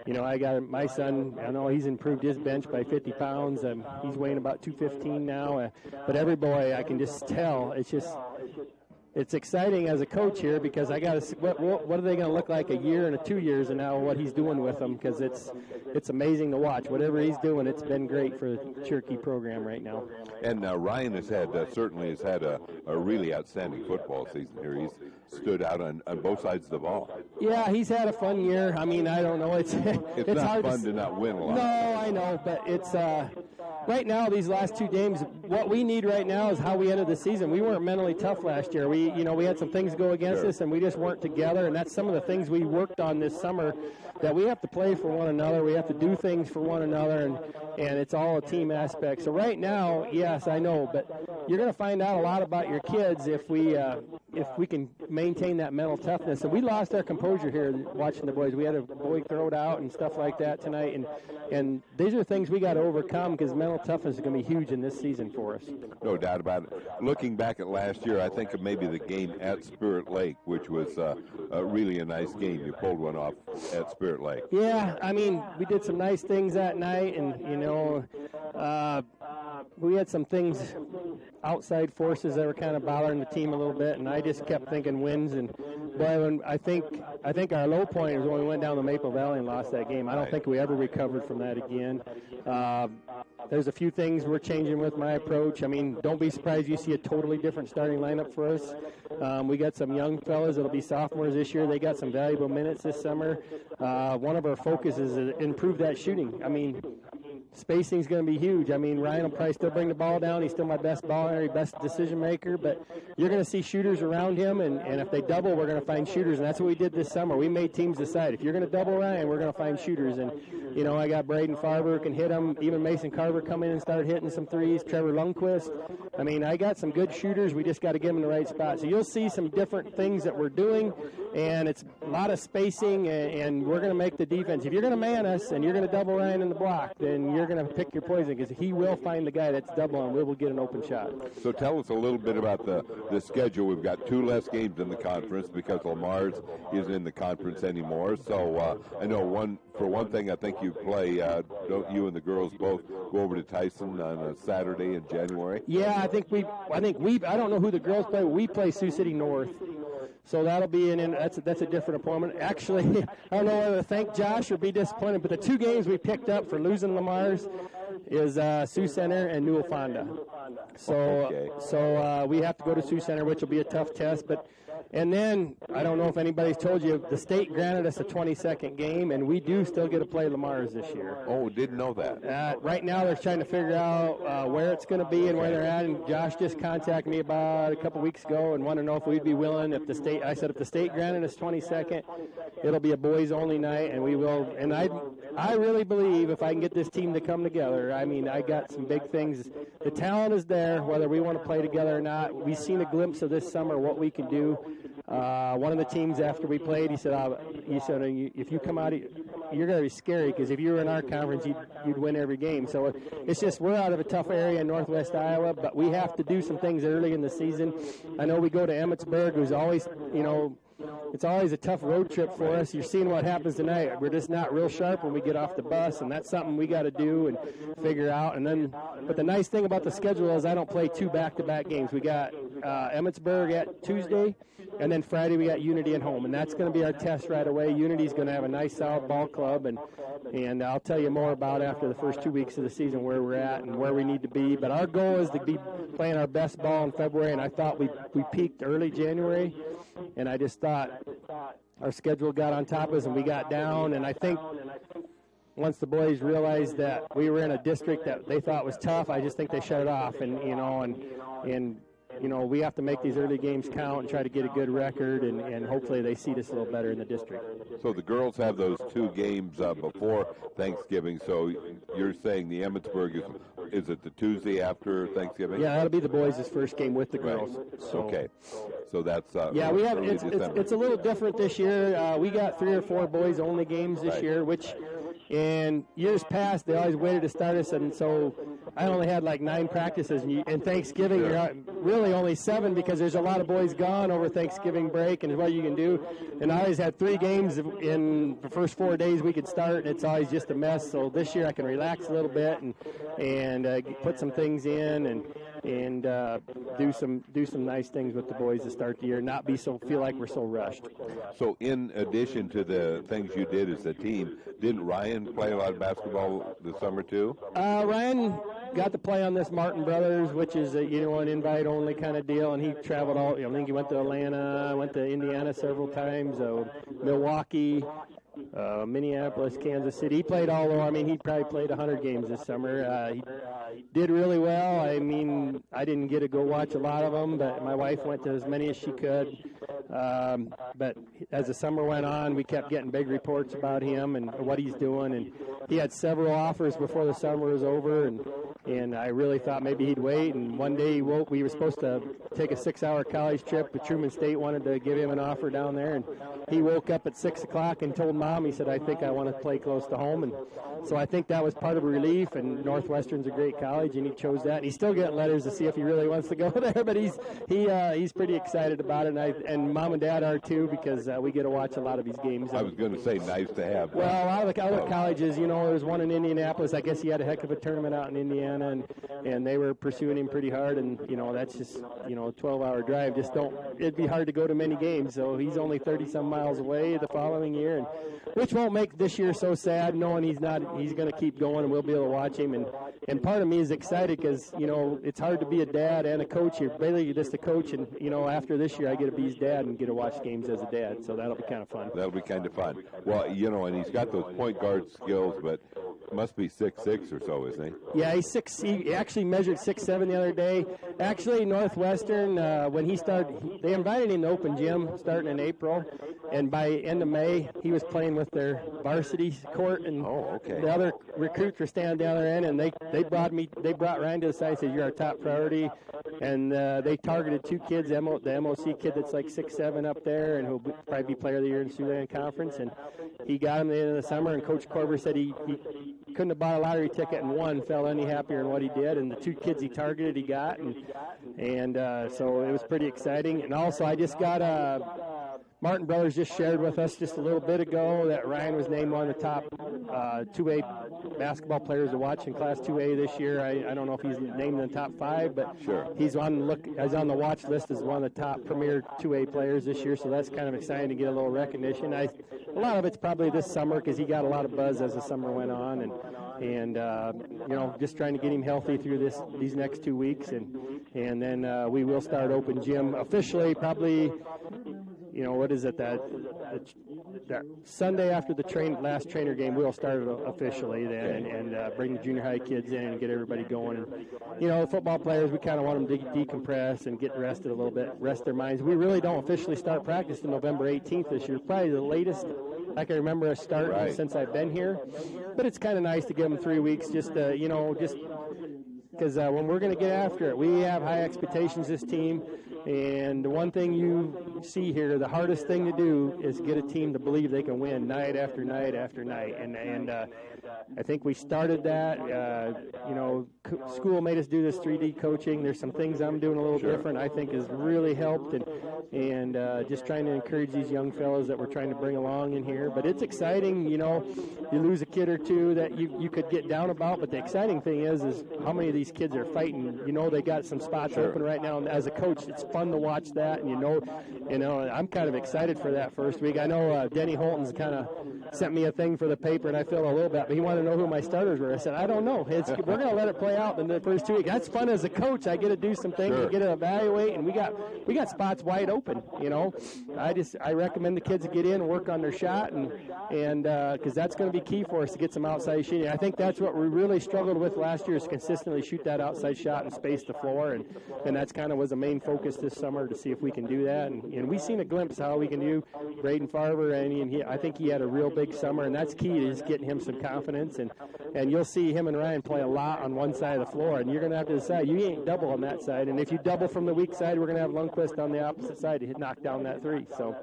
I got my son, I know he's improved his bench by 50 pounds. He's weighing about 215 now. But every boy, I can just tell, it's exciting as a coach here because I got to see what are they going to look like a year and 2 years and now what he's doing with them, because it's amazing to watch. Whatever he's doing, it's been great for the Cherokee program right now. And Ryan has had a really outstanding football season here. He's stood out on both sides of the ball. Yeah, he's had a fun year. I don't know. It's not hard fun to not win a lot. No, I know, but it's right now, these last 2 games, what we need right now is how we ended the season. We weren't mentally tough last year. We had some things go against us, and we just weren't together, and that's some of the things we worked on this summer, that we have to play for one another. We have to do things for one another, and it's all a team aspect. So right now, yes, I know, but you're going to find out a lot about your kids if we can maintain that mental toughness. And we lost our composure here watching the boys. We had a boy throw it out and stuff like that tonight, and these are things we got to overcome because mental toughness is going to be huge in this season for us. No doubt about it. Looking back at last year, I think of maybe the game at Spirit Lake, which was really a nice game. You pulled one off at Spirit Lake. Yeah, we did some nice things that night, and we had some things outside forces that were kind of bothering the team a little bit, and I just kept thinking wins. And boy, when I think our low point was when we went down to Maple Valley and lost that game. I don't think we ever recovered from that again. There's a few things we're changing with my approach. I mean, don't be surprised you see a totally different starting lineup for us. We got some young fellas that'll be sophomores this year. They got some valuable minutes this summer. One of our focuses is to improve that shooting. I mean, spacing's going to be huge. I mean, Ryan will probably still bring the ball down. He's still my best ball handler, best decision maker, but you're going to see shooters around him, and if they double, we're going to find shooters, and that's what we did this summer. We made teams decide, if you're going to double Ryan, we're going to find shooters, and, you know, I got Braden Farber who can hit them. Even Mason Carver come in and start hitting some threes. Trevor Lundquist. I mean, I got some good shooters. We just got to get them in the right spot. So you'll see some different things that we're doing, and it's a lot of spacing, and we're going to make the defense. If you're going to man us and you're going to double Ryan in the block, then you're going to pick your poison, because he will find the guy that's double, and we will get an open shot. So tell us a little bit about the schedule. We've got 2 less games in the conference because Lamar's isn't in the conference anymore. So I know for one thing, I think you play, don't you and the girls both go over to Tyson on a Saturday in January? Yeah, I think we I don't know who the girls play, but we play Sioux City North. So that'll be that's a different opponent. Actually, I don't know whether to thank Josh or be disappointed, but the 2 games we picked up for losing Lamar's is Sioux Center and Newell Fonda. So we have to go to Sioux Center, which will be a tough test. And then, I don't know if anybody's told you, the state granted us a 22nd game, and we do still get to play Lamar's this year. Oh, didn't know that. Right now, they're trying to figure out where it's going to be and where they're at. And Josh just contacted me about a couple weeks ago and wanted to know if we'd be willing. I said if the state granted us 22nd, it'll be a boys-only night, and we will. And I really believe if I can get this team to come together, I mean, I got some big things. The talent is there, whether we want to play together or not. We've seen a glimpse of this summer what we can do. One of the teams after we played, he said, if you come out, you're going to be scary, because if you were in our conference, you'd win every game. So it's just we're out of a tough area in northwest Iowa, but we have to do some things early in the season. I know we go to Emmetsburg, who's always, you know, it's always a tough road trip for us. You're seeing what happens tonight. We're just not real sharp when we get off the bus, and that's something we got to do and figure out. But the nice thing about the schedule is I don't play 2 back-to-back games. We got Emmetsburg at Tuesday, and then Friday we got Unity at home, and that's going to be our test right away. Unity's going to have a nice, solid ball club, and I'll tell you more about after the first 2 weeks of the season where we're at and where we need to be. But our goal is to be playing our best ball in February, and I thought we peaked early January, and I just thought our schedule got on top of us and we got down, and I think once the boys realized that we were in a district that they thought was tough, I just think they shut it off, and we have to make these early games count and try to get a good record, and hopefully they seed us a little better in the district. So the girls have those 2 games before Thanksgiving, so you're saying the Emmetsburg is it the Tuesday after Thanksgiving? Yeah, that'll be the boys' first game with the girls. Right. So, okay, so that's yeah, we have it's a little different this year. We got 3 or 4 boys-only games this year, which in years past they always waited to start us, and so I only had like 9 practices, and Thanksgiving you're really only 7 because there's a lot of boys gone over Thanksgiving break and what you can do. And I always had 3 games in the first 4 days we could start, and it's always just a mess. So this year I can relax a little bit and put some things in and do some nice things with the boys to start the year, not feel like we're so rushed. So in addition to the things you did as a team, didn't Ryan play a lot of basketball this summer too? Ryan got to play on this Martin Brothers, which is an invite-only kind of deal, and he traveled all. I think he went to Atlanta, went to Indiana several times, Milwaukee, Minneapolis, Kansas City. He played all over. I mean, he probably played 100 games this summer. He did really well. I mean, I didn't get to go watch a lot of them, but my wife went to as many as she could. But as the summer went on, we kept getting big reports about him and what he's doing. And he had several offers before the summer was over, and I really thought maybe he'd wait. And one day he woke. We were supposed to take a 6-hour college trip, but Truman State wanted to give him an offer down there. And he woke up at 6 o'clock and told Mom, he said, I think I want to play close to home. And so I think that was part of a relief, and Northwestern's a great college, and he chose that. And he's still getting letters to see if he really wants to go there, but he's pretty excited about it, and Mom and Dad are too, because we get to watch a lot of these games. I was going to say nice to have. Well, a lot of the other colleges, there was one in Indianapolis. I guess he had a heck of a tournament out in Indiana. Indiana, and they were pursuing him pretty hard. And that's just a 12-hour drive. It'd be hard to go to many games. So he's only 30-some miles away the following year, and which won't make this year so sad, knowing he's going to keep going, and we'll be able to watch him. And part of me is excited because it's hard to be a dad and a coach. You're barely just a coach, and after this year I get to be his dad and get to watch games as a dad. So that'll be kind of fun. That'll be kind of fun. Well, and he's got those point guard skills, but must be 6'6" or so, isn't he? Yeah, he's 6. He actually measured 6'7" the other day. Actually, Northwestern, when he started, they invited him to open gym starting in April, and by end of May, he was playing with their varsity court, and the other recruits were standing down the other end, and they brought Ryan to the side and said, "You're our top priority," and they targeted 2 kids, the MOC kid that's like 6'7" up there, and who'll probably be player of the year in the Siouxland Conference, and he got him at the end of the summer, and Coach Korver said he couldn't have bought a lottery ticket and won, felt any happier in what he did, and the 2 kids he targeted he got, and so it was pretty exciting. And also I just got Martin Brothers just shared with us just a little bit ago that Ryan was named one of the top 2A basketball players to watch in Class 2A this year. I don't know if he's named in the top 5, but he's on the watch list as one of the top premier 2A players this year, so that's kind of exciting to get a little recognition. A lot of it's probably this summer because he got a lot of buzz as the summer went on, and just trying to get him healthy through these next 2 weeks, and then we will start open gym officially probably. What is it, that Sunday after the last trainer game, we'll start it officially then, and bring the junior high kids in and get everybody going. And, the football players, we kind of want them to decompress and get rested a little bit, rest their minds. We really don't officially start practice until November 18th this year, probably the latest I can remember a start since I've been here. But it's kind of nice to give them 3 weeks just because when we're going to get after it, we have high expectations, this team. And the one thing you see here, the hardest thing to do is get a team to believe they can win night after night after night. And I think we started that. School made us do this 3D coaching. There's some things I'm doing a little different I think has really helped. And just trying to encourage these young fellows that we're trying to bring along in here. But it's exciting, you lose a kid or two that you could get down about. But the exciting thing is how many of these kids are fighting. They got some spots open right now. And as a coach, it's fun to watch that, and I'm kind of excited for that first week. I know Denny Holton's kind of sent me a thing for the paper, and I feel a little bit, but he wanted to know who my starters were. I said, I don't know. We're going to let it play out in the first 2 weeks. That's fun as a coach. I get to do some things, I get to evaluate, and we got spots wide open. I recommend the kids to get in and work on their shot, and because that's going to be key for us to get some outside shooting. I think that's what we really struggled with last year, is consistently shoot that outside shot and space the floor, and that's kind of was the main focus this summer, to see if we can do that. And we've seen a glimpse how we can do. Braden Farber, and I think he had a real big summer, and that's key to just getting him some confidence. And you'll see him and Ryan play a lot on one side of the floor, and you're going to have to decide. You ain't double on that side, and if you double from the weak side, we're going to have Lundquist on the opposite side to knock down that 3. So,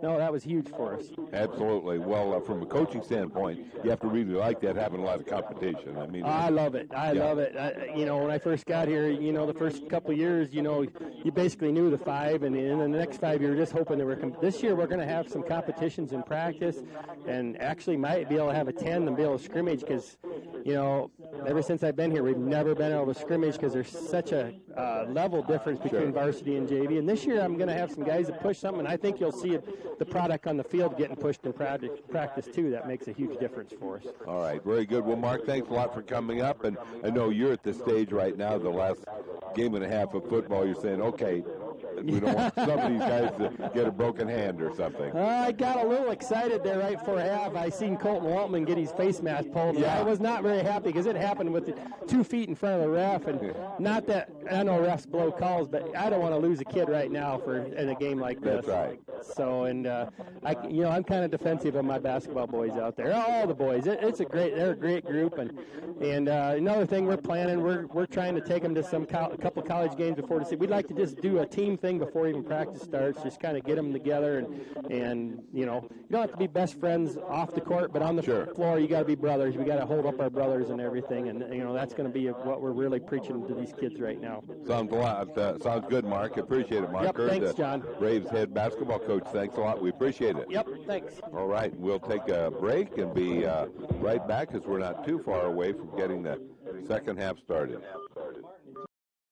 no, that was huge for us. Absolutely. Well, from a coaching standpoint, you have to really like that, having a lot of competition. I love it. I love it. When I first got here, the first couple of years, you basically knew the 5, and in the next 5 years, just hoping that this year we're going to have some competitions in practice, and actually might be able to have a 10 and be able to scrimmage, because ever since I've been here, we've never been able to scrimmage because there's such a level difference between varsity and JV. And this year I'm going to have some guys that push something, and I think you'll see the product on the field getting pushed in practice too. That makes a huge difference for us. All right, very good. Well, Mark, thanks a lot for coming up, and I know you're at the stage right now, the last game and a half of football, you're saying, okay, we don't want some of these guys to get a broken hand or something. I got a little excited there right before half. I seen Colton Waltman get his face mask pulled. I was not very happy because it happened with 2 feet in front of the ref, and not that I know refs blow calls, but I don't want to lose a kid right now in a game like this. That's right. So, and I'm kind of defensive of my basketball boys out there. All the boys, they're a great group, and another thing we're planning, we're trying to take them to some couple college games before the season. We'd like to just do a team thing before even practice starts, just kind of get them together, and you don't have to be best friends off the court, but on the floor you got to be brothers. We got to hold up our brothers and everything, and that's going to be what we're really preaching to these kids right now. Sounds a lot. Sounds good, Mark. Appreciate it, Mark. Yep, thanks, John. Braves head basketball coach. Thanks a lot. We appreciate it. Yep, thanks. All right, we'll take a break and be right back, because we're not too far away from getting the Second half started.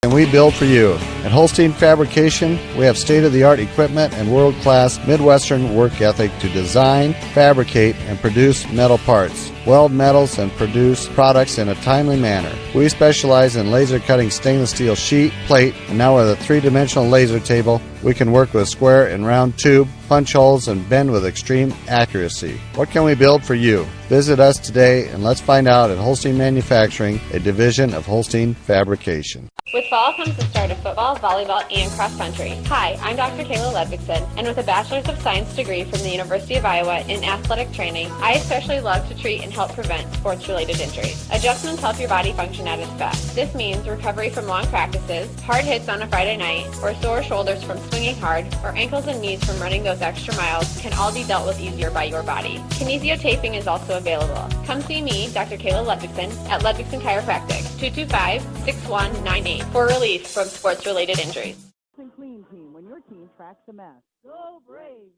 And we build for you. At Holstein Fabrication, we have state-of-the-art equipment and world-class Midwestern work ethic to design, fabricate, and produce metal parts, weld metals, and produce products in a timely manner. We specialize in laser cutting stainless steel sheet, plate, and now with a three-dimensional laser table, we can work with square and round tube, punch holes, and bend with extreme accuracy. What can we build for you? Visit us today and let's find out at Holstein Manufacturing, a division of Holstein Fabrication. With fall comes the start of football, volleyball, and cross country. Hi, I'm Dr. Kayla Ludvigson, and with a Bachelor's of Science degree from the University of Iowa in athletic training, I especially love to treat and help prevent sports-related injuries. Adjustments help your body function at its best. This means recovery from long practices, hard hits on a Friday night, or sore shoulders from swinging hard, or ankles and knees from running those extra miles can all be dealt with easier by your body. Kinesiotaping is also available. Come see me, Dr. Kayla Ludvigson, at Ludvigson Chiropractic, 225-6198. For relief from sports-related injuries. Clean team, when your team tracks a mess. Go Braves!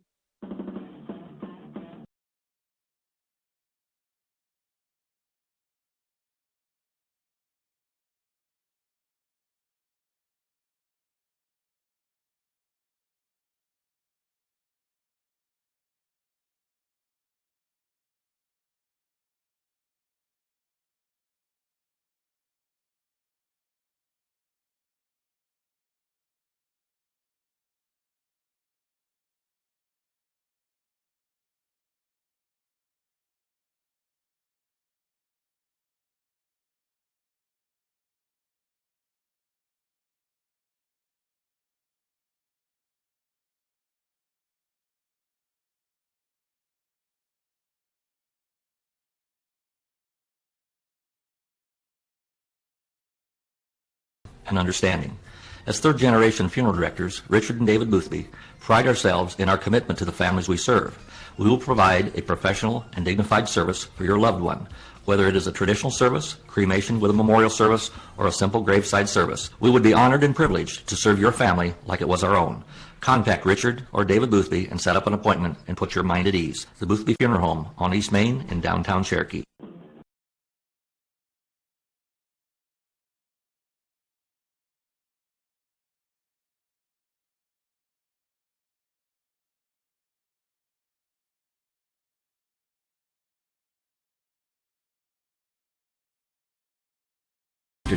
And understanding. As third-generation funeral directors, Richard and David Boothby pride ourselves in our commitment to the families we serve. We will provide a professional and dignified service for your loved one, whether it is a traditional service, cremation with a memorial service, or a simple graveside service. We would be honored and privileged to serve your family like it was our own. Contact Richard or David Boothby and set up an appointment and put your mind at ease. The Boothby Funeral Home on East Main in downtown Cherokee.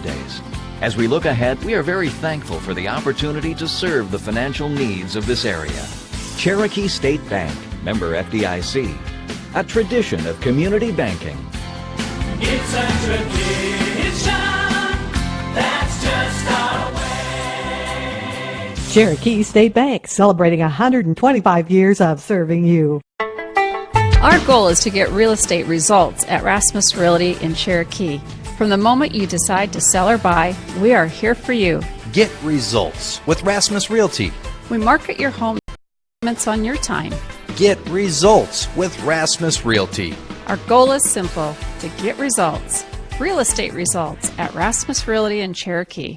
Days. As we look ahead, we are very thankful for the opportunity to serve the financial needs of this area. Cherokee State Bank, member FDIC, a tradition of community banking. It's a tradition that's just our way. Cherokee State Bank, celebrating 125 years of serving you. Our goal is to get real estate results at Rasmus Realty in Cherokee. From the moment you decide to sell or buy, we are here for you. Get results with Rasmus Realty. We market your home on your time. Get results with Rasmus Realty. Our goal is simple, to get results. Real estate results at Rasmus Realty in Cherokee.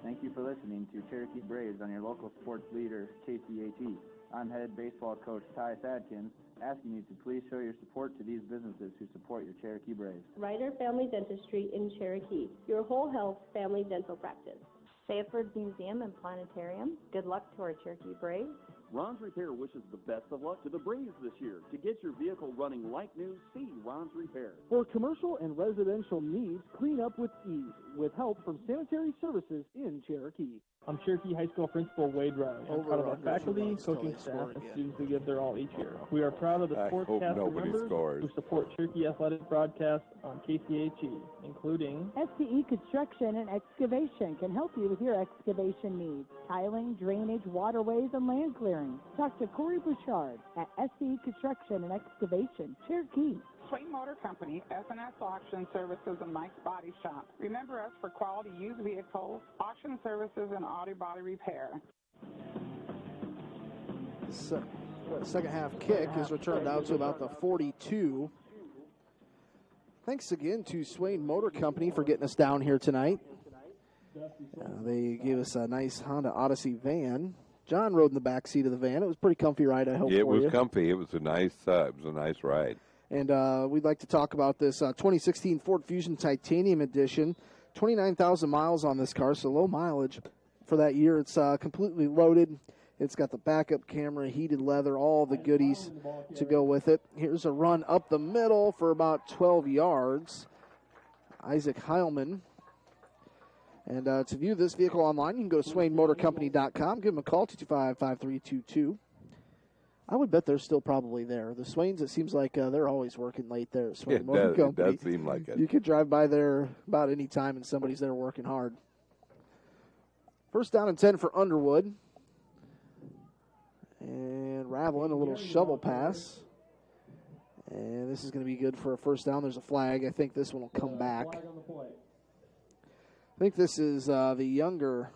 Thank you for listening to Cherokee Braves on your local sports leader, KCHE. I'm head baseball coach Ty Thadkins, asking you to please show your support to these businesses who support your Cherokee Braves. Ryder Family Dentistry in Cherokee, your whole health family dental practice. Sanford Museum and Planetarium. Good luck to our Cherokee Braves. Ron's Repair wishes the best of luck to the Braves this year. To get your vehicle running like new, see Ron's Repair. For commercial and residential needs, clean up with ease with help from Sanitary Services in Cherokee. I'm Cherokee High School Principal Wade Rose. I'm proud of our faculty, coaching staff, and students who give their all each year. We are proud of the sportscaster members who support Cherokee Athletic broadcasts on KCHE, including SCE Construction and Excavation can help you with your excavation needs. Tiling, drainage, waterways, and land clearing. Talk to Corey Bouchard at SCE Construction and Excavation, Cherokee. Swain Motor Company, S&S Auction Services, and Mike's Body Shop. Remember us for quality used vehicles, auction services, and auto body repair. So, The second half kick is returned out to about the 42. Thanks again to Swain Motor Company for getting us down here tonight. They gave us a nice Honda Odyssey van. John rode in the back seat of the van. It was a pretty comfy ride, I hope. Yeah, it for was you. comfy. It was a nice ride. And we'd like to talk about this 2016 Ford Fusion Titanium Edition. 29,000 miles on this car, so low mileage for that year. It's completely loaded. It's got the backup camera, heated leather, all the goodies to go with it. Here's a run up the middle for about 12 yards. Isaac Heilman. And to view this vehicle online, you can go to SwainMotorCompany.com. Give them a call, 225-5322. I would bet they're still probably there. The Swains, it seems like they're always working late there at Swain Motor Company. It does seem like it. You could drive by there about any time and somebody's there working hard. First down and 10 for Underwood. And Ravelin, a little shovel pass. And this is going to be good for a first down. There's a flag. I think this one will come back. I think this is the younger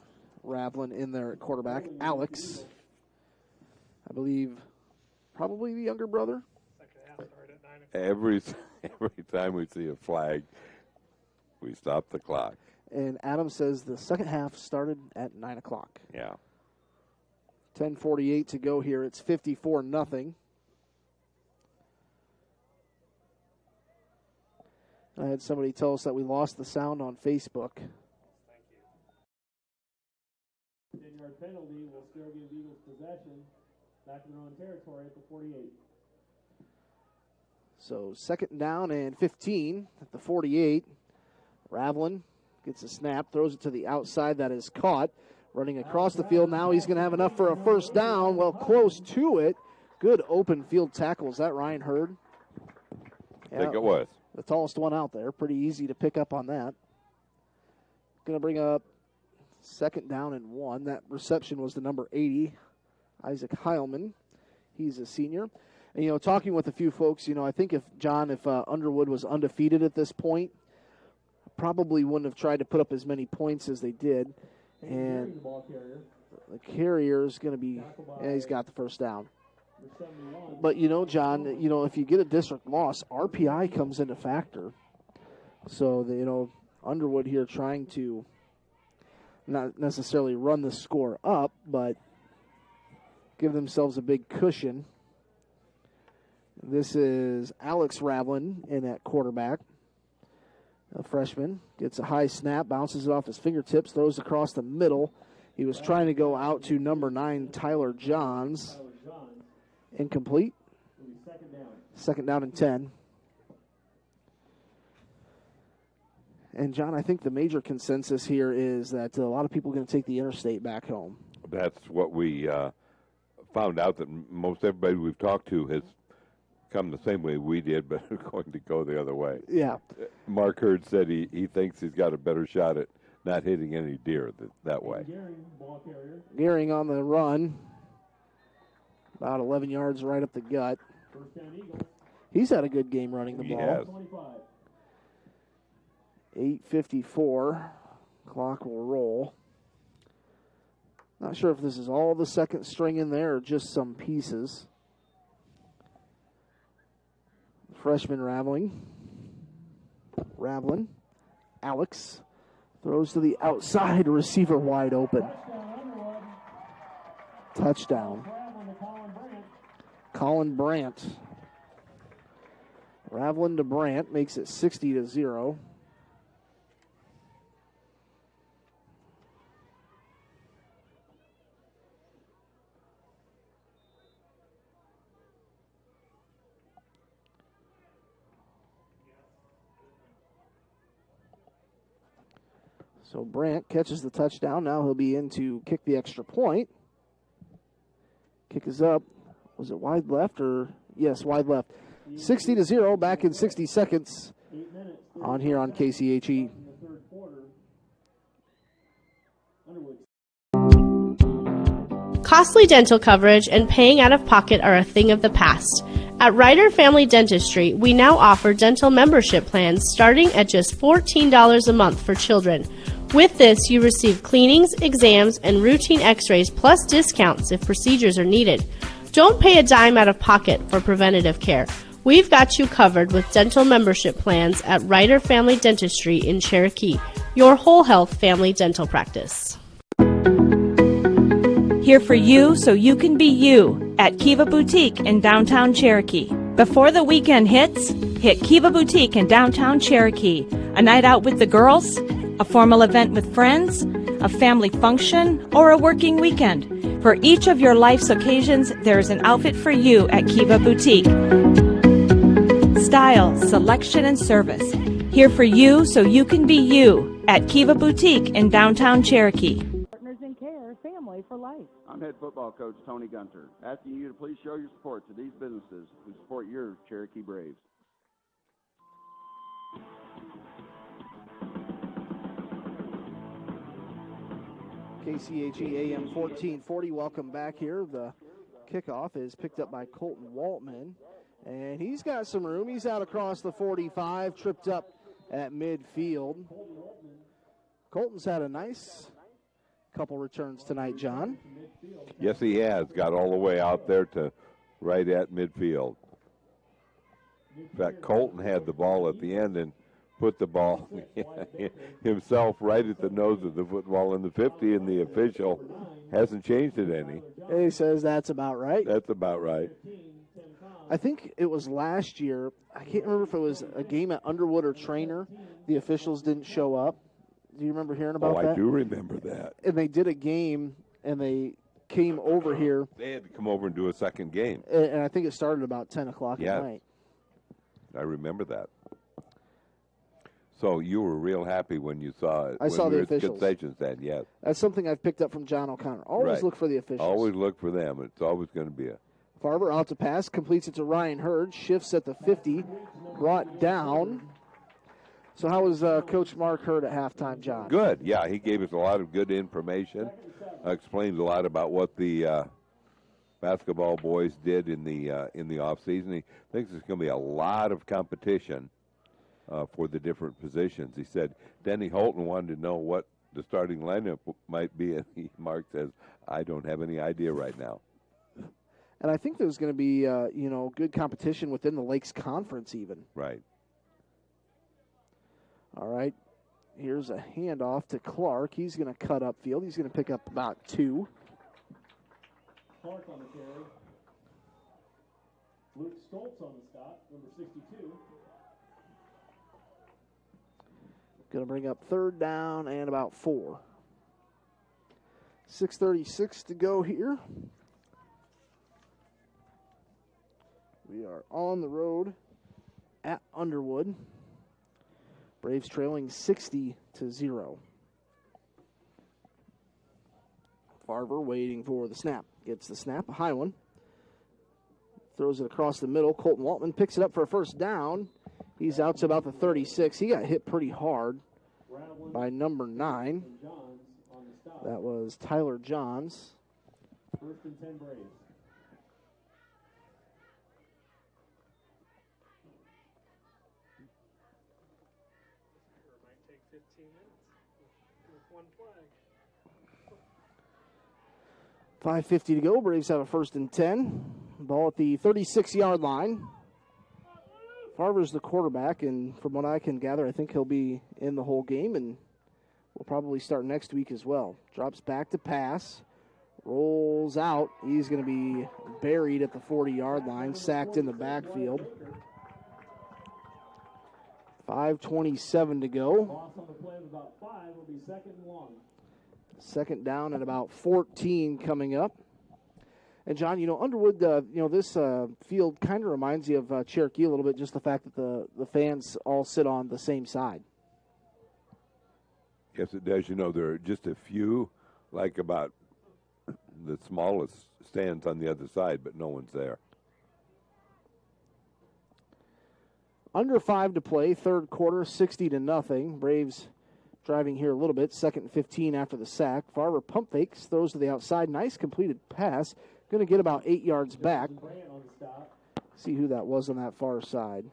Ravelin in there at quarterback, Alex. I believe probably the younger brother. Every time we see a flag, we stop the clock. And Adam says the second half started at 9 o'clock. Yeah. 10:48 to go here. It's 54-0. I had somebody tell us that we lost the sound on Facebook. 10-yard penalty will still give Eagles possession back in their own territory at the 48. So second down and 15 at the 48. Ravelin gets a snap, throws it to the outside. That is caught. Running across the field now. He's going to have enough for a first down. Well, close to it. Good open field tackle. Is that Ryan Hurd? I think it was. The tallest one out there. Pretty easy to pick up on that. Going to bring up second down and 1. That reception was the number 80, Isaac Heilman. He's a senior. And, talking with a few folks, I think if Underwood was undefeated at this point, probably wouldn't have tried to put up as many points as they did. And the carrier is going to be, he's got the first down. But, John, if you get a district loss, RPI comes into factor. So, Underwood here trying to not necessarily run the score up, but give themselves a big cushion. This is Alex Ravelin in at quarterback. A freshman gets a high snap, bounces it off his fingertips, throws across the middle. He was trying to go out to number 9, Tyler Johns. Incomplete. Second down and 10. And, John, I think the major consensus here is that a lot of people are going to take the interstate back home. That's what we found out, that most everybody we've talked to has come the same way we did, but going to go the other way. Yeah. Mark Hurd said he thinks he's got a better shot at not hitting any deer that way. Gearing on the run. About 11 yards right up the gut. He's had a good game running the ball. Has. 8:54. Clock will roll. Not sure if this is all the second string in there or just some pieces. Freshman Ravelin. Alex throws to the outside, receiver wide open. Touchdown. Colin Brandt. Ravelin to Brandt makes it 60-0. So Brandt catches the touchdown. Now he'll be in to kick the extra point. Kick is up. Was it wide left or? Yes, wide left. 60-0, back in 60 seconds on here on KCHE. Costly dental coverage and paying out of pocket are a thing of the past. At Ryder Family Dentistry, we now offer dental membership plans starting at just $14 a month for children. With this, you receive cleanings, exams, and routine x-rays plus discounts if procedures are needed. Don't pay a dime out of pocket for preventative care. We've got you covered with dental membership plans at Ryder Family Dentistry in Cherokee, your whole health family dental practice. Here for you so you can be you at Kiva Boutique in downtown Cherokee. Before the weekend hits, hit Kiva Boutique in downtown Cherokee. A night out with the girls, a formal event with friends, a family function, or a working weekend. For each of your life's occasions, there is an outfit for you at Kiva Boutique. Style, selection, and service. Here for you so you can be you at Kiva Boutique in downtown Cherokee. Partners in Care, family for life. I'm head football coach Tony Gunter, asking you to please show your support to these businesses who support your Cherokee Braves. KCHE AM 1440, welcome back here. The kickoff is picked up by Colton Waltman, and he's got some room. He's out across the 45, tripped up at midfield. Colton's had a nice couple returns tonight, John. Yes, he has. Got all the way out there to right at midfield. In fact, Colton had the ball at the end and put the ball himself right at the nose of the football in the 50, and the official hasn't changed it any. He says that's about right. That's about right. I think it was last year. I can't remember if it was a game at Underwood or Trainer. The officials didn't show up. Do you remember hearing about that? I do remember that. And they did a game, and they came over here. They had to come over and do a second game. And I think it started about 10 o'clock Yes. at night. I remember that. So you were real happy when you saw it. I saw the officials. Concession stand, yes. That's something I've picked up from John O'Connor. Always Right. look for the officials. Always look for them. It's always going to be a... Farber out to pass, completes it to Ryan Hurd, shifts at the 50, brought down. So how was Coach Mark Hurd at halftime, John? Good, yeah. He gave us a lot of good information. Explained a lot about what the basketball boys did in the off season. He thinks there's going to be a lot of competition for the different positions. He said Denny Holton wanted to know what the starting lineup might be, and Mark says, I don't have any idea right now. And I think there's going to be, good competition within the Lakes Conference even. Right. All right. Here's a handoff to Clark. He's going to cut upfield. He's going to pick up about 2. Clark on the carry. Luke Stoltz on the stop, number 62. Going to bring up 3rd down and about 4. 6:36 to go here. We are on the road at Underwood. Braves trailing 60-0. Farber waiting for the snap. Gets the snap, a high one. Throws it across the middle. Colton Waltman picks it up for a first down. He's out to about the 36. He got hit pretty hard by number 9. That was Tyler Johns. 1st and 10 Braves. One flag. 5:50 to go. Braves have a 1st and 10. Ball at the 36-yard line. Farber's the quarterback, and from what I can gather, I think he'll be in the whole game, and will probably start next week as well. Drops back to pass. Rolls out. He's going to be buried at the 40-yard line, sacked in the backfield. 5:27 to go. Loss on the play of about 5 will be 2nd and 1. 2nd down and about 14 coming up. And, John, Underwood, this field kind of reminds you of Cherokee a little bit, just the fact that the fans all sit on the same side. Yes, it does. There are just a few, like about the smallest stands on the other side, but no one's there. Under 5 to play, 3rd quarter, 60-0. Braves driving here a little bit. 2nd and 15 after the sack. Farber pump fakes, throws to the outside. Nice completed pass. Going to get about 8 yards back. See who that was on that far side.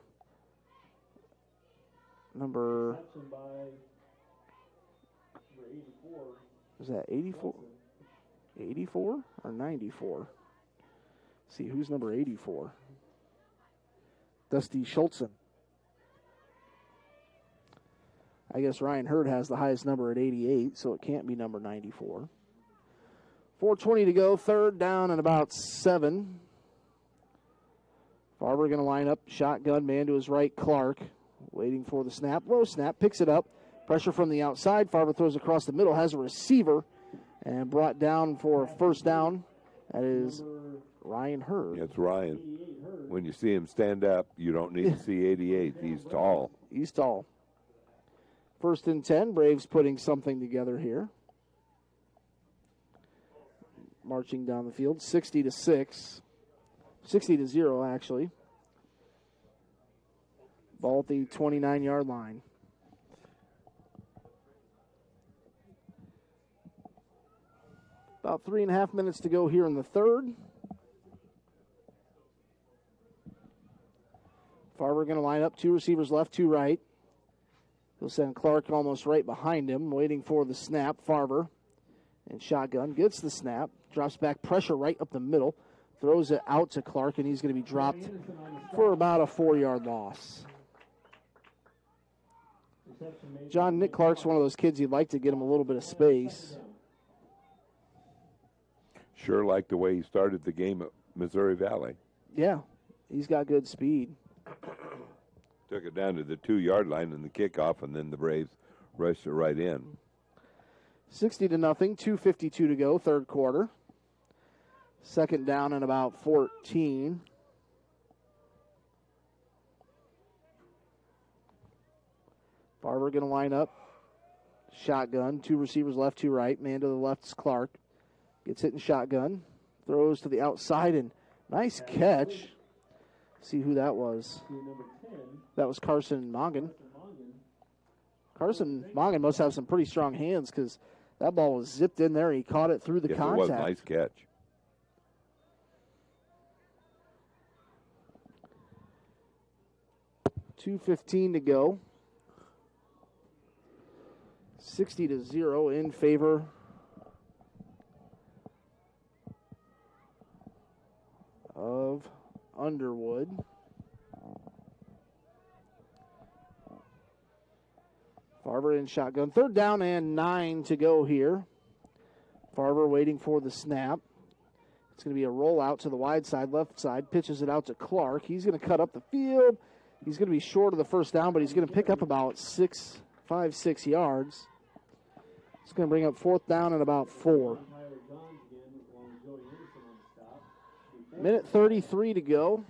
Number... Was that 84? 84 or 94? see, who's number 84? Dusty Schultzen. I guess Ryan Hurd has the highest number at 88, so it can't be number 94. 4:20 to go, third down and about 7. Farber going to line up, shotgun, man to his right, Clark. Waiting for the snap, low snap, picks it up. Pressure from the outside, Farber throws across the middle, has a receiver, and brought down for a first down. That is Ryan Hurd. It's Ryan. When you see him stand up, you don't need to see 88. He's tall. He's tall. First and 10, Braves putting something together here. Marching down the field, 60-6. 60-0, actually. Ball at the 29-yard line. About 3.5 minutes to go here in the third. Farber going to line up, 2 receivers left, 2 right. He'll send Clark almost right behind him, waiting for the snap. Farber and shotgun gets the snap, drops back, pressure right up the middle, throws it out to Clark, and he's going to be dropped for about a 4-yard loss. Nick Clark's one of those kids you'd like to get him a little bit of space. Sure like the way he started the game at Missouri Valley. Yeah, he's got good speed. Took it down to the 2-yard line in the kickoff, and then the Braves rushed it right in. 60-0, 2:52 to go, third quarter. Second down and about 14. Farber going to line up. Shotgun, 2 receivers left, 2 right. Man to the left is Clark. Gets hit in shotgun. Throws to the outside, and nice catch. See who that was. That was Carson Mongan. Carson Mongan must have some pretty strong hands because that ball was zipped in there. He caught it through the contact. It was. Nice catch. $2:15 to go. 60-0 in favor of Underwood. Farber in shotgun. Third down and 9 to go here. Farber waiting for the snap. It's going to be a rollout to the wide side, left side. Pitches it out to Clark. He's going to cut up the field. He's going to be short of the first down, but he's going to pick up about 5, 6 yards. It's going to bring up fourth down and about 4. Minute 33 to go.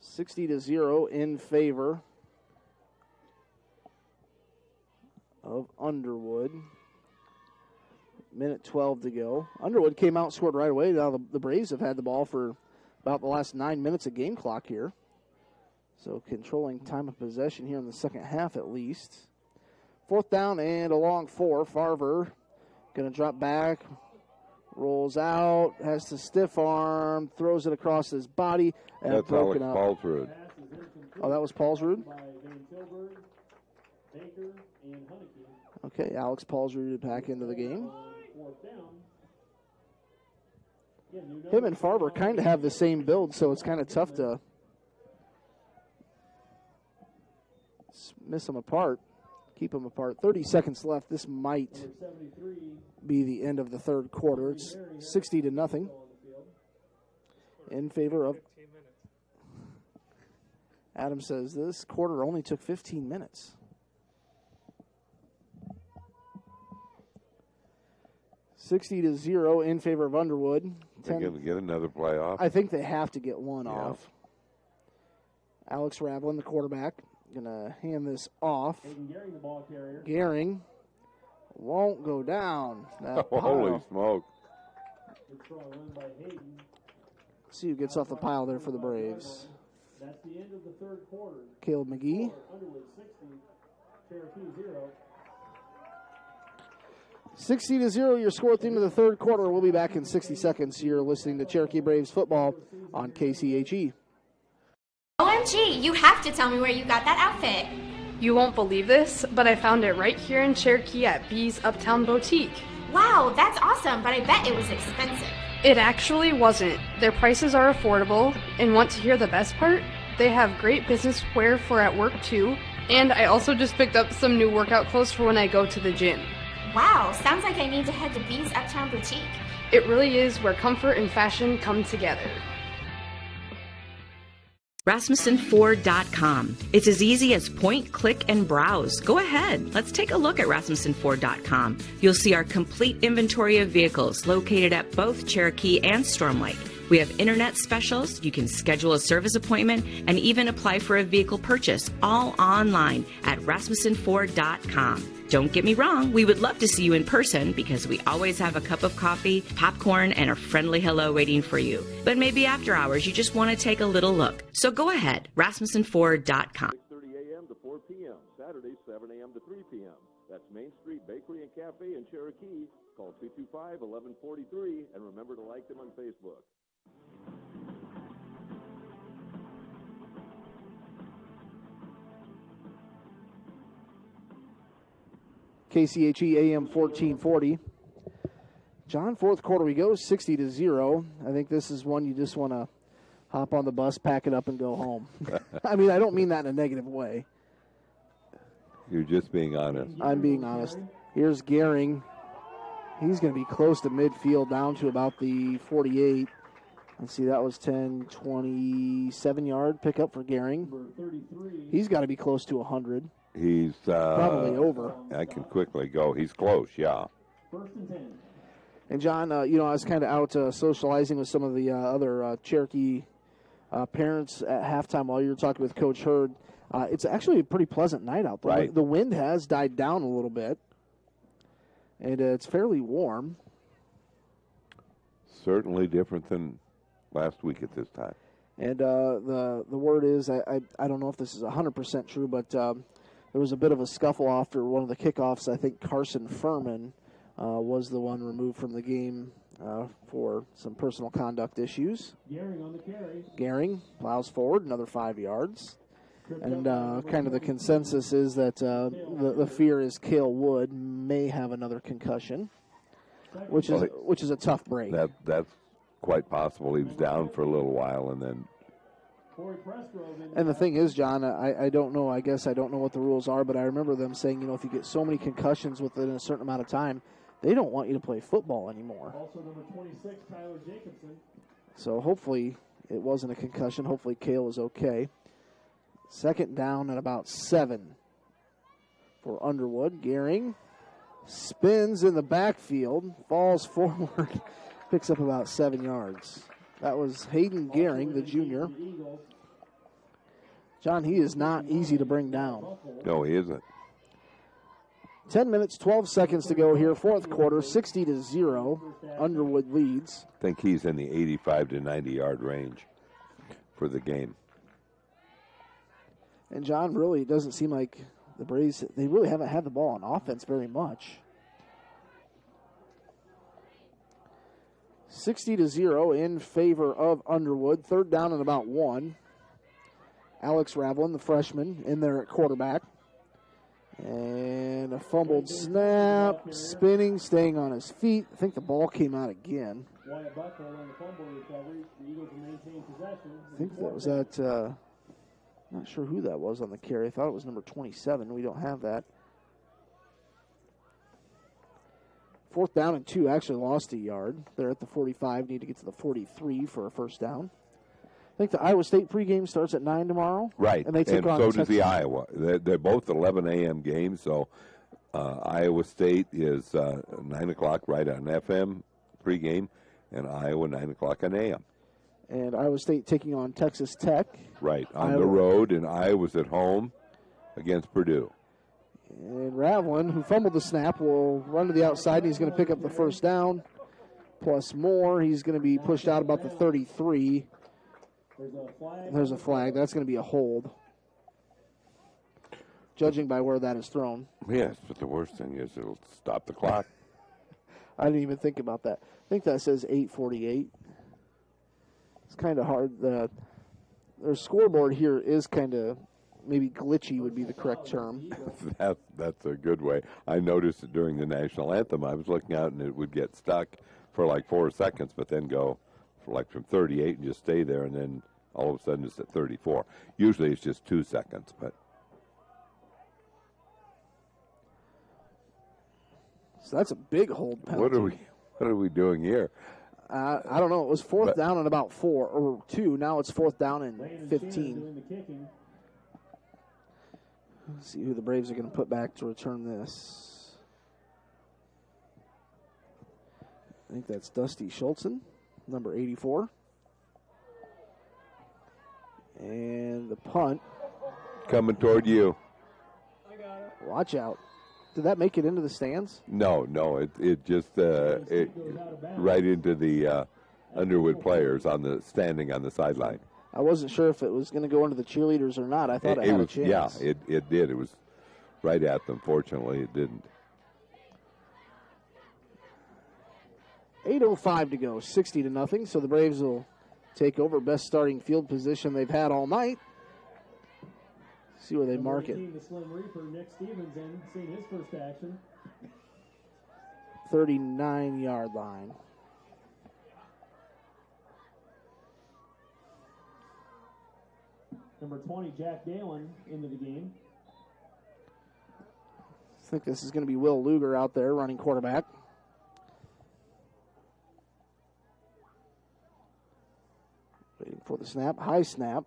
$60-0 in favor of Underwood. Minute 12 to go. Underwood came out and scored right away. Now the Braves have had the ball for about the last 9 minutes of game clock here. So controlling time of possession here in the second half at least. Fourth down and a long 4. Farber going to drop back. Rolls out, has to stiff arm, throws it across his body, and that's broken Alex up. Paulsrud. Oh, that was Paulsrud? Okay, Alex Paulsrud back into the game. Him and Farber kind of have the same build, so it's kind of tough to miss them apart, keep them apart. 30 seconds left. This might be the end of the third quarter. It's 60-0 in favor of. Adam says this quarter only took 15 minutes. $60-0 in favor of Underwood. They're going to get another play off. I think they have to get one off. Alex Ravlin, the quarterback, going to hand this off. Gehring, the ball carrier. Gehring won't go down. That Holy pile. smoke. See who gets off the pile there for the Braves. That's the end of the third quarter. Caleb McGee. Underwood 60, Cherokee 0. 60-0, your score at the end of the third quarter. We'll be back in 60 seconds. You're listening to Cherokee Braves football on KCHE. OMG, you have to tell me where you got that outfit. You won't believe this, but I found it right here in Cherokee at B's Uptown Boutique. Wow, that's awesome, but I bet it was expensive. It actually wasn't. Their prices are affordable, and want to hear the best part? They have great business wear for at work too, and I also just picked up some new workout clothes for when I go to the gym. Wow, sounds like I need to head to B's Uptown Boutique. It really is where comfort and fashion come together. RasmussenFord.com. It's as easy as point, click, and browse. Go ahead. Let's take a look at RasmussenFord.com. You'll see our complete inventory of vehicles located at both Cherokee and Storm Lake. We have internet specials. You can schedule a service appointment and even apply for a vehicle purchase, all online at RasmussenFord.com. Don't get me wrong, we would love to see you in person because we always have a cup of coffee, popcorn, and a friendly hello waiting for you. But maybe after hours, you just want to take a little look. So go ahead, RasmussenFord.com. 6:30 a.m. to 4 p.m. Saturday, 7 a.m. to 3 p.m. That's Main Street Bakery and Cafe in Cherokee. Call 225-1143 and remember to like them on Facebook. KCHE AM 1440. John, fourth quarter we go, 60-0. I think this is one you just want to hop on the bus, pack it up, and go home. I mean, I don't mean that in a negative way. You're just being honest. I'm being honest. Here's Gehring. He's going to be close to midfield, down to about the 48. Let's see, that was 27-yard pickup for Gehring. He's got to be close to 100. He's probably over. I can quickly go. He's close, yeah. And John, I was kind of out socializing with some of the other Cherokee parents at halftime while you were talking with Coach Hurd. It's actually a pretty pleasant night out there. Right. The wind has died down a little bit, and it's fairly warm. Certainly different than last week at this time. And the word is, I don't know if this is 100% true, but there was a bit of a scuffle after one of the kickoffs. I think Carson Furman was the one removed from the game for some personal conduct issues. Gehring on the carry. Gehring plows forward another 5 yards. And kind of the consensus is that the fear is Cale Wood may have another concussion, which is a tough break. That's quite possible. He was down for a little while and then. And the thing is, John, I don't know. I guess I don't know what the rules are, but I remember them saying, if you get so many concussions within a certain amount of time, they don't want you to play football anymore. Also number 26, Tyler Jacobson. So hopefully it wasn't a concussion. Hopefully Cale is okay. Second down at about 7 for Underwood. Gehring spins in the backfield, falls forward, picks up about 7 yards. That was Hayden Gehring, the junior. John, he is not easy to bring down. No, he isn't. 10 minutes, 12 seconds to go here. Fourth quarter, 60-0. Underwood leads. I think he's in the 85 to 90-yard range for the game. And, John, really, it doesn't seem like the Braves, they really haven't had the ball on offense very much. 60-0 in favor of Underwood. Third down and about 1. Alex Ravlin, the freshman, in there at quarterback. And a fumbled snap, spinning, staying on his feet. I think the ball came out again. Wyatt Buckler on the fumble recovery. The Eagles will maintain possession. I think that was that, not sure who that was on the carry. I thought it was number 27. We don't have that. Fourth down and 2, actually lost a yard. They're at the 45, need to get to the 43 for a first down. I think the Iowa State pregame starts at 9 tomorrow. Right, And they take on so does the Iowa. They're both 11 a.m. games, so Iowa State is 9 o'clock right on FM pregame, and Iowa 9 o'clock on AM. And Iowa State taking on Texas Tech. Right, on the road, and Iowa's at home against Purdue. And Ravlin, who fumbled the snap, will run to the outside, and he's going to pick up the first down. Plus more, he's going to be pushed out about the 33. There's a flag. That's going to be a hold, judging by where that is thrown. Yes, but the worst thing is it'll stop the clock. I didn't even think about that. I think that says 8:48. It's kind of hard. Their scoreboard here is kind of maybe glitchy would be the correct term. That's a good way. I noticed it during the national anthem. I was looking out and it would get stuck for like 4 seconds, but then go for like from 38 and just stay there, and then all of a sudden it's at 34. Usually it's just 2 seconds, but. So that's a big hold penalty. What are we doing here? I don't know. It was fourth down and about 4 or 2. Now it's fourth down and 15. Let's see who the Braves are going to put back to return this. I think that's Dusty Schultzen, number 84. And the punt. Coming toward you. Watch out. Did that make it into the stands? No, it just right into the Underwood players standing on the sideline. I wasn't sure if it was going to go into the cheerleaders or not. I thought it had a chance. Yeah, it did. It was right at them. Fortunately, it didn't. 8:05 to go, 60-0. So the Braves will take over. Best starting field position they've had all night. See where they mark it. The Slim Reaper, Nick Stevenson, seeing his first action. 39-yard line. Number 20, Jack Galen, into the game. I think this is going to be Will Luger out there running quarterback. Waiting for the snap. High snap.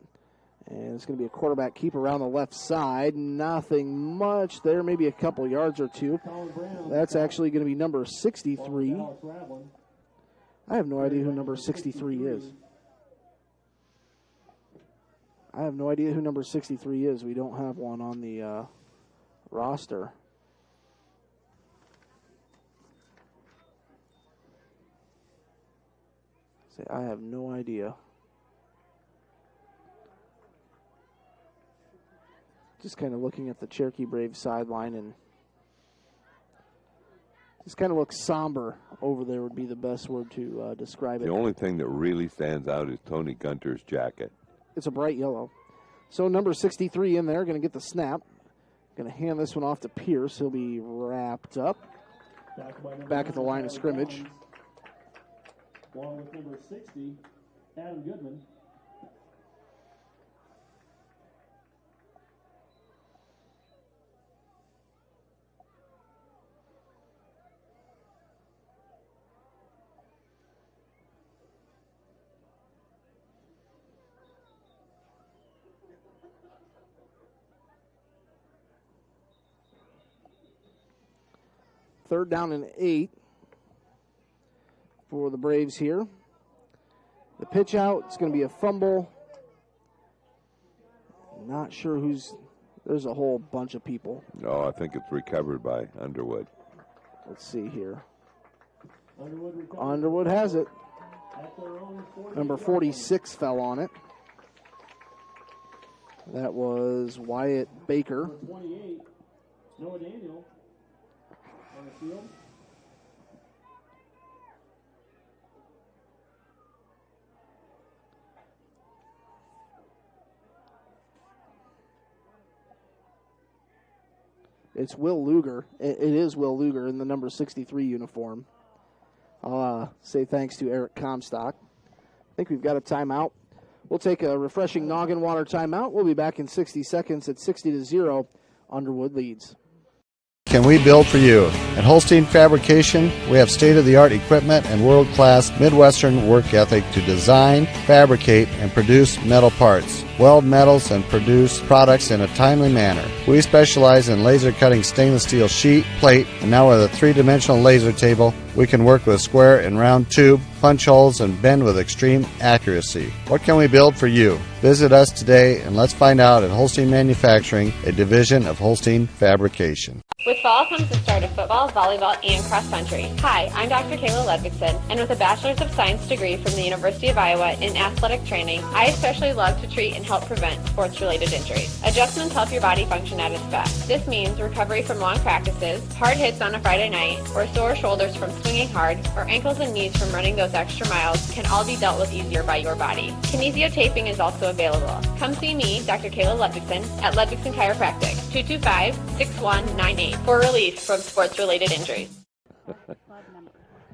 And it's going to be a quarterback keep around the left side. Nothing much there, maybe a couple yards or two. That's actually going to be number 63. I have no idea who number 63 is. I have no idea who number 63 is. We don't have one on the roster. Say, I have no idea. Just kind of looking at the Cherokee Braves sideline, and just kind of looks somber over there would be the best word to describe it. The only thing that really stands out is Tony Gunter's jacket. It's a bright yellow. So number 63 in there, going to get the snap. Going to hand this one off to Pierce. He'll be wrapped up. Back at the line of scrimmage. Along with number 60, Adam Goodman. Third down and 8 for the Braves here. The pitch out, it's going to be a fumble. Not sure there's a whole bunch of people. No, I think it's recovered by Underwood. Let's see here. Underwood has it. Number 46 fell on it. That was Wyatt Baker. 28, Noah Daniel. On the field. It's Will Luger. It is Will Luger in the number 63 uniform. I'll say thanks to Eric Comstock. I think we've got a timeout. We'll take a refreshing noggin water timeout. We'll be back in 60 seconds at 60-0. Underwood leads. Can we build for you? At Holstein Fabrication, we have state-of-the-art equipment and world-class Midwestern work ethic to design, fabricate, and produce metal parts, weld metals, and produce products in a timely manner. We specialize in laser cutting stainless steel sheet, plate, and now with a 3-dimensional laser table, we can work with square and round tube, punch holes, and bend with extreme accuracy. What can we build for you? Visit us today and let's find out at Holstein Manufacturing, a division of Holstein Fabrication. With fall comes the start of football, volleyball, and cross country. Hi, I'm Dr. Kayla Ludvigson, and with a Bachelor's of Science degree from the University of Iowa in athletic training, I especially love to treat and help prevent sports-related injuries. Adjustments help your body function at its best. This means recovery from long practices, hard hits on a Friday night, or sore shoulders from swinging hard, or ankles and knees from running those extra miles can all be dealt with easier by your body. Kinesio taping is also available. Come see me, Dr. Kayla Ludvigson, at Ludvigson Chiropractic, 225-6198, for relief from sports-related injuries.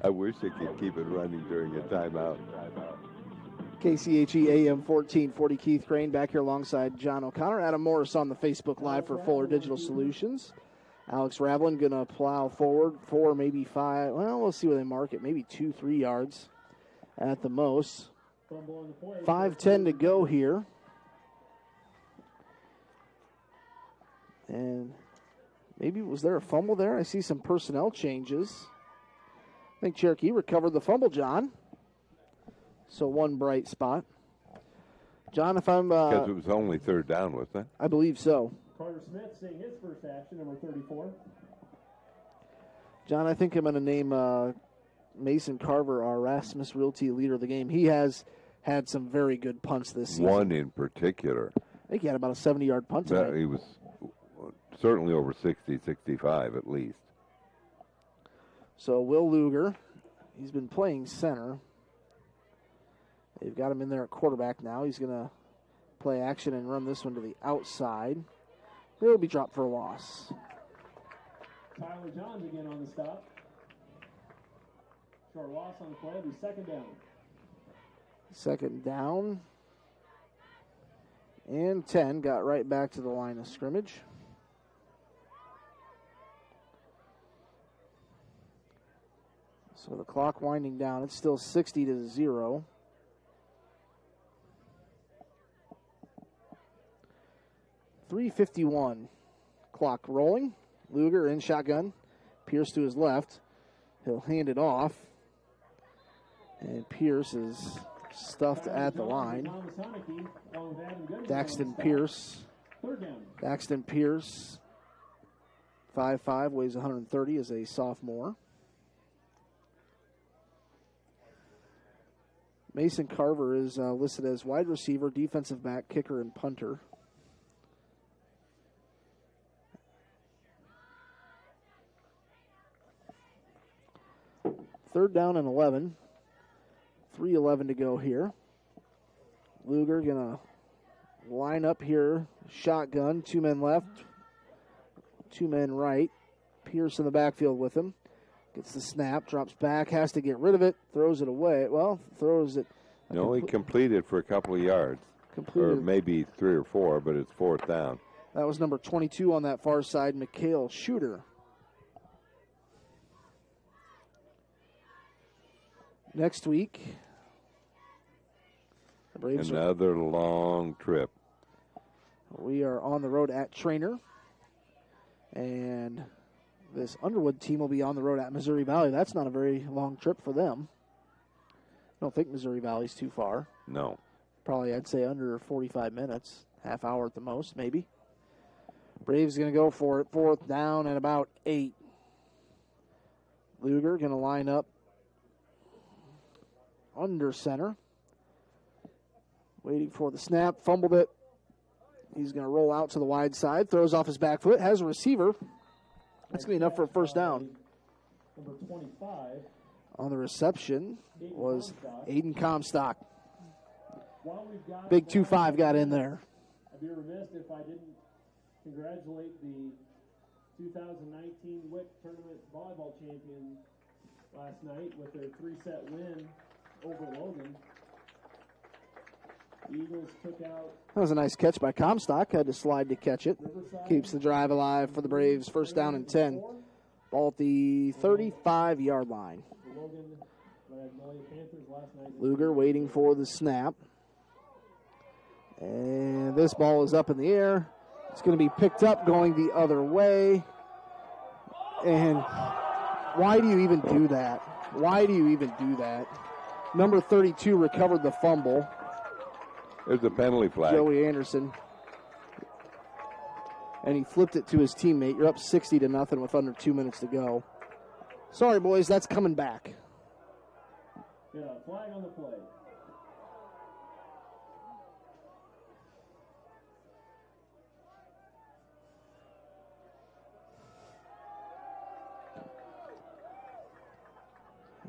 I wish I could keep it running during a timeout. KCHE AM 1440, Keith Crane back here alongside John O'Connor. Adam Morris on the Facebook Live for Fuller Digital Solutions. Alex Ravlin going to plow forward 4, maybe 5. Well, we'll see where they mark it. Maybe 2-3 yards at the most. 5:10 to go here. And maybe was there a fumble there? I see some personnel changes. I think Cherokee recovered the fumble, John. So one bright spot. John, if I'm... Because it was only third down, wasn't it? I believe so. Carter Smith seeing his first action, number 34. John, I think I'm going to name Mason Carver our Rasmus Realty leader of the game. He has had some very good punts this season. One in particular. I think he had about a 70-yard punt tonight. He was certainly over 60, 65 at least. So Will Luger, he's been playing center. They've got him in there at quarterback now. He's going to play action and run this one to the outside. It'll be dropped for a loss. Tyler Johns again on the stop. Short loss on the play. It'll be second down. Second down. And 10. Got right back to the line of scrimmage. So the clock winding down. It's still 60-0. .351. Clock rolling. Luger in shotgun. Pierce to his left. He'll hand it off. And Pierce is stuffed at the line. Daxton Pierce. Daxton Pierce, 5'5", weighs 130, is a sophomore. Mason Carver is listed as wide receiver, defensive back, kicker, and punter. Third down and 11. 3:11 to go here. Luger going to line up here. Shotgun, 2 men left, 2 men right. Pierce in the backfield with him. Gets the snap, drops back, has to get rid of it, throws it away. Well, throws it. No, he completed for a couple of yards. Or maybe 3 or 4, but it's 4th down. That was number 22 on that far side, Mikhail Shooter. Next week, the Braves another long trip. We are on the road at Trainer, and this Underwood team will be on the road at Missouri Valley. That's not a very long trip for them. I don't think Missouri Valley's too far. No. Probably, I'd say, under 45 minutes, half hour at the most, maybe. Braves going to go for it. 4th down and about 8. Luger going to line up under center. Waiting for the snap. Fumbled it. He's going to roll out to the wide side. Throws off his back foot. Has a receiver. That's going to be enough for a first down. Number 25. On the reception was Aiden Comstock. Big 2-5 got in there. I'd be remiss if I didn't congratulate the 2019 WIC Tournament volleyball champions last night with their 3-set win over Logan. The Eagles took out... That was a nice catch by Comstock. Had to slide to catch it. Keeps the drive alive for the Braves. First down and 10. Ball at the 35-yard line. Luger waiting for the snap. And this ball is up in the air. It's going to be picked up going the other way. And why do you even do that? Why do you even do that? Number 32 recovered the fumble. There's a penalty flag. Joey Anderson. And he flipped it to his teammate. You're up 60-0 with under 2 minutes to go. Sorry, boys, that's coming back. Yeah, flag on the play.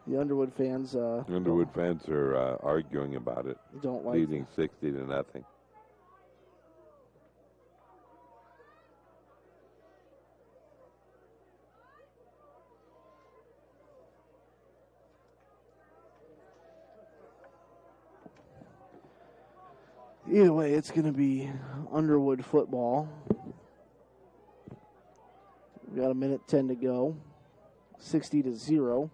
The Underwood fans. Underwood fans are arguing about it. Don't like leading 60-0. Either way, it's going to be Underwood football. We got 1:10 to go. 60-0.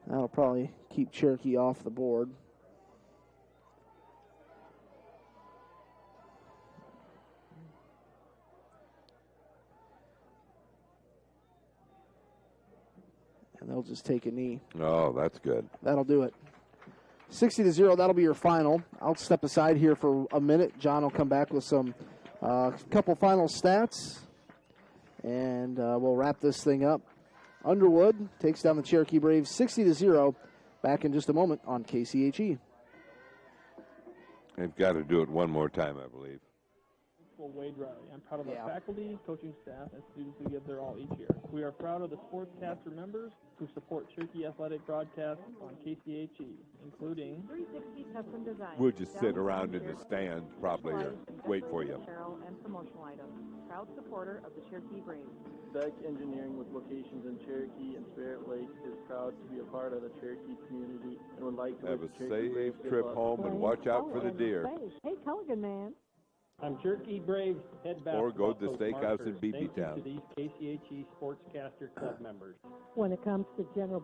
That'll probably keep Cherokee off the board. And they'll just take a knee. Oh, that's good. That'll do it. 60-0, that'll be your final. I'll step aside here for a minute. John will come back with some couple final stats, and we'll wrap this thing up. Underwood takes down the Cherokee Braves 60-0. Back in just a moment on KCHE. They've got to do it one more time, I believe. Wade Riley. I'm proud of our faculty, coaching staff, and students who give their all each year. We are proud of the sportscaster members who support Cherokee athletic broadcasts on KCHE, including 360 Custom Design. We'll just sit around in the stands probably or wait for you. Apparel and promotional items. Proud supporter of the Cherokee Braves. Beck Engineering, with locations in Cherokee and Spirit Lake, is proud to be a part of the Cherokee community and would like to have a safe trip home and watch out for the deer. Hey, Culligan man. I'm Cherokee Braves head basketball Or go to the coach steakhouse in Mark BB Town. Thank you to these KCHE Sportscaster Club members. When it comes to general